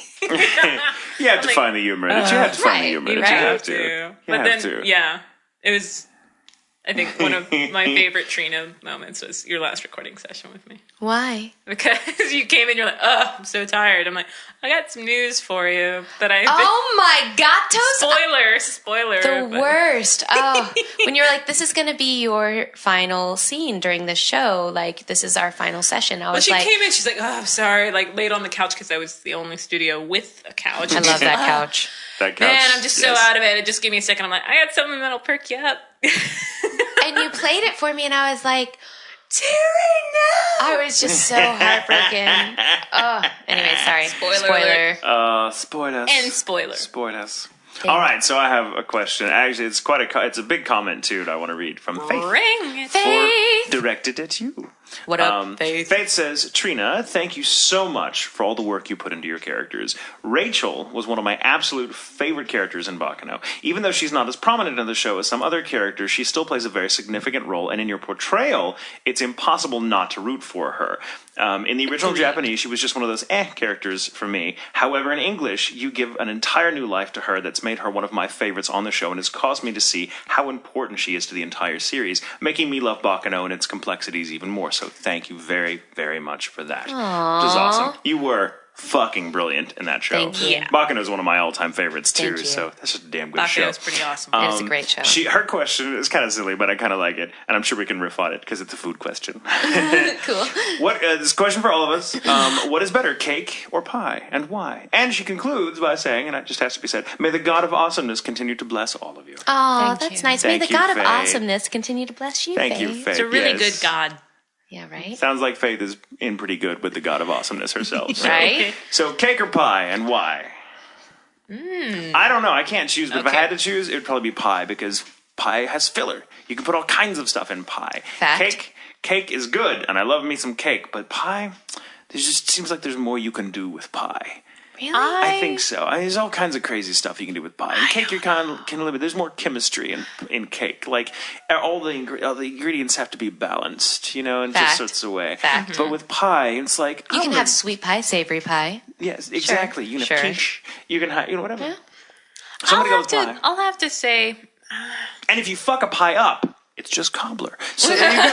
You have to find the humor in it. You have to find the right, humor in it. right. You have to. You But have then, to. yeah, it was I think one of my favorite Trina moments was your last recording session with me. Why? Because you came in, you're like, oh, I'm so tired. I'm like, I got some news for you that I Oh my God, Toast! Spoiler. The worst. Oh, when you're like, this is going to be your final scene during the show. Like, this is our final session. I was she like, came in, she's like, oh, I'm sorry. Like, laid on the couch because I was the only studio with a couch. I love that couch. That couch. Man, I'm just so out of it. Just give me a second. I'm like, I got something that'll perk you up. And you played it for me, and I was like, Terri, no! I was just so heartbroken. Oh, anyway, sorry. Spoiler. Spoiled us. And spoiler. Spoiled us. All right, so I have a question. Actually, it's a big comment too that I want to read from Faith. Ring. Faith. Directed at you. What up, Faith? Faith says, Trina, thank you so much for all the work you put into your characters. Rachel was one of my absolute favorite characters in Baccano. Even though she's not as prominent in the show as some other characters, she still plays a very significant role, and in your portrayal, it's impossible not to root for her. In the original Japanese, she was just one of those characters for me. However, in English, you give an entire new life to her that's made her one of my favorites on the show and has caused me to see how important she is to the entire series, making me love Baccano and its complexities even more. So thank you very, very much for that. Aww. Which is awesome. You were fucking brilliant in that show. Thank you. Yeah. Baccano is one of my all-time favorites too, Thank you. so that's just a damn good show. Baccano's pretty awesome. It is a great show. Her question is kind of silly, but I kind of like it, and I'm sure we can riff on it because it's a food question. Cool. This is a question for all of us. What is better, cake or pie, and why? And she concludes by saying, and it just has to be said, may the God of awesomeness continue to bless all of you. Oh, Thank that's you. nice. Thank May the you, God of Faith. awesomeness continue to bless you, Thank Faith. you, Faith. It's a really Yes. good God. Yeah, right? Sounds like Faith is in pretty good with the God of awesomeness herself. So. Right? So cake or pie, and why? I don't know. I can't choose, but if I Okay. had to choose, it would probably be pie because pie has filler. You can put all kinds of stuff in pie. Fact. Cake is good, and I love me some cake, but pie, there just seems like there's more you can do with pie. Really? I think so. There's all kinds of crazy stuff you can do with pie. In cake, you can live it. There's more chemistry in cake. Like all the ingredients have to be balanced, in just Fact. sorts of way. Fact. But with pie, it's like You can have sweet pie, savory pie. yes, exactly. You can Sure. have quiche. You can have whatever. Yeah. Somebody go with pie. I'll have to say, And if you fuck a pie up, it's just cobbler. So there you go.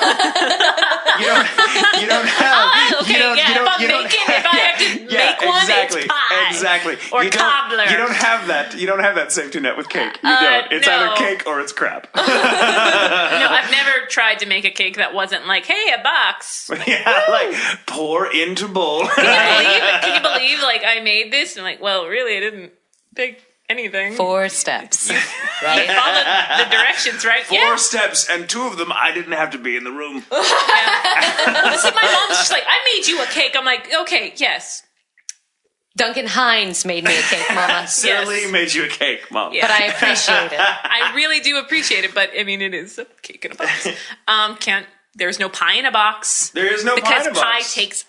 you don't have. okay, you don't, yeah, you don't, if I'm you don't making, have, if I have to make one, exactly, it's pie. Exactly. Or you cobbler. You don't have that. You don't have that safety net with cake. You don't. It's no. either cake or it's crap. no, I've never tried to make a cake that wasn't like, hey, a box. Yeah, like pour into bowl. Can you believe, like, I made this? And like, well, really, I didn't pick anything. 4 steps. Right? Follow the directions, right? 4 steps, and 2 of them I didn't have to be in the room. See, my mom's just like, I made you a cake. I'm like, okay, yes. Duncan Hines made me a cake, Mama. Silly made you a cake, Mom. Yeah. But I appreciate it. I really do appreciate it, but I mean, it is a cake in a box. There's no pie in a box. There is no pie because in a box. pie takes.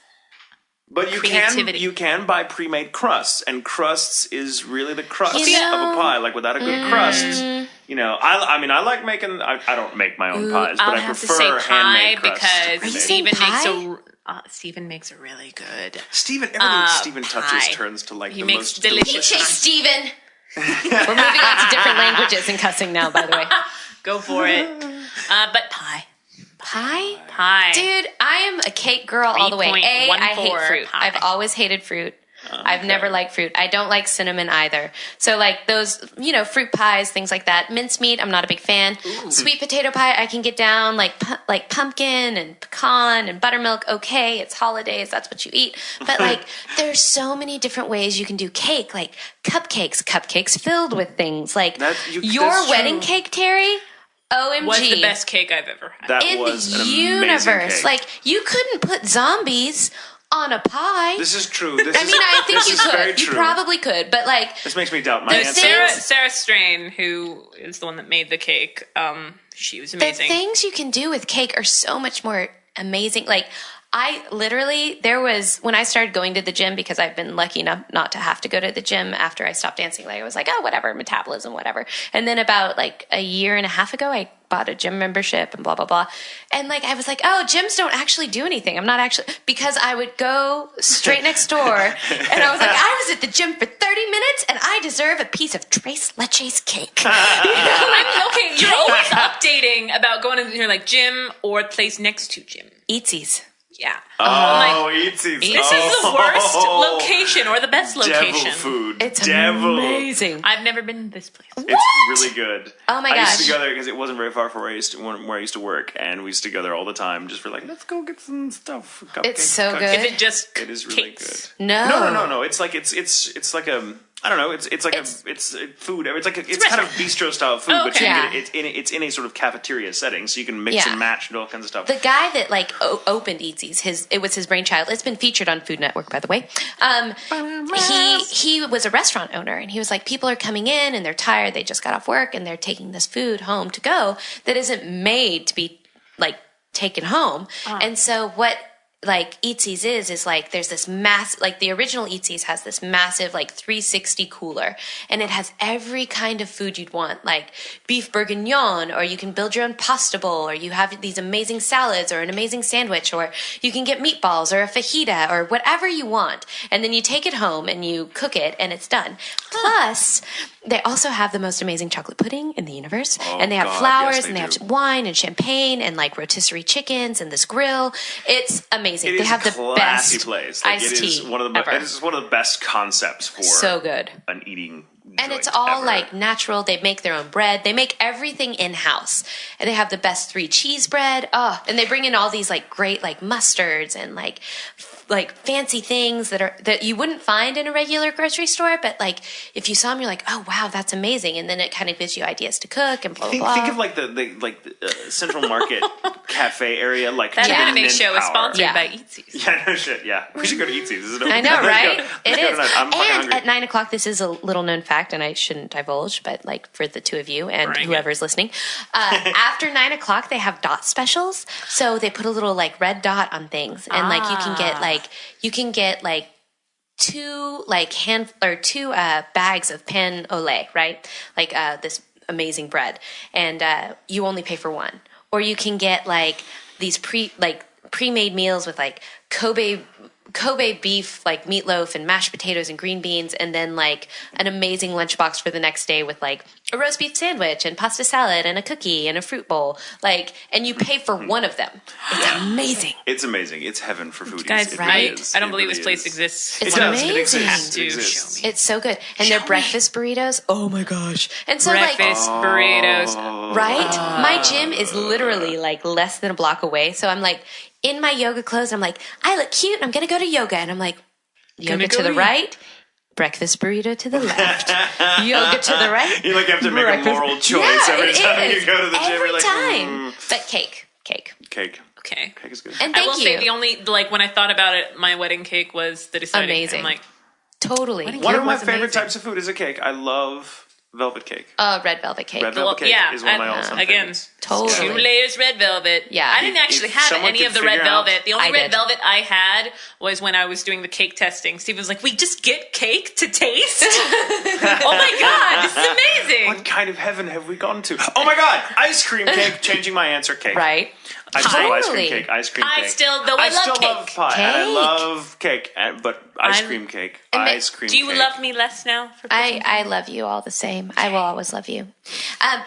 But you creativity. can buy pre-made crusts, and crusts is really the crust You know- of a pie. Like without a good crust, I like making. I don't make my own pies, but I'll I have to prefer say pie handmade crusts. because Are you saying Steven makes a really good. Steven, everything Steven pie. touches turns to like He the makes most delicious Chase Steven. We're moving on to different languages and cussing now, by the way. Go for it. But pie. Pie? Dude, I am a cake girl all the way. I hate fruit. pie. I've always hated fruit. I've never liked fruit. I don't like cinnamon either. So like those, fruit pies, things like that. Mincemeat, I'm not a big fan. Sweet potato pie, I can get down. Like pumpkin and pecan and buttermilk. Okay, it's holidays. That's what you eat. But like, there's so many different ways you can do cake. Like cupcakes filled with things. Like your that's wedding true. cake, Terry. OMG. Was the best cake I've ever had. That in was the an amazing universe. cake. Like, you couldn't put zombies on a pie. This is true. I think you very could. You true. probably could. But, like, This makes me doubt my There's answer. Sarah Strain, who is the one that made the cake, she was the amazing. things you can do with cake are so much more amazing. Like, when I started going to the gym, because I've been lucky enough not to have to go to the gym after I stopped dancing, like I was like, oh, whatever, metabolism, whatever. And then about like a year and a half ago, I bought a gym membership and blah, blah, blah. And like, I was like, oh, gyms don't actually do anything. I'm not actually, because I would go straight next door and I was like, I was at the gym for 30 minutes and I deserve a piece of Tres Leches cake. I mean, okay, you're always updating about going to of you're like gym or place next to gym. Eatsies. Yeah. Eatsies. This is the worst location or the best location. Devil food. It's Devil. amazing. I've never been to this place. It's really good. Oh my I used gosh. to go there because it wasn't very far from where I used to work, and we used to go there all the time just for like, let's go get some stuff. It's so good. Is it just It is really cakes? good. No. It's like it's like a. I don't know. It's food. It's kind of bistro style food, but you okay. can get it's in a sort of cafeteria setting, so you can mix and match and all kinds of stuff. The guy that like opened Eatsies, it was his brainchild. It's been featured on Food Network, by the way. He was a restaurant owner, and he was like, people are coming in and they're tired. They just got off work and they're taking this food home to go that isn't made to be like taken home. And so what like Eatsies is like there's this like the original Eatsies has this massive like 360 cooler, and it has every kind of food you'd want, like beef bourguignon, or you can build your own pasta bowl, or you have these amazing salads or an amazing sandwich, or you can get meatballs or a fajita or whatever you want, and then you take it home and you cook it and it's done. Plus they also have the most amazing chocolate pudding in the universe, and they have flowers, yes, and they have wine and champagne and like rotisserie chickens and this grill. It's amazing. It They is have a the classy best place. Like, iced it is tea one of the ever. it is one of the best concepts for So good. an eating. And it's joint all ever. like natural. They make their own bread. They make everything in house, and they have the best 3 cheese bread. Oh, and they bring in all these like great like mustards and like fancy things that you wouldn't find in a regular grocery store. But like if you saw them, you're like, oh wow, that's amazing. And then it kind of gives you ideas to cook and blah blah blah. Think of like the Central Market cafe area, like That hidden anime in show is power. sponsored Yeah. by Eatsies. Yeah, no shit. Yeah, we should go to Eatsies. Is it open? I know, right? It Let's go is. tonight. I'm fucking And hungry. at 9:00, this is a little known fact, and I shouldn't divulge, but like for the two of you and Bring it. whoever's listening, after 9:00 they have dot specials. So they put a little like red dot on things, and like you can get like two bags of pain au lait, right? Like this amazing bread, and you only pay for one. Or you can get like these pre-made meals with like Kobe beef, like meatloaf and mashed potatoes and green beans, and then like an amazing lunchbox for the next day with like a roast beef sandwich and pasta salad and a cookie and a fruit bowl. Like, and you pay for one of them. It's amazing. It's amazing. It's heaven for foodies. Guys, It right? really is. I don't It believe really this place is. exists. It's It does. It amazing. exists. Have It to exists. show me. It's so good. And their breakfast burritos, oh my gosh. And so Breakfast burritos. right? My gym is literally like less than a block away. So I'm like in my yoga clothes. I'm like, I look cute. I'm going to go to yoga. And I'm like, yoga to the right, breakfast burrito to the left, yoga to the right. You like have to make a moral choice every time you go to the gym. Every You're like, time. But cake. Cake. Okay. Cake is good. And I thank will you. say the only like when I thought about it, my wedding cake was the deciding. Amazing. I'm like, Totally. One of my was favorite amazing. types of food is a cake. I love velvet cake. Red velvet cake. Red velvet cake yeah, is one of my all-time again, favorites. Totally. 2 layers red velvet. Yeah. I didn't actually If have someone any could of the red figure out- velvet. The only I red did. velvet I had was when I was doing the cake testing. Steve was like, "We just get cake to taste." Oh my god, this is amazing! What kind of heaven have we gone to? Oh my god! Ice cream cake. Changing my answer. Cake. Right? I still love ice cream Totally. cake. Ice cream I cake. still- though I love still cake. love pie. And I Cake. love cake, but ice I'm- cream cake. ma- Ice cream. Do you cake. love me less now? For I love you all the same. I will always love you.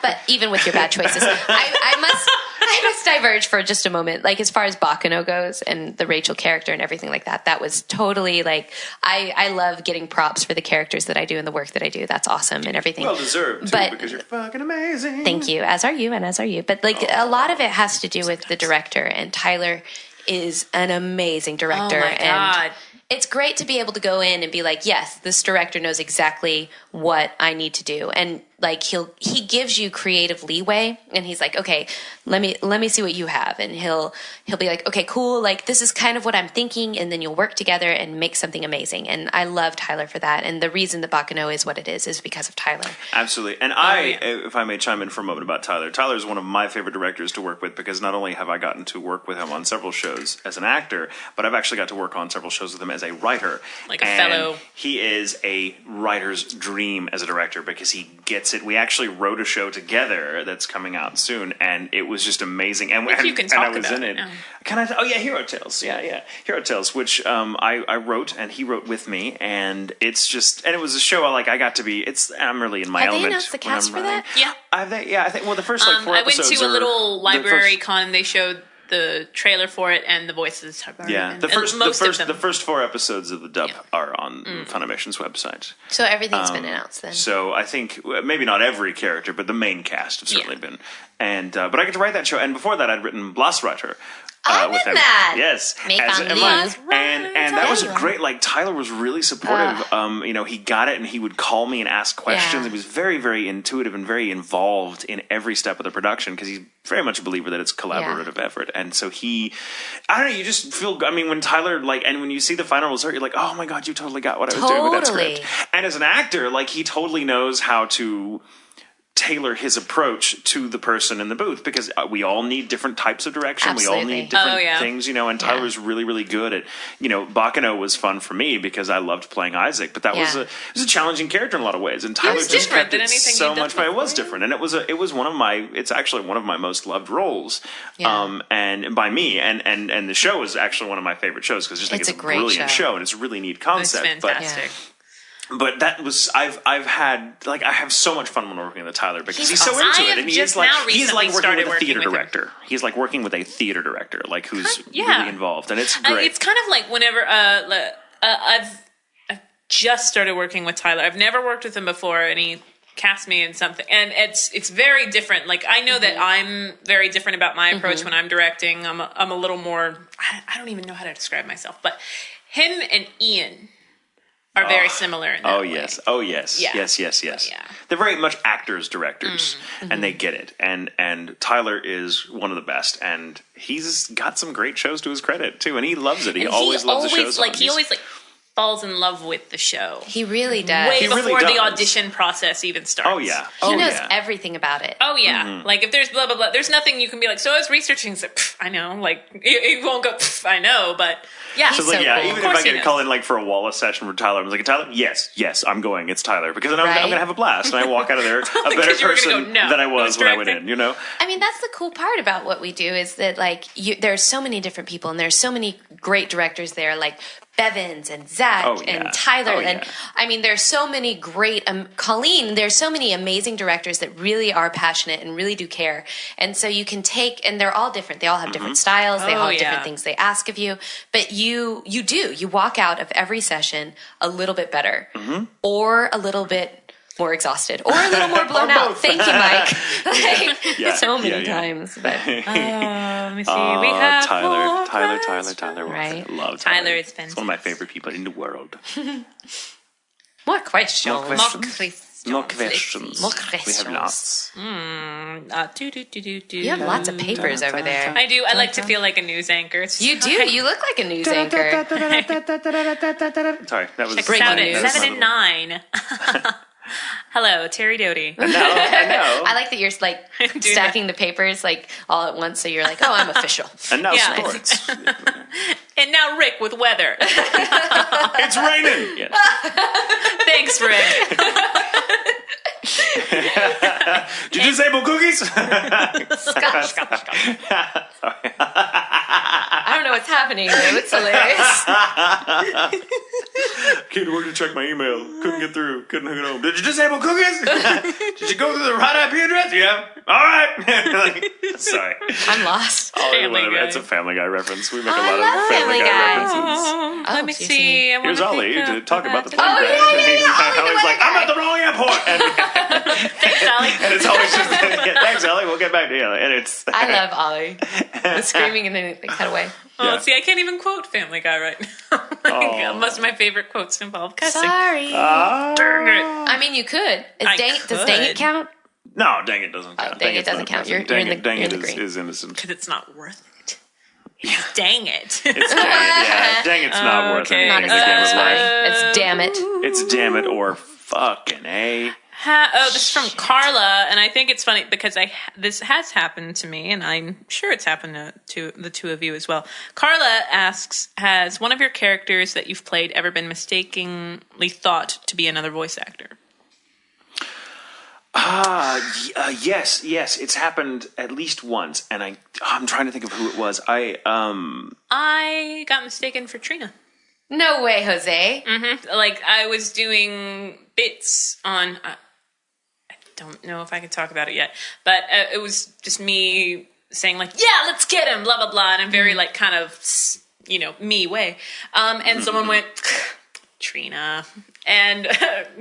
But even with your bad choices, I must diverge for just a moment. Like as far as Bakano goes and the Rachel character and everything like that, that was totally like, I love getting props for the characters that I do and the work that I do. That's awesome and everything. Well deserved too, But- because you're fucking amazing. Thank you, as are you, and as are you. But like a lot of it has to do with the director, and Tyler is an amazing director. Oh my God. And it's great to be able to go in and be like, yes, this director knows exactly what I need to do. And like he gives you creative leeway, and he's like, okay, let me see what you have. And he'll be like, okay, cool, like this is kind of what I'm thinking, and then you'll work together and make something amazing. And I love Tyler for that. And the reason that Bakano is what it is because of Tyler. Absolutely. And if I may chime in for a moment about Tyler, Tyler is one of my favorite directors to work with, because not only have I gotten to work with him on several shows as an actor, but I've actually got to work on several shows with him as a writer. Like a And fellow- He is a writer's dream as a director, because he gets it. We actually wrote a show together that's coming out soon, and it was just amazing. And, If you can and talk I was about in it it. now. Can I? Oh yeah, Hero Tales. Yeah, Hero Tales, which I wrote and he wrote with me, and it's just, and it was a show I got to be. I'm really in my Have they element. announced the when I'm cast for writing. that? Yeah. I think. Well, the first like 4 I went episodes. to a little library first, con. They showed the trailer for it and the voices. Have already yeah, been- the first, and the most of first, them. the first 4 episodes of the dub are on Funimation's website. So everything's been announced then. So I think maybe not every character, but the main cast have certainly been. And but I get to write that show. And before that, I'd written Blosswriter. I'm with in him. that. Yes, Make as on am Lee. I. and that was Yeah, you are. great. Like Tyler was really supportive. He got it, and he would call me and ask questions. Yeah. He was very, very intuitive and very involved in every step of the production because he's very much a believer that it's collaborative effort. And so I don't know. You just feel. I mean, when Tyler and when you see the final result, you're like, oh my god, you totally got what I was doing with that Totally. script. And as an actor, he totally knows how to tailor his approach to the person in the booth because we all need different types of direction. Absolutely. We all need different things, and Yeah. Tyler's really, really good at, Bakano was fun for me because I loved playing Isaac, but that was Yeah. it was a challenging character in a lot of ways. And Tyler was just different kept than it anything so you'd done much, but it was before. different. And it's actually one of my most loved roles. Yeah. And by me, and the show is actually one of my favorite shows because I just think It's it's a a great brilliant show and it's a really neat It's concept. fantastic. But that was I've had I have so much fun when working with Tyler because he's so awesome. into I it have and just he's like now he's like recently working started with a working theater with him. director. He's like working with a theater director who's Yeah. really involved and it's great. It's kind of like whenever I've just started working with Tyler. I've never worked with him before, and he cast me in something, and it's very different. Like I know that I'm very different about my approach when I'm directing. I'm a little more. I don't even know how to describe myself, but him and Ian are very similar in that way. Oh yes. Yeah. Yes. Yeah. They're very much actors, directors, and they get it. And Tyler is one of the best, and he's got some great shows to his credit too, and he loves it. He And always loves the shows. he always falls in love with the show He really does. way He really before the does. audition process even starts. Oh yeah. He Oh knows yeah. everything about it. Oh yeah, like if there's blah blah blah, there's nothing you can be like. So I was reaching, it's like, I know, like it won't go. I know, but yeah, He's So so yeah, cool. even Of if I course he get knows. called in for a Wallace session for Tyler, I was like, Tyler, yes, I'm going. It's Tyler because then I'm Right? going to have a blast, and I walk out of there a better Because you were gonna person go, no, than I was who's when I went directing? in. I mean, that's the cool part about what we do is that there's so many different people and there's so many great directors there, like Bevins and Zach Oh, yeah. and Tyler. Oh, And yeah. I mean, there's so many great, Colleen, there's so many amazing directors that really are passionate and really do care. And so you can and they're all different. They all have different styles. They all Oh, have yeah. different things they ask of you. But you walk out of every session a little bit better or a little bit more exhausted or a little more blown out. both. Thank you, Mike. Yeah, So many yeah. times. But let me see. We have Tyler, more Right. I love Tyler. Tyler is He's one of my favorite people in the world. more questions. More questions. More More questions. More We have questions. lots. You have lots of papers over there. I do. I like to feel like a news anchor. It's You do. You look like a news anchor. Sorry, that was Breaking Shout news. it. 7 and 9. Hello, Terri Doty. I know. I like that you're stacking the papers all at once, so you're like, oh, I'm official. And now Yeah. sports. And now Rick with weather. It's raining. Yes. Thanks, Rick. Did you disable cookies? I don't know what's happening, though. It's hilarious. Came to work to check my email. Couldn't get through. Couldn't hook it home. Did you disable cookies? Did you go through the right IP address? Yeah. All right. Sorry. I'm lost. Family Guy. It's a Family Guy reference. We make Oh, a lot I love of Family Family Guy Guy. references. Oh, let me excuse see. me. I wanna Here's Ollie think to of talk about the that. plane yeah, crash. yeah, And yeah. Ollie, Ollie's the like, I'm at the wrong airport. And Thanks, Ollie. it's always just, thanks, Ollie. We'll get back to you. And it's. I love Ollie. The screaming and then they cut away. Oh, Yeah. see, I can't even quote Family Guy right now. Most of my favorite quotes involve cussing. Sorry. Darn it. I mean, you could. I Does dang it could. count? No, dang it doesn't count. Oh, dang it doesn't count. You're in the Dang it green. is innocent. Because it's not worth it. Dang it. It's dang it. Yeah, dang it's not worth Okay. anything Not in as the game of life. It's damn it. It's damn it or fucking A. This is from Carla, and I think it's funny because this has happened to me, and I'm sure it's happened to the two of you as well. Carla asks, has one of your characters that you've played ever been mistakenly thought to be another voice actor? Yes, it's happened at least once, and I'm trying to think of who it was. I got mistaken for Trina. No way, Jose. Like, I was doing bits on... I don't know if I can talk about it yet, but it was just me saying, like, yeah, let's get him, blah, blah, blah, and I'm very, like, kind of, me way. And someone went, Trina. And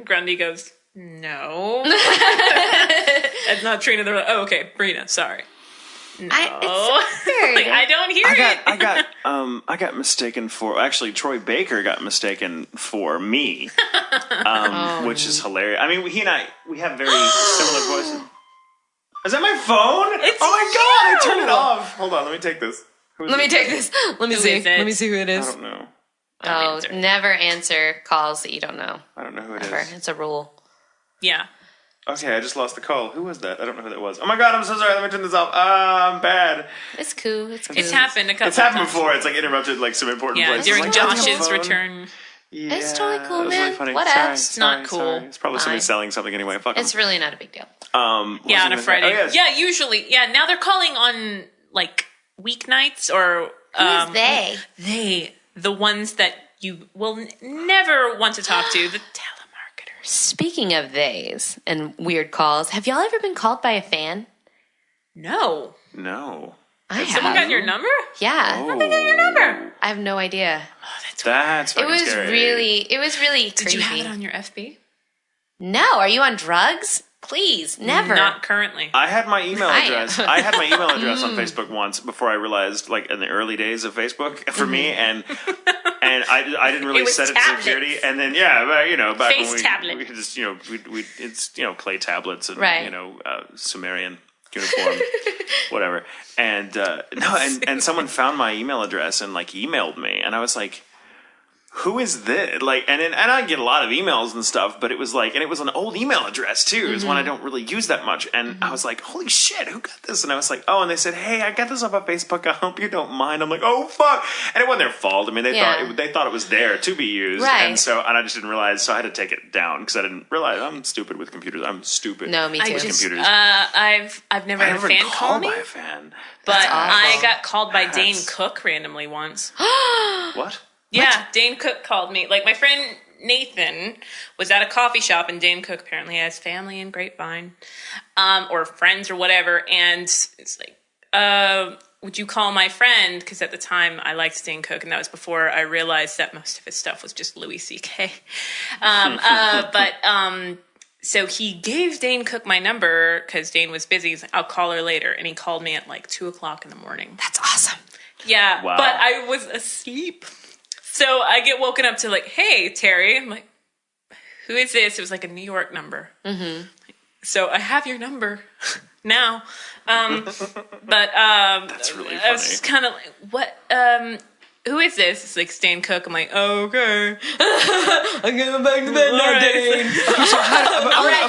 Grundy goes... No. It's not Trina. They're like, oh, okay, Brina, sorry. No. It's weird. Like, I don't hear it. I got mistaken for, actually, Troy Baker got mistaken for me, which is hilarious. I mean, he and I, we have very similar voices. Is that my phone? It's oh my God, I turned it off. Hold on, let me take this. Let me take this. Let me see. is it? Let me see who it I is. don't know. Oh, never answer calls that you don't know. I don't know who it Ever. is. It's a rule. Yeah. Okay, I just lost the call. Who was that? I don't know who that was. Oh my God, I'm so sorry. Let me turn this off. I'm bad. It's cool. It's cool. It's happened a couple It's happened times. before. It's like interrupted like some important Yeah, places. during Like, oh, Josh's phone. return. Yeah, It's totally cool, that was man. Really funny. What Sorry, else? It's not sorry, cool. sorry. It's probably somebody Fine. selling something anyway. Fuck 'em. It's really not a big deal. What was Yeah, I on a gonna say? Friday. Oh, yes. Yeah, usually. Yeah, now they're calling on, like, weeknights or... Who is they? They. The ones that you will never want to talk to. The telemarketers. Speaking of theys and weird calls, have y'all ever been called by a fan? No. No. I Someone have. got your number? Yeah. Oh, Your number. I have no idea. that's It fucking was scary. really crazy. Did you have it on your FB? No, are you on drugs? Please, never. Not currently. I had my email I address. am. I had my email address on Facebook once before I realized, like in the early days of Facebook for me, and I didn't really It was set it to tablets. security. And then back Face when tablet. we could just we it's clay tablets and Right. Sumerian uniform, whatever. And and someone found my email address and like emailed me, and I was like, who is this? Like, and I get a lot of emails and stuff, but it was like, and it was an old email address too. It's one I don't really use that much. And I was like, holy shit, who got this? And I was like, oh, and they said, hey, I got this off of Facebook. I hope you don't mind. I'm like, oh fuck. And it wasn't their fault. I mean, they thought it was there to be used. Right. And I just didn't realize. So I had to take it down because I didn't realize I'm stupid with computers. I'm stupid. No, me too. with computers. I've never had a fan call me, by a fan. but awesome. I got called by Dane That's- Cook randomly once. What? Yeah, Dane Cook called me. Like, my friend Nathan was at a coffee shop, and Dane Cook apparently has family in Grapevine, or friends or whatever, and it's like, would you call my friend? Because at the time I liked Dane Cook, and that was before I realized that most of his stuff was just Louis C.K. So he gave Dane Cook my number because Dane was busy. He's like, I'll call her later. And he called me at like 2:00 in the morning. That's awesome. Yeah, Wow. but I was asleep. So I get woken up to like, hey, Terry. I'm like, who is this? It was like a New York number. Mm-hmm. So I have your number now. That's really funny. I was just kind of like, what? Who is this? It's like Dane Cook. I'm like, oh, okay. I'm going back to bed now, All right. Dane.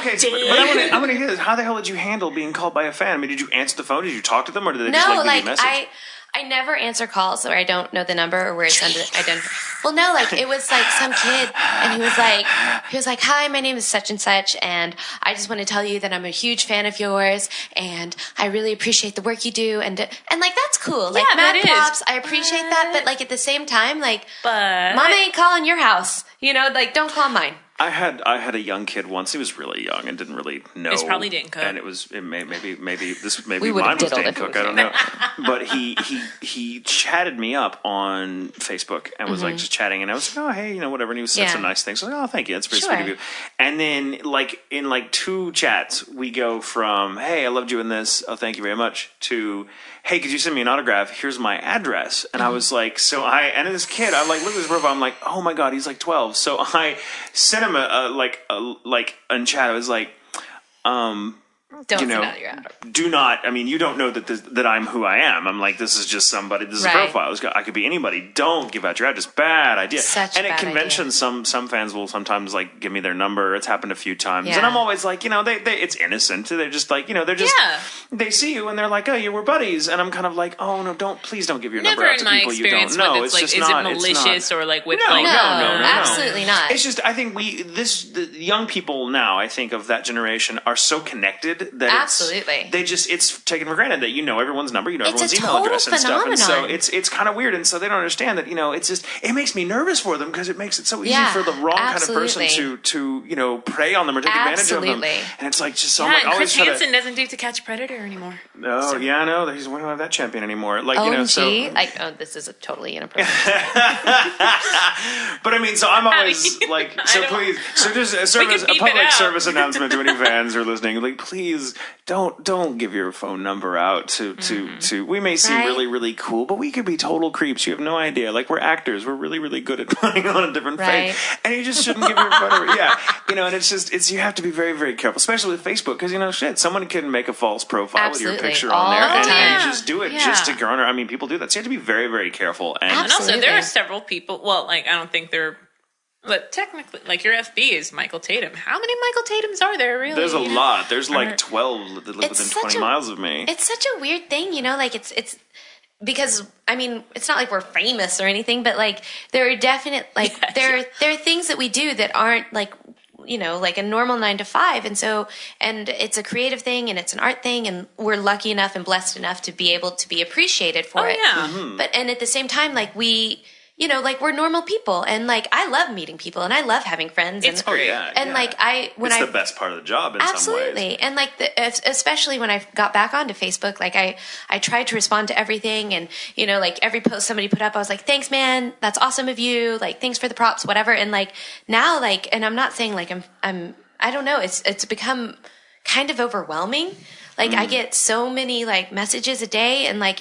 Okay, so, but I want to hear this. How the hell did you handle being called by a fan? I mean, did you answer the phone? Did you talk to them, or did they just No, leave like you a message? I never answer calls where I don't know the number or where it's under identified. Well, no, like it was like some kid, and he was like, "Hi, my name is such and such, and I just want to tell you that I'm a huge fan of yours, and I really appreciate the work you do, and like that's cool. Like Yeah, mad that is. props, I appreciate that, but like at the same time, like, But Mama ain't calling your house, like don't call mine. I had a young kid once. He was really young and didn't really know. It's probably Dane Cook. And maybe We would mine have was diddled Dane if it Cook. was I don't know. But he chatted me up on Facebook and was like just chatting, and I was like, oh hey, whatever. And he was said Yeah. some nice things. I was like, oh thank you, that's very Sure. sweet of you. And then like in like 2 chats, we go from hey, I loved you in this. Oh thank you very much to hey, could you send me an autograph? Here's my address. And I was like, and this kid, I like look at his profile. I'm like, oh my god, he's like 12. So I sent him in chat. I was like, Don't you know, send out your ad. do not. I mean, you don't know that I'm who I am. I'm like, this is just somebody. This is a Right. profile. I could be anybody. Don't give out your address. Bad idea. Such and a at bad conventions, some fans will sometimes like give me their number. It's happened a few times, Yeah. and I'm always like, they it's innocent. They're just like, they're just they see you and they're like, oh, you were buddies, and I'm kind of like, oh no, please don't give your number Never out in to my people you experience don't know. when it's like, just is not, it malicious or like with No, like no, absolutely not. It's just I think the young people now, I think of that generation, are so connected that Absolutely. it's taken for granted that everyone's number, It's everyone's a email total address and stuff, and so phenomenon. it's kind of weird, and so they don't understand that it's just it makes me nervous for them because it makes it so easy Yeah, for the wrong kind of person absolutely. to prey on them or take advantage of them, Absolutely. and it's like just so yeah, I'm like and always Chris try Hansen to. doesn't do To Catch a Predator anymore. Oh yeah, I know. We don't have that champion anymore. Like OMG. This is a totally inappropriate. But I mean, so I'm always like, so I don't- please, so just a can beep it public out. service announcement to any fans who are listening. Like, please don't give your phone number out to. We may seem Right. really really cool, but we could be total creeps. You have no idea. Like we're actors. We're really really good at putting on a different Right. face, and you just shouldn't give your phone number. Yeah, and it's you have to be very very careful, especially with Facebook, because someone can make a false profile with your Absolutely. picture All on there, the and time. you just do it Yeah. just to garner. I mean, people do that, so you have to be very very careful. And And also, Absolutely. there are several people. Well, like I don't think they're, but technically, like your FB is Michael Tatum. How many Michael Tatums are there really? there's a You know? lot. There's like Or- 12 that live It's within such 20 miles of me. It's such a weird thing, like it's because I mean it's not like we're famous or anything, but like there are definite like Yeah, there are things that we do that aren't like like a normal 9 to 5, and it's a creative thing and it's an art thing, and we're lucky enough and blessed enough to be able to be appreciated for Oh it. yeah. But and at the same time, like we like we're normal people, and like I love meeting people and I love having friends. It's and, great. And like it's the best part of the job in some ways. Absolutely. And like especially when I got back onto Facebook, like I tried to respond to everything, and like every post somebody put up, I was like, thanks man, that's awesome of you, like thanks for the props, whatever. And like now, like, and I'm not saying like I don't know, it's become kind of overwhelming. Like I get so many like messages a day, and like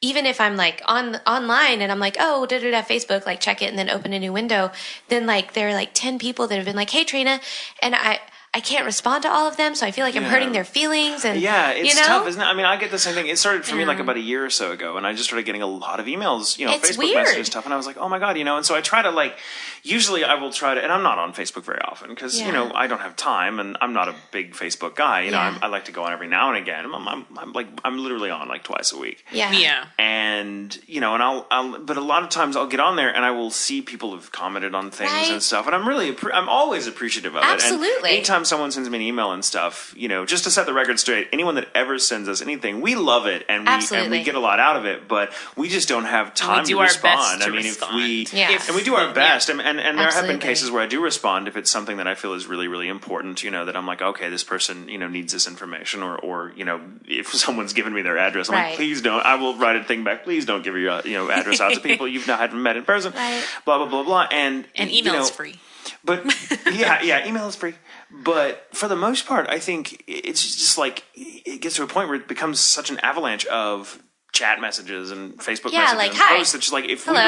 even if I'm like online and I'm like, oh, Facebook, like check it and then open a new window, then like there are like 10 people that have been like, hey Trina, and I can't respond to all of them, so I feel like I'm hurting their feelings. And Yeah, it's tough, isn't it? I mean, I get the same thing. It started for me like about a year or so ago, and I just started getting a lot of emails, It's Facebook weird. messages and stuff, and I was like, oh my God, and so I try to like, usually I will try to, and I'm not on Facebook very often because, Yeah. I don't have time, and I'm not a big Facebook guy, Yeah. I like to go on every now and again. I'm literally on like twice a week. Yeah. Yeah. And and I'll but a lot of times I'll get on there and I will see people have commented on things Right. and stuff, and I'm always appreciative of it. Absolutely. And anytime someone sends me an email and stuff, just to set the record straight, anyone that ever sends us anything, we love it and we Absolutely. get a lot out of it, but we just don't have time do to our respond. best to I mean, respond. Yeah. and we do our best, and there have been Absolutely. cases where I do respond if it's something that I feel is really really important. That I'm like, okay, this person needs this information, or if someone's given me their address, I'm Right. like, please don't. I will write a thing back. Please don't give your address out to people you've not haven't met in person. Right. Blah blah blah blah. And email is free. But yeah, email is free. But for the most part, I think it's just like it gets to a point where it becomes such an avalanche of chat messages and Facebook Yeah, messages like, and hi. posts. It's just like if Hello.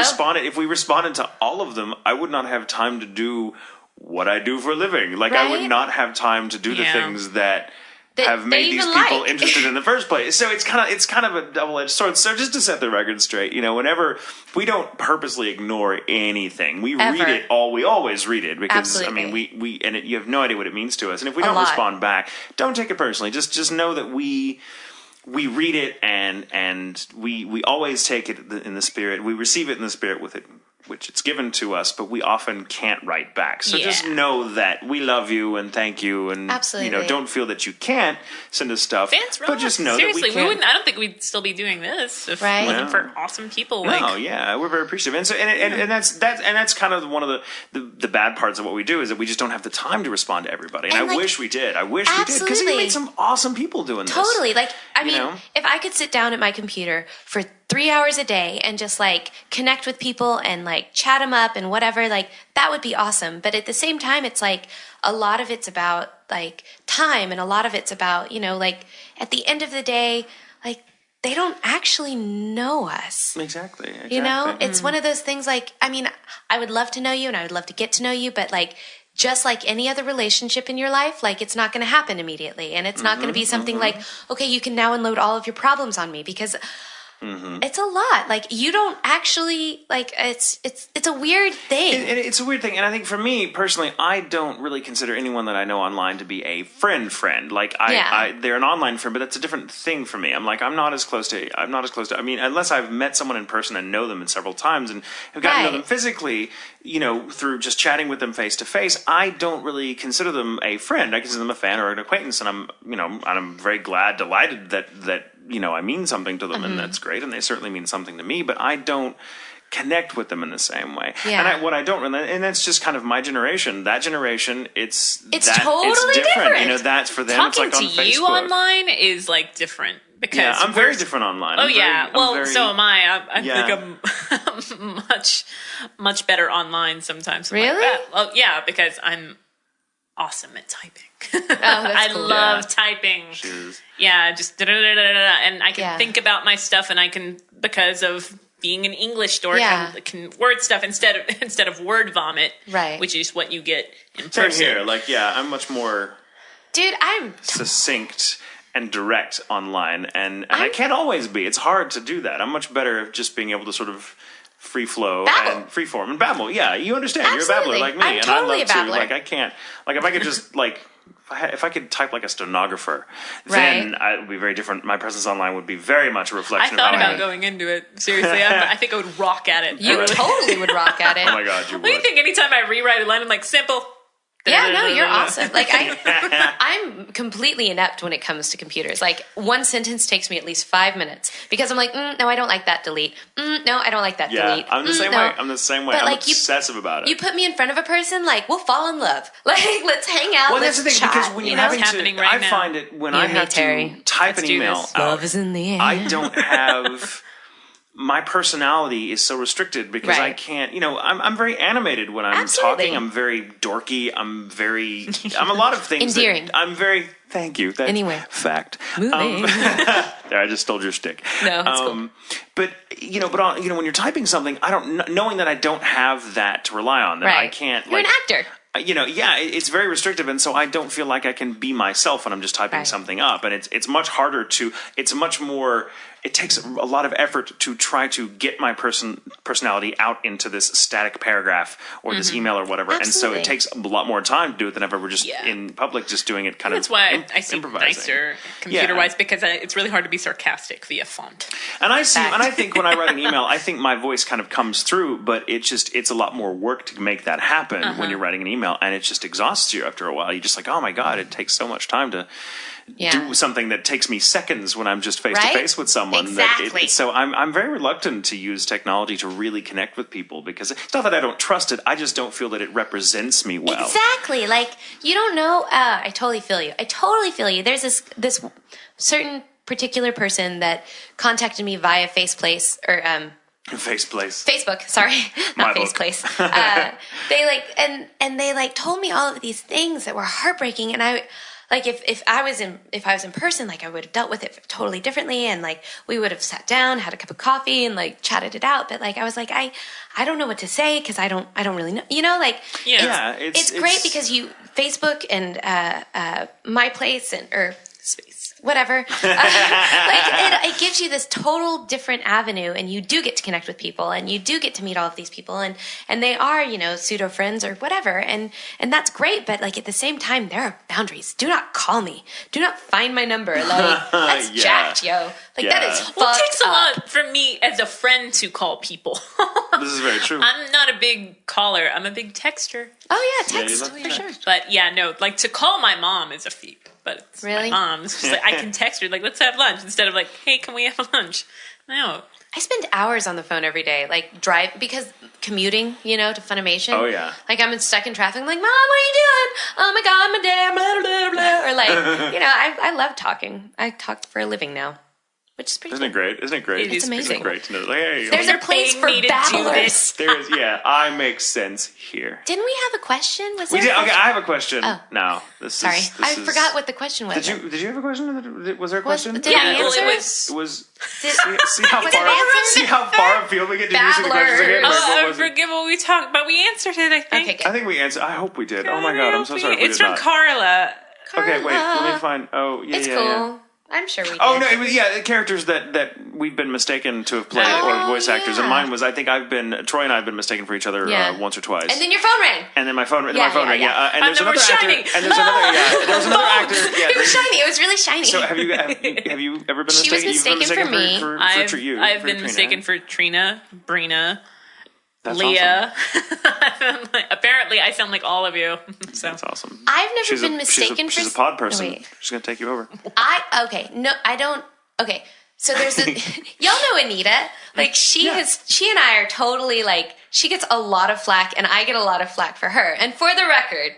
we responded to all of them, I would not have time to do what I do for a living. Like I would Right. not have time to do the Yeah. things that That have they made these even people like. interested in the first place. So it's kind of a double-edged sword. So just to set the record straight, whenever we don't purposely ignore anything, we Ever. read it all. We always read it because Absolutely. I mean we you have no idea what it means to us. And if we A don't lot. respond back, don't take it personally. Just know that we read it and we always take it in the spirit. We receive it in the spirit with it, which it's given to us, but we often can't write back. So just Yeah. know that we love you and thank you, and Absolutely. don't feel that you can't send us stuff. Fans but just know seriously, that we can't. wouldn't. I don't think we'd still be doing this if Right. it wasn't No. for awesome people. No, Like, yeah, we're very appreciative, and so and that's kind of one of the bad parts of what we do is that we just don't have the time to respond to everybody. And And, I like, wish we did. I wish we did because we absolutely. meet some awesome people doing this. Totally. Like, I mean, know? if I could sit down at my computer for 3 hours a day and just like connect with people and like chat them up and whatever, like that would be awesome. But at the same time, it's like a lot of it's about like time, and a lot of it's about, like at the end of the day, like they don't actually know us. Exactly. It's one of those things like, I mean, I would love to know you and I would love to get to know you, but like just like any other relationship in your life, like it's not going to happen immediately. And it's not going to be something like, okay, you can now unload all of your problems on me, because it's a lot. Like, you don't actually, like, it's a weird thing. It's a weird thing. And I think for me personally, I don't really consider anyone that I know online to be a friend. Like, they're an online friend, but that's a different thing for me. I'm not as close to, I mean, unless I've met someone in person and know them several times and have gotten to know them physically, through just chatting with them face to face, I don't really consider them a friend. I consider them a fan or an acquaintance. And I'm very delighted that I mean something to them, and that's great, and they certainly mean something to me, but I don't connect with them in the same way. Yeah. And that's just kind of my generation. That generation, it's totally different. That's for them. Talking it's like on to you Facebook. online is like different. Because yeah, I'm very different online. So am I. I think I'm much better online sometimes. Really? Well, yeah, because I'm awesome at typing. That's cool. love typing. Yeah, just and I can think about my stuff, and I can, because of being an English dork, I can word stuff instead of word vomit, right? Which is what you get in Same person. here. I'm much more succinct and direct online, and I can't always be. It's hard to do that. I'm much better at just being able to sort of free flow and free form and babble. Yeah, you understand. Absolutely. You're a babbler like me, I'm totally and I love a babbler. to. I can't. If I could just if I could type like a stenographer, then it would be very different. My presence online would be very much a reflection. I thought about going into it. Seriously, I think I would rock at it. You totally would rock at it. Oh my god, you would. What do you think? Anytime I rewrite a line, I'm like, simple. Yeah, no, you're awesome. Like, I'm completely inept when it comes to computers. Like, one sentence takes me at least 5 minutes because I'm like, no, I don't like that. Delete. No, I don't like that. Delete. I'm the same way. I'm the same way. But, I'm like, obsessive about it. You put me in front of a person, like, we'll fall in love. Like, let's hang out. Well, let's that's the thing, chat, because when you're having happening to, right I now. find it when You I and me, have Terry. to type Let's an do email this. out, Love is in the air. I don't have. My personality is so restricted because I can't, I'm very animated when I'm Absolutely. talking. I'm very dorky. I'm a lot of things. Endearing. Thank you. That's Anyway. fact. Moving. There, I just stole your stick. No, it's cool. But, when you're typing something, knowing that I don't have that to rely on, that I can't. You're an actor. It's very restrictive, and so I don't feel like I can be myself when I'm just typing something up, and it's much harder it takes a lot of effort to try to get my personality out into this static paragraph or this email or whatever, Absolutely. and so it takes a lot more time to do it than if I were just in public, just doing it kind That's of why I seem improvising. nicer computer-wise, because it's really hard to be sarcastic via font. And I think when I write an email, I think my voice kind of comes through, but it's a lot more work to make that happen when you're writing an email, and it just exhausts you after a while. You're just like, oh my god, it takes so much time to do something that takes me seconds when I'm just face to face with someone. Exactly. So I'm very reluctant to use technology to really connect with people, because it's not that I don't trust it. I just don't feel that it represents me well. Exactly. Like, you don't know. I totally feel you. There's this certain particular person that contacted me via Facebook. Sorry, not Faceplace. They told me all of these things that were heartbreaking, and I. Like, if I was in person, like, I would have dealt with it totally differently, and like we would have sat down, had a cup of coffee, and like chatted it out. But like I was like, I don't know what to say because I don't really know. It's great because Facebook and My Place or Space, whatever. It gives you this total different avenue, and you do get to connect with people, and you do get to meet all of these people, and they are, pseudo friends or whatever, and that's great. But like at the same time, there are boundaries. Do not call me. Do not find my number. Like, that's jacked, yo. Like that is fucked Well, it takes a up. lot for me as a friend to call people. This is very true. I'm not a big caller. I'm a big texter. Oh yeah, text you love for text. sure. But yeah, no, like to call my mom is a feat. But it's Really? my mom. It's just like I can text her like, let's have lunch, instead of like, hey, can we have a lunch? No. I spend hours on the phone every day, like because commuting, to Funimation. Oh, yeah. Like I'm stuck in traffic. I'm like, Mom, what are you doing? Oh my God, my dad, blah, blah, blah. Or like, I love talking. I talk for a living now. which is pretty Isn't it cool. great? Isn't it great? It is amazing. Isn't it great to know? Like, hey, There's a place paying for me to do babblers. this. there is. Yeah, I make sense here. Didn't we have a question? Was We there did. a Okay, question? I have a question. Oh. Now, Sorry, I forgot what the question was. Did you have a question? Was there a question? did Yeah, we well, answer? it was. It was. Did- See how Was it far. answered? See how far afield we get. Did you see the questions again? Babblers. Like, what I was it? forget what we talked, but we answered it. I think. Okay, good. I think we answered. I hope we did. Oh my god, I'm so sorry. It's we did from not. Carla. Okay, wait. Let Carla. me find. Oh, yeah, It's yeah, cool. yeah. I'm sure we did. Oh no! It was, yeah, characters that we've been mistaken to have played Oh, or voice actors, and yeah. mine was Troy and I have been mistaken for each other Yeah. once or twice. And then your phone rang. And then my phone, Yeah, rang. yeah. And there's And then another we're actor. shiny. And there's another. Yeah, there was another actor. Yeah. It was shiny. It was really shiny. So have you ever been She was mistaken? You've been mistaken for me. for I've for been Trina. mistaken for Trina, Brina, That's Leah. Apparently, I sound like all of you. So That's awesome. I've never She's been mistaken she's for. a pod person. Oh, wait. She's gonna take you over. I don't. Okay, so there's a y'all know Anita. Like she and I are totally like she gets a lot of flack and I get a lot of flack for her. And for the record,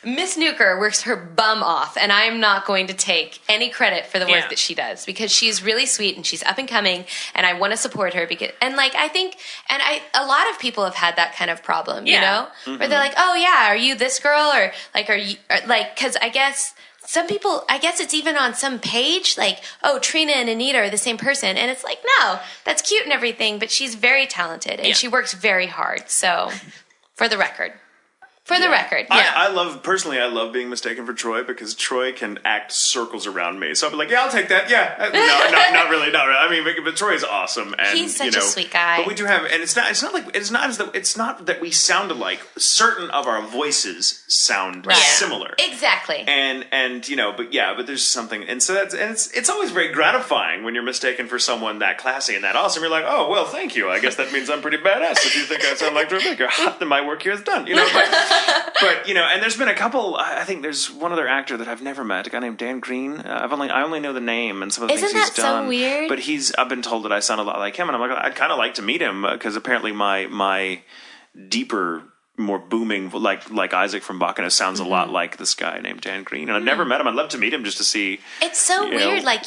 Miss Nuker works her bum off, and I'm not going to take any credit for the work Yeah. that she does because she's really sweet and she's up and coming, and I want to support her because I think a lot of people have had that kind of problem, you Yeah. know, where they're like, oh yeah, are you this girl or like are you or, like because I guess. Some people, I guess it's even on some page, like, oh, Trina and Anita are the same person. And it's like, no, that's cute and everything, but she's very talented and Yeah. she works very hard. So, for the record. For the record, I yeah. love being mistaken for Troy because Troy can act circles around me. So I'll be like, yeah, I'll take that. Yeah, no, not really. I mean, but Troy's awesome, and He's such a sweet guy. But we do have, and it's not that we sound alike. Certain of our voices sound Right. similar. Exactly. And but there's something, and so it's always very gratifying when you're mistaken for someone that classy and that awesome. You're like, oh well, thank you. I guess that means I'm pretty badass if you think I sound like Troy Baker. Then my work here is done. But and there's been a couple. I think there's one other actor that I've never met, a guy named Dan Green. I only know the name and some of the Isn't things he's that so done. weird? But I've been told that I sound a lot like him, and I'm like, I'd kind of like to meet him because apparently my deeper, more booming, like Isaac from Bacchus sounds a lot like this guy named Dan Green, and I've never met him. I'd love to meet him just to see. It's so you know, weird. Like, what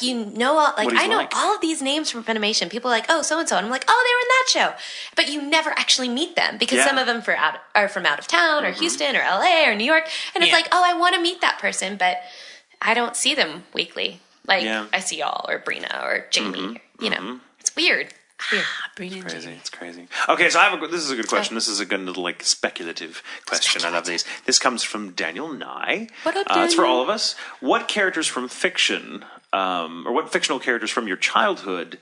he's I know like. all of these names from Funimation. People are like, oh, so and so. And I'm like, oh, they were in that show. But you never actually meet them because Yeah. some of them are from out of town or Houston or LA or New York. And it's Yeah. like, oh, I want to meet that person, but I don't see them weekly. Like, Yeah. I see y'all or Brina or Jamie. You know, it's weird. It's weird. Brina and Crazy, J. it's crazy. Okay, so this is a good question. This is a good little speculative question. I love these. This comes from Daniel Nye. What up, It's for Daniel? all of us. What characters from fiction, or what fictional characters from your childhood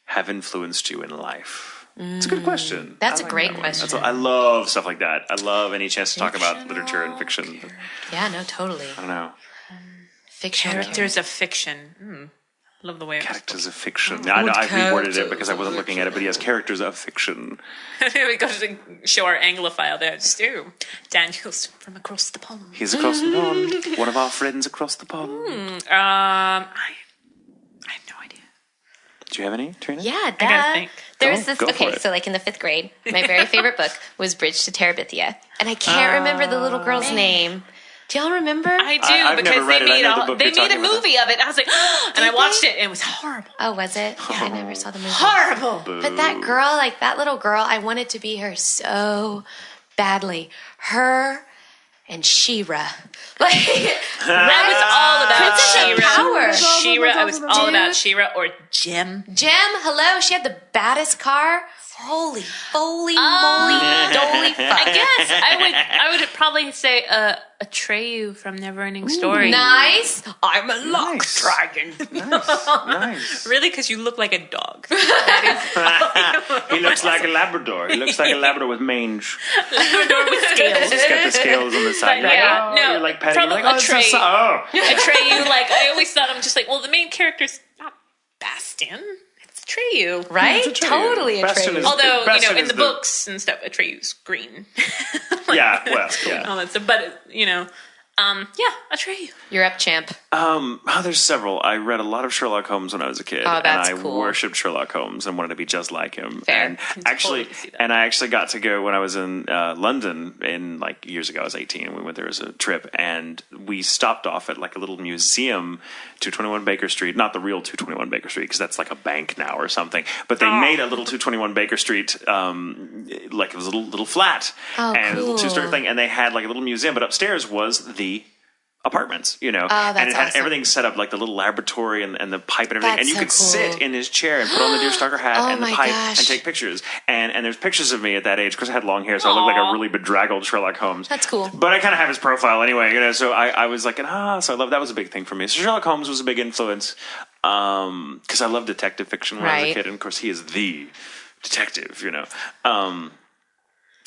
have influenced you in life? It's a good question. That's I a like great that one. question. I love stuff like that. I love any chance to talk about literature and fiction. Yeah, no, totally. I don't know. Fictional Characters of fiction. Love the way it was. Characters of fiction. I know I reworded it because I wasn't looking at it, but he has characters of fiction. We got to show our Anglophile there. Stu. Daniel's from across the pond. He's across the pond. One of our friends across the pond. I have no idea. Do you have any, Trina? Yeah, I gotta think. There's Go this. for Okay, it. so like in the 5th grade, my very favorite book was Bridge to Terabithia, and I can't remember the little girl's name. Do y'all remember? I do I've because never read they it. I made know the book they you're made a talking about. movie of it. I was like, and I Did watched they? it, and it was horrible. Oh, was it? I never saw the movie. Horrible. But that girl, like that little girl, I wanted to be her so badly. Her and She-Ra. Like I was all about Princess of Power. She-Ra. I was all about Dude. She-Ra or Jem. Jem, hello. She had the baddest car. Holy moly, doly fuck. I guess I would probably say Atreyu from Neverending Story. Nice. I'm a luck Nice. dragon. Nice. Really, because you look like a dog. He looks like a Labrador. He looks like a Labrador with mange. Labrador with scales. He's got the scales on the side. You're Yeah, like, oh, no, you're like petting him. probably Like, oh, it's so Atreyu. Atreyu, like I always thought, I'm just like, well, the main character's not Bastion. It's Atreyu, Right? It's Atreyu. Totally Bastion Atreyu. is- Although, Bastion in is the books and stuff, Atreyu's green. Yeah, well, yeah. All that stuff. But, Atreyu. You're up, champ. There's several. I read a lot of Sherlock Holmes when I was a kid, that's and I cool. worshipped Sherlock Holmes and wanted to be just like him. Fair. And Can actually, totally see that. and I actually got to go when I was in London in like years ago. I was 18, and we went there as a trip, and we stopped off at like a little museum, 221 Baker Street. Not the real 221 Baker Street, because that's like a bank now or something. But they made a little 221 Baker Street, like it was a little flat and a little two-story thing, and they had like a little museum, but upstairs was the apartments, and it had awesome. everything set up like the little laboratory and the pipe and everything, That's and you so could cool. sit in his chair and put on the deerstalker hat and the my pipe gosh. and take pictures. And there's pictures of me at that age because I had long hair, so I looked like a really bedraggled Sherlock Holmes. That's cool. But I kind of have his profile anyway, so I was like, so I love that was a big thing for me. So Sherlock Holmes was a big influence because I love detective fiction when I was a Right. kid, and of course he is the detective,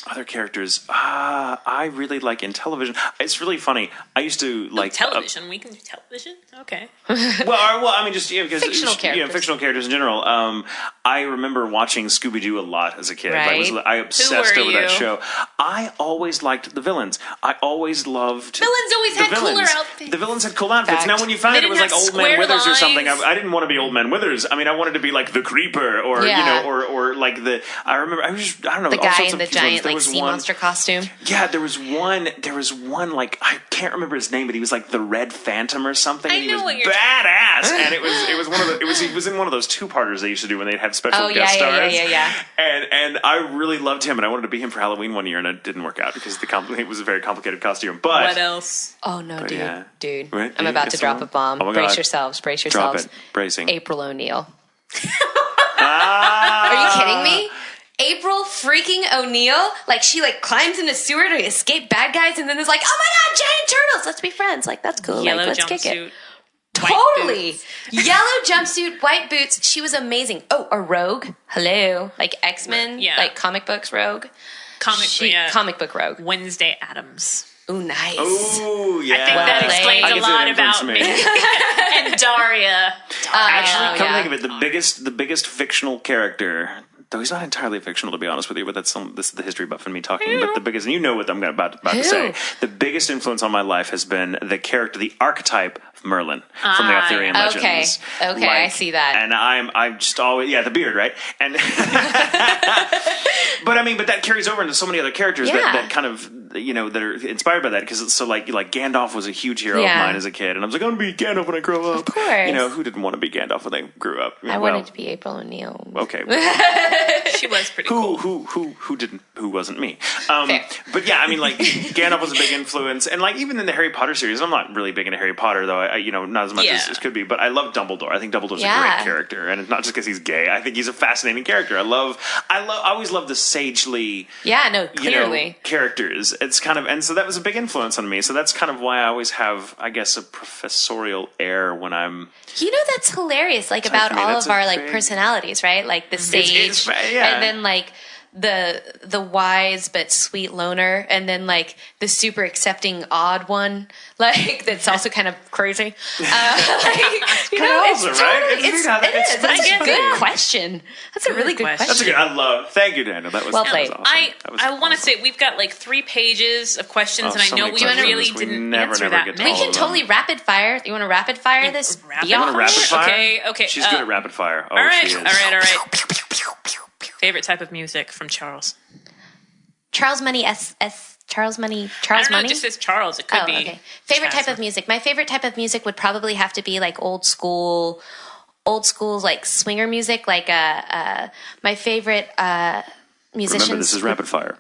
Other characters, I really like in television. It's really funny. I used to like Television. We can do television? Okay. well, I mean, just because Fictional characters. fictional characters in general. I remember watching Scooby Doo a lot as a kid. Right. I obsessed were over that you? show. I always liked the villains. I always loved Villains always the had cooler villains. outfits. The villains had cool outfits. Fact. Now, when you find They out it was didn't like have Old Man square Withers or something, lines. I didn't want to be Old Man Withers. I mean, I wanted to be like the Creeper or Yeah. or like the. I remember. I don't know. The all guy sorts in of the cute ones. giant There like was sea one- monster costume. Yeah, there was one like I can't remember his name, but he was like the Red Phantom or something. I and he know was what you're badass, and it was one of the he was in one of those two-parters they used to do when they'd have special Oh, guest yeah, stars. yeah. And I really loved him, and I wanted to be him for Halloween one year, and it didn't work out because it was a very complicated costume. But What else? Oh no, dude, yeah. dude! Right? I'm Yeah, about it's to drop a bomb. oh my Brace God. yourselves. Brace drop yourselves. it, bracing. April O'Neil. Ah! Are you kidding me? April freaking O'Neil, like she like climbs in a sewer to escape bad guys, and then is like, "Oh my god, giant turtles! Let's be friends." Like that's cool. Yellow like, let's kick it. jumpsuit. white Totally. boots. Yellow jumpsuit, white boots. She was amazing. Oh, a rogue. Hello. Like X-Men. Yeah. Like comic books rogue. Comic book rogue. Wednesday Addams. Ooh, nice. Ooh, yeah. I think Well that played. explains I a can see lot that influenced about me. me. And Daria. Actually, come yeah. to think of it, the biggest fictional character, though he's not entirely fictional to be honest with you, but this is the history buff in me talking. But the biggest, and you know what I'm about to say, the biggest influence on my life has been the character, the archetype of Merlin from the Arthurian legends. Okay, I see that. And I'm just always the beard, right? And but that carries over into so many other characters Yeah. that kind of that are inspired by that, because it's so like Gandalf was a huge hero Yeah. of mine as a kid, and I was like, I'm gonna be Gandalf when I grow up. Of course. Who didn't want to be Gandalf when they grew up? I wanted to be April O'Neil. Okay. She was pretty cool. Who didn't? Who wasn't me? Fair. But yeah, I mean, like Gandalf was a big influence, and like even in the Harry Potter series, I'm not really big into Harry Potter, though. I not as much Yeah. as could be. But I love Dumbledore. I think Dumbledore's a Yeah. great character, and it's not just because he's gay. I think he's a fascinating character. I always love the sagely, Yeah, no, clearly. characters. It's kind of, and so that was a big influence on me. So that's kind of why I always have, I guess, a professorial air when I'm. That's hilarious. Like about for me, all that's of our a like big- personalities, right? Like the sage, It's yeah. and then like the wise but sweet loner, and then like the super accepting odd one, like that's also kind of crazy. It's awesome, right? totally, It's neat how that- it it's is. That's funny. a good question. That's a really good question. question. That's a good. Thank you, Daniel. That was Well that played. was awesome. That was I want to awesome. say we've got like 3 pages of questions, and I so know many we questions. really We didn't never answer get that to many. We all can of them. totally rapid fire. You want to rapid fire this? Rapid Be You want to off rapid it? fire? Okay. She's good at rapid fire. Oh, All right, she all is. right. Favorite type of music from Charles? Charles Money Charles I Money. don't know. It just says Charles. It could be. Okay. Favorite type of Chasm. music. My favorite type of music would probably have to be like old school like swinger music. Like my favorite musicians. Remember, this is rapid fire.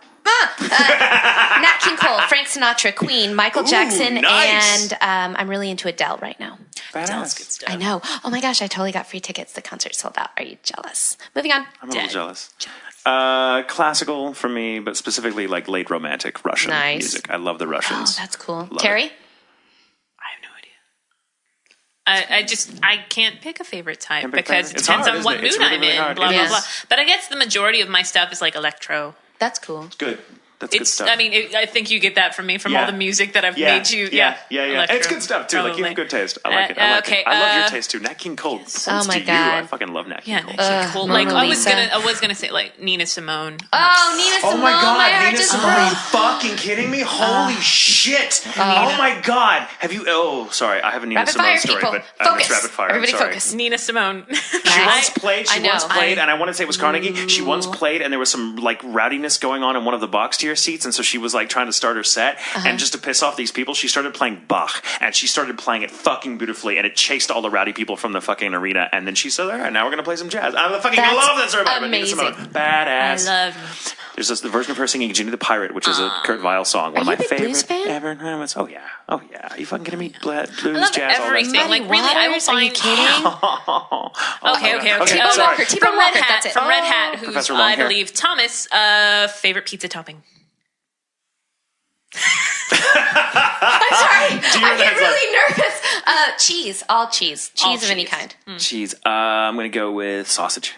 Nat King Cole, Frank Sinatra, Queen, Michael Jackson, nice. and I'm really into Adele right now. Sounds good Badass. stuff. I know. Oh my gosh, I totally got free tickets. The concert sold out. Are you jealous? Moving on. I'm a little Dead. jealous. Classical for me, but specifically like late romantic Russian Nice. music. I love the Oh, Russians. that's cool. Love Terry? it. I have no idea. I can't pick a favorite type Can't pick a because favorite. it It's depends hard, on what isn't it? It's mood really, I'm really in. hard. Blah It blah is. blah. But I guess the majority of my stuff is like electro. That's cool. Good. That's good It's. stuff. I mean, I think you get that from me from Yeah. all the music that I've Yeah, made you. yeah. And it's good stuff too. Like you probably. have good taste. I like it. I like okay, it. I love your taste too. Nat King Cole. Close Oh my to you. I God. fucking love Nat King Yeah, Cole. Nat King Cole. Like Mona Lisa. I was gonna say like Nina Simone. Oh, Nina Simone. Oh my God, heart Nina just Simone! Are you broke. fucking kidding me? Holy shit! Oh my God, have you? Oh, sorry, I have a Nina Rapid Simone fire, story, people. but Focus. it's rapid fire. Everybody I'm sorry. focus. Nina Simone. She once played. I know. And I want to say it was Carnegie. She once played, and there was some like rowdiness going on in one of the box tier seats, and so she was like trying to start her set, and just to piss off these people, she started playing Bach, and she started playing it fucking beautifully, and it chased all the rowdy people from the fucking arena, and then she said, "All right, now we're gonna play some jazz." I fucking That's love that story about Nina amazing. Simone. I Badass. love. There's this, the version of her singing Ginny the Pirate, which is a Kurt Weill song. One of Are my you a big favorite blues fan? ever. Oh yeah. Oh yeah. Are you fucking kidding me? Blues, I love jazz, all that everything. stuff. Like really, I will Waters, are you find. kidding? Okay. T-Bone Sorry. Walker, T-Bone From Red Walker, Hat. that's it. From Red Hat, who's Professor I Longhair. believe Thomas. Favorite pizza topping. I'm sorry. you I know get that's really nervous. Cheese. All cheese. Cheese of any cheese. kind. Cheese. I'm gonna go with sausage.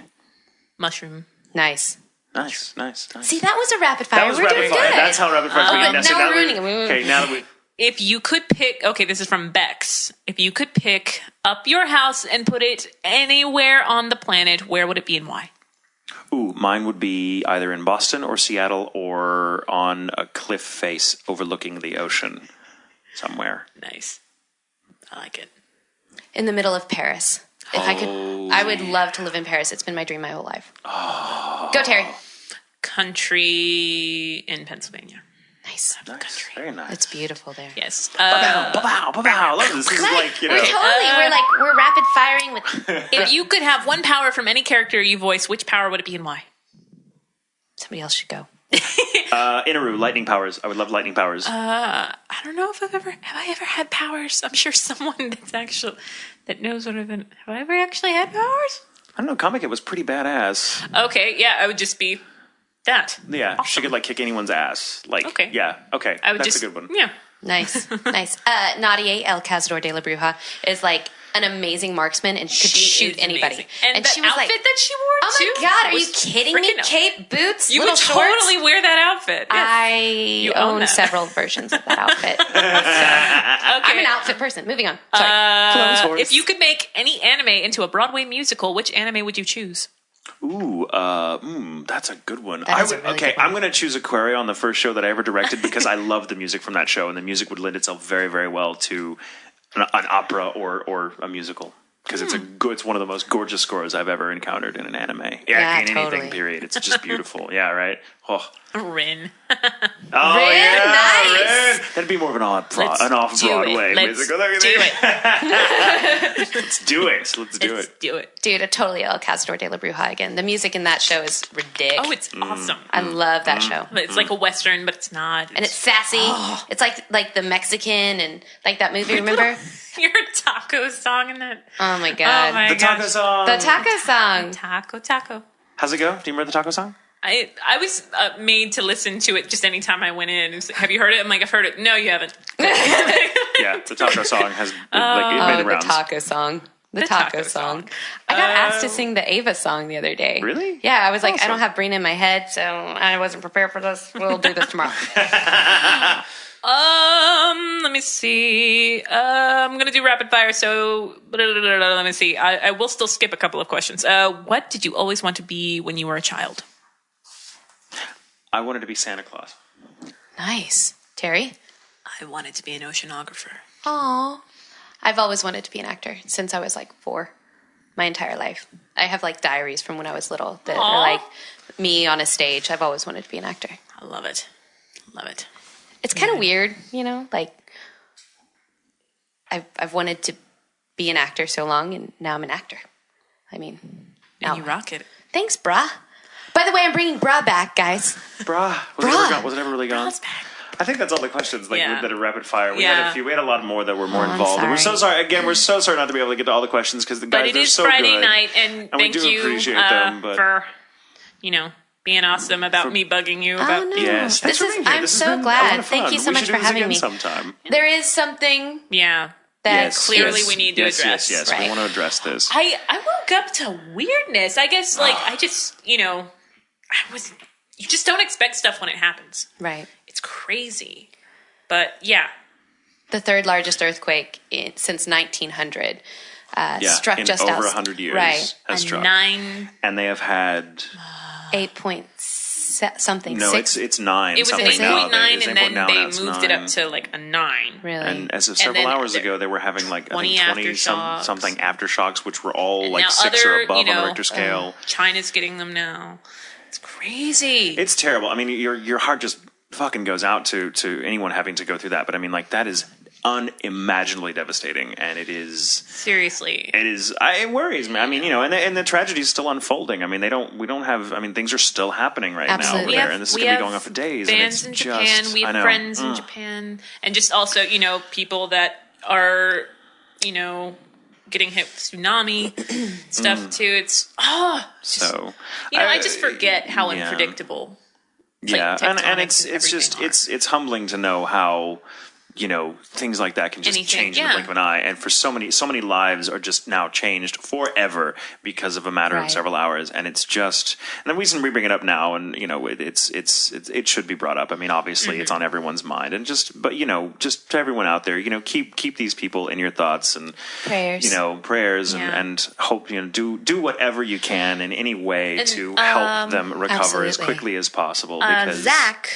Mushroom. Nice. Nice. See, that was a rapid fire. That was we're rapid doing fire. good. That's how rapid fire. but now we're ruining it. Okay, now that we. If you could pick, okay, this is from Bex. If you could pick up your house and put it anywhere on the planet, where would it be and why? Ooh, mine would be either in Boston or Seattle or on a cliff face overlooking the ocean somewhere. Nice. I like it. In the middle of Paris. If I could, I would love to live in Paris. It's been my dream my whole life. Go, Terry. Country in Pennsylvania. Nice. Nice. Very nice. It's beautiful there. Yes. Pow. I love this. This is like, you know. We're rapid firing with. If you could have one power from any character you voice, which power would it be and why? Somebody else should go. Inaru, lightning powers. I would love lightning powers. I don't know if have I ever had powers? I'm sure someone that knows what I've been. Have I ever actually had powers? I don't know. Comic It was pretty badass. Okay, yeah, I would just be that. Yeah, she could like kick anyone's ass. Like, Okay. Yeah, okay. I would That's just a good one. Yeah. Nice. Nadia El Cazador de la Bruja is like an amazing marksman and could shoot is anybody. amazing. And the she was outfit like, that she wore "Oh too. my God, are was you kidding me? freaking- Cape, boots, You little would shorts." totally wear that outfit. Yeah. I own own that. several versions of that outfit. Okay. I'm an outfit person. Moving on. Sorry. Clothes horse. If you could make any anime into a Broadway musical, which anime would you choose? Ooh, that's a good one. That is a really good one. I'm going to choose Aquaria on the first show that I ever directed because I love the music from that show, and the music would lend itself very, very well to an opera or a musical. Because it's one of the most gorgeous scores I've ever encountered in an anime. Yeah, in totally. anything, period. It's just beautiful. Yeah, right? Oh, Rin. Rin, yeah, nice. Rin. That'd be more of an Let's off-Broadway do it. musical. Let's do it. Let's do it. Let's do Let's it. do it. Dude, a totally El Cazador de la Bruja again. The music in that show is ridiculous. Oh, it's awesome. I love that show. It's like a Western, but it's not. And it's sassy. It's like the Mexican and like that movie, remember? Your taco song in that. Oh my God. Oh my The taco gosh. song. The taco song. Taco. How's it go? Do you remember the taco song? I was made to listen to it just anytime I went in. It's like, have you heard it? I'm like, I've heard it. No, you haven't. Yeah, the taco song has it made Oh, the rounds. the taco song. The taco song. I got asked to sing the Ava song the other day. Really? Yeah, I was like, I Awesome. don't have Brina in my head, so I wasn't prepared for this. We'll do this tomorrow. Let me see. I'm gonna do rapid fire. So let me see. I will still skip a couple of questions. What did you always want to be when you were a child? I wanted to be Santa Claus. Nice. Terry? I wanted to be an oceanographer. Aw. I've always wanted to be an actor since I was like 4. My entire life. I have like diaries from when I was little that are like me on a stage. I've always wanted to be an actor. I love it. Love it. It's kind of weird, you know, like I've wanted to be an actor so long and now I'm an actor. I mean, now And you rock it. Thanks, brah. By the way, I'm bringing brah back, guys. Brah. Was it ever really gone? I think that's all the questions Yeah. that are rapid fire. We Yeah. had a few. We had a lot more that were more I'm involved. And we're so sorry. sorry. Again, we're so sorry not to be able to get to all the questions because the guys But it are is so Friday good. night, and we thank do you appreciate them, but- for, being awesome about me bugging you about. Oh, no. Yes. Thanks This for is, being here. I'm This has so been a lot glad. of Thank fun. you so We much should for do this having again me. sometime. There is something Yeah. that clearly we need to address. Yes, Right. we want to address this. I woke up to weirdness. I guess, I just, I was you just don't expect stuff when it happens. Right. It's crazy. But yeah. The third largest earthquake since 1900 struck just over out 100 years. Right. Has struck. 9. And they have had 8 point something. no, 6. it's 9. It was an something now. 8.9, It's and then 8.9, they now it's moved it 9. up to like a 9. Really. And as of And several then hours ago, they were having like 20 I think 20 aftershocks. something aftershocks, which were all And like now 6 or other, above you know, on the Richter scale. China's getting them now. It's crazy. It's terrible. I mean, your heart just fucking goes out to anyone having to go through that. But I mean, like, that is unimaginably devastating, and it is. Seriously. It is. It worries me. I mean, you know, and the tragedy is still unfolding. I mean, we don't have. I mean, things are still happening right Absolutely. now over there, and this is going to be going on for days. Fans and in it's Japan. just, We I have know. friends in Japan, and just also, you know, people that are, you know, getting hit with tsunami stuff too. It's So you know, I just forget how yeah. unpredictable. Yeah, and tectonics it's and just everything it's humbling to know how, you know, things like that can just Anything, change in the yeah. blink of an eye, and for so many lives are just now changed forever because of a matter of Right. several hours, and it's just, and the reason we bring it up now, and you know, it should be brought up. I mean, obviously, it's on everyone's mind, and but you know, just to everyone out there, you know, keep these people in your thoughts and Prayers. you know, prayers Yeah. and hope, you know, do whatever you can in any way And, to help them recover as absolutely. quickly as possible. Because Zach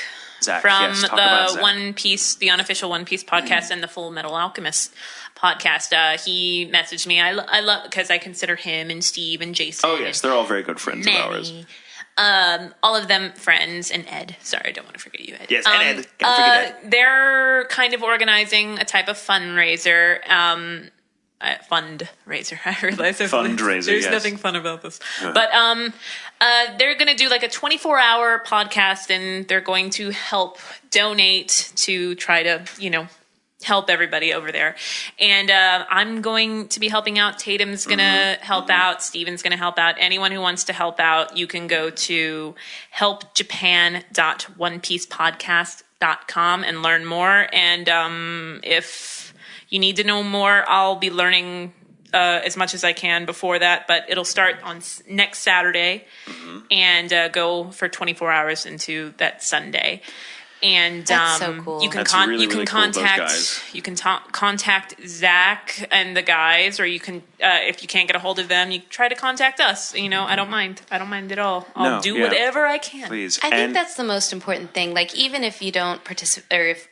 Zach, from yes, talk about the Zach. One Piece, the unofficial One Piece podcast, and the Full Metal Alchemist podcast. He messaged me. I love, because I consider him and Steve and Jason. Oh yes, they're all very good friends of ours. Manny, all of them friends, and Ed. Sorry, I don't want to forget you, Ed. Yes, and Ed. Can't forget Ed. They're kind of organizing a type of fundraiser. Fundraiser. I realize Fundraiser, there's yes. nothing fun about this. But they're going to do like a 24-hour podcast, and they're going to help donate to try to, you know, help everybody over there. And I'm going to be helping out. Tatum's going to help out. Steven's going to help out. Anyone who wants to help out, you can go to helpjapan.onepiecepodcast.com and learn more. And if you need to know more, I'll be learning as much as I can before that, but it'll start on next Saturday and go for 24 hours into that Sunday. And That's so cool. you can That's really, you can really cool, those contact guys. you can contact Zach and the guys, or you can if you can't get a hold of them, you try to contact us. You know, I don't mind at all. I'll No, do yeah. whatever I can. Please. I think And- that's the most important thing. Like, even if you don't participate, or if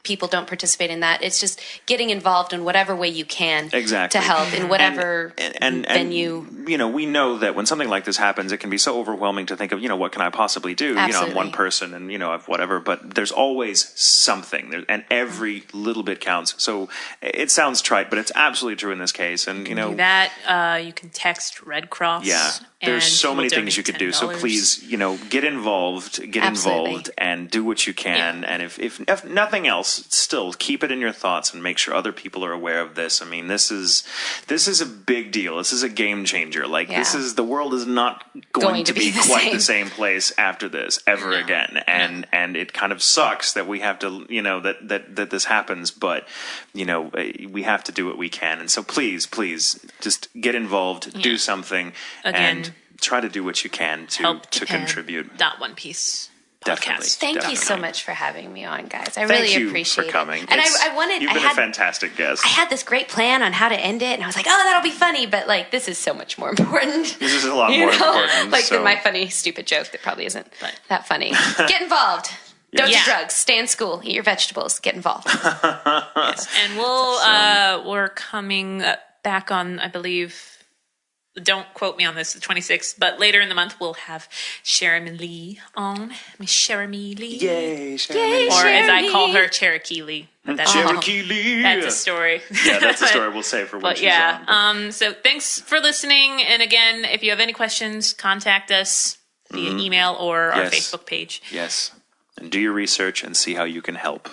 people don't participate in that, it's just getting involved in whatever way you can Exactly. to help in whatever and venue. you know, we know that when something like this happens, it can be so overwhelming to think of, you know, what can I possibly do? You know, I'm Absolutely. one person and, you know, I've whatever, but there's always something there, and every little bit counts. So it sounds trite, but it's absolutely true in this case. And, you know, Do that you can text Red Cross. yeah, there's and so many we'll things you donate could do. So $10. please, you know, get involved Absolutely. and do what you can. And if nothing else, still keep it in your thoughts and make sure other people are aware of this. I mean, this is a big deal. This is a game changer. Like, this Yeah. is, the world is not going to be quite the same place after this ever again. And it kind of sucks that we have to, you know, that this happens, but, you know, we have to do what we can. And so please just get involved, do something, Again, and try to do what you can to contribute. One Piece Definitely. podcast. Thank you so Definitely. much for having me on, guys. I Thank really you appreciate for coming. it. And I wanted, You've I been had, a fantastic guest. I had this great plan on how to end it, and I was like, oh, that'll be funny, but like, this is so much more important. This is a lot You more know? important. Like so. my funny, stupid joke that probably isn't that funny. Get involved. Don't Yeah. do drugs. Stay in school. Eat your vegetables. Get involved. Yes. And we're coming back on, I believe, don't quote me on this, the 26th, but later in the month we'll have Sheremy Lee on. Miss Sheremy Lee. Yay, Yay. Or as I Cherokee. call her, Cherokee Lee. But that's, Cherokee Lee. that's a story. Yeah, that's a story we'll say for when But she's yeah, on. so thanks for listening. And again, if you have any questions, contact us via email or our Yes. Facebook page. Yes, and do your research and see how you can help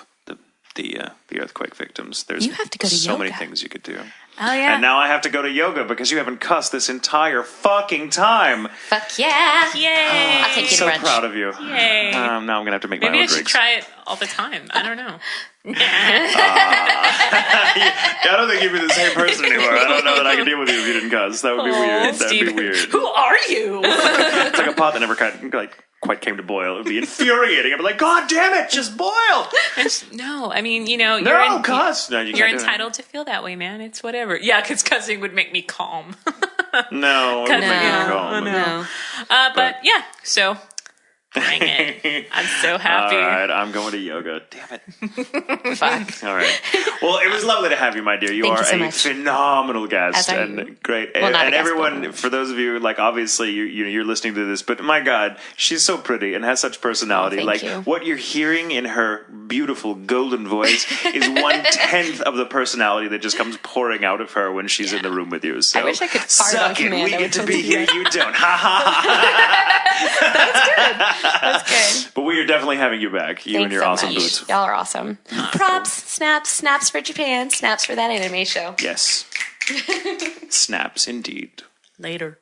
the earthquake victims. There's You have to go to so many yoga. things you could do. Oh, yeah. And now I have to go to yoga because you haven't cussed this entire fucking time. Fuck yeah. Yay. I'll take you to So brunch. proud of you. Yay. Now I'm gonna have to make Maybe my I own should drinks. try it all the time. I don't know. I don't think you'd be the same person anymore. I don't know that I can deal with you if you didn't cuss. That would be weird. That'd Steve, be weird. who are you? It's like a pot that never quite quite came to boil. It would be infuriating. I'd be like, God damn it, just boiled. No, I mean, you know, No, cuss. No, you you're can't do that. entitled to feel that way, man. It's whatever. Yeah, because cussing would make me calm. No, it would make me calm. No. But yeah, so bring it. I'm so happy. All right, I'm going to yoga. Damn it. Fuck. All right. Well, it was lovely to have you, my dear. You Thank are you so a much. phenomenal guest As are and you. great. Well, not and a guest, everyone, but- for those of you, like, obviously you're listening to this, but my God, she's so pretty and has such personality. Oh, thank like you. what you're hearing in her beautiful golden voice is 1/10 of the personality that just comes pouring out of her when she's in the room with you. So I wish I could fart on suck it. command. We I get would to totally be do here. that. You don't. Ha ha ha. That's good. But we are definitely having you back. You and Thanks your so awesome much. boots. Y'all are awesome. Props, snaps for Japan, snaps for that anime show. Yes. Snaps indeed. Later.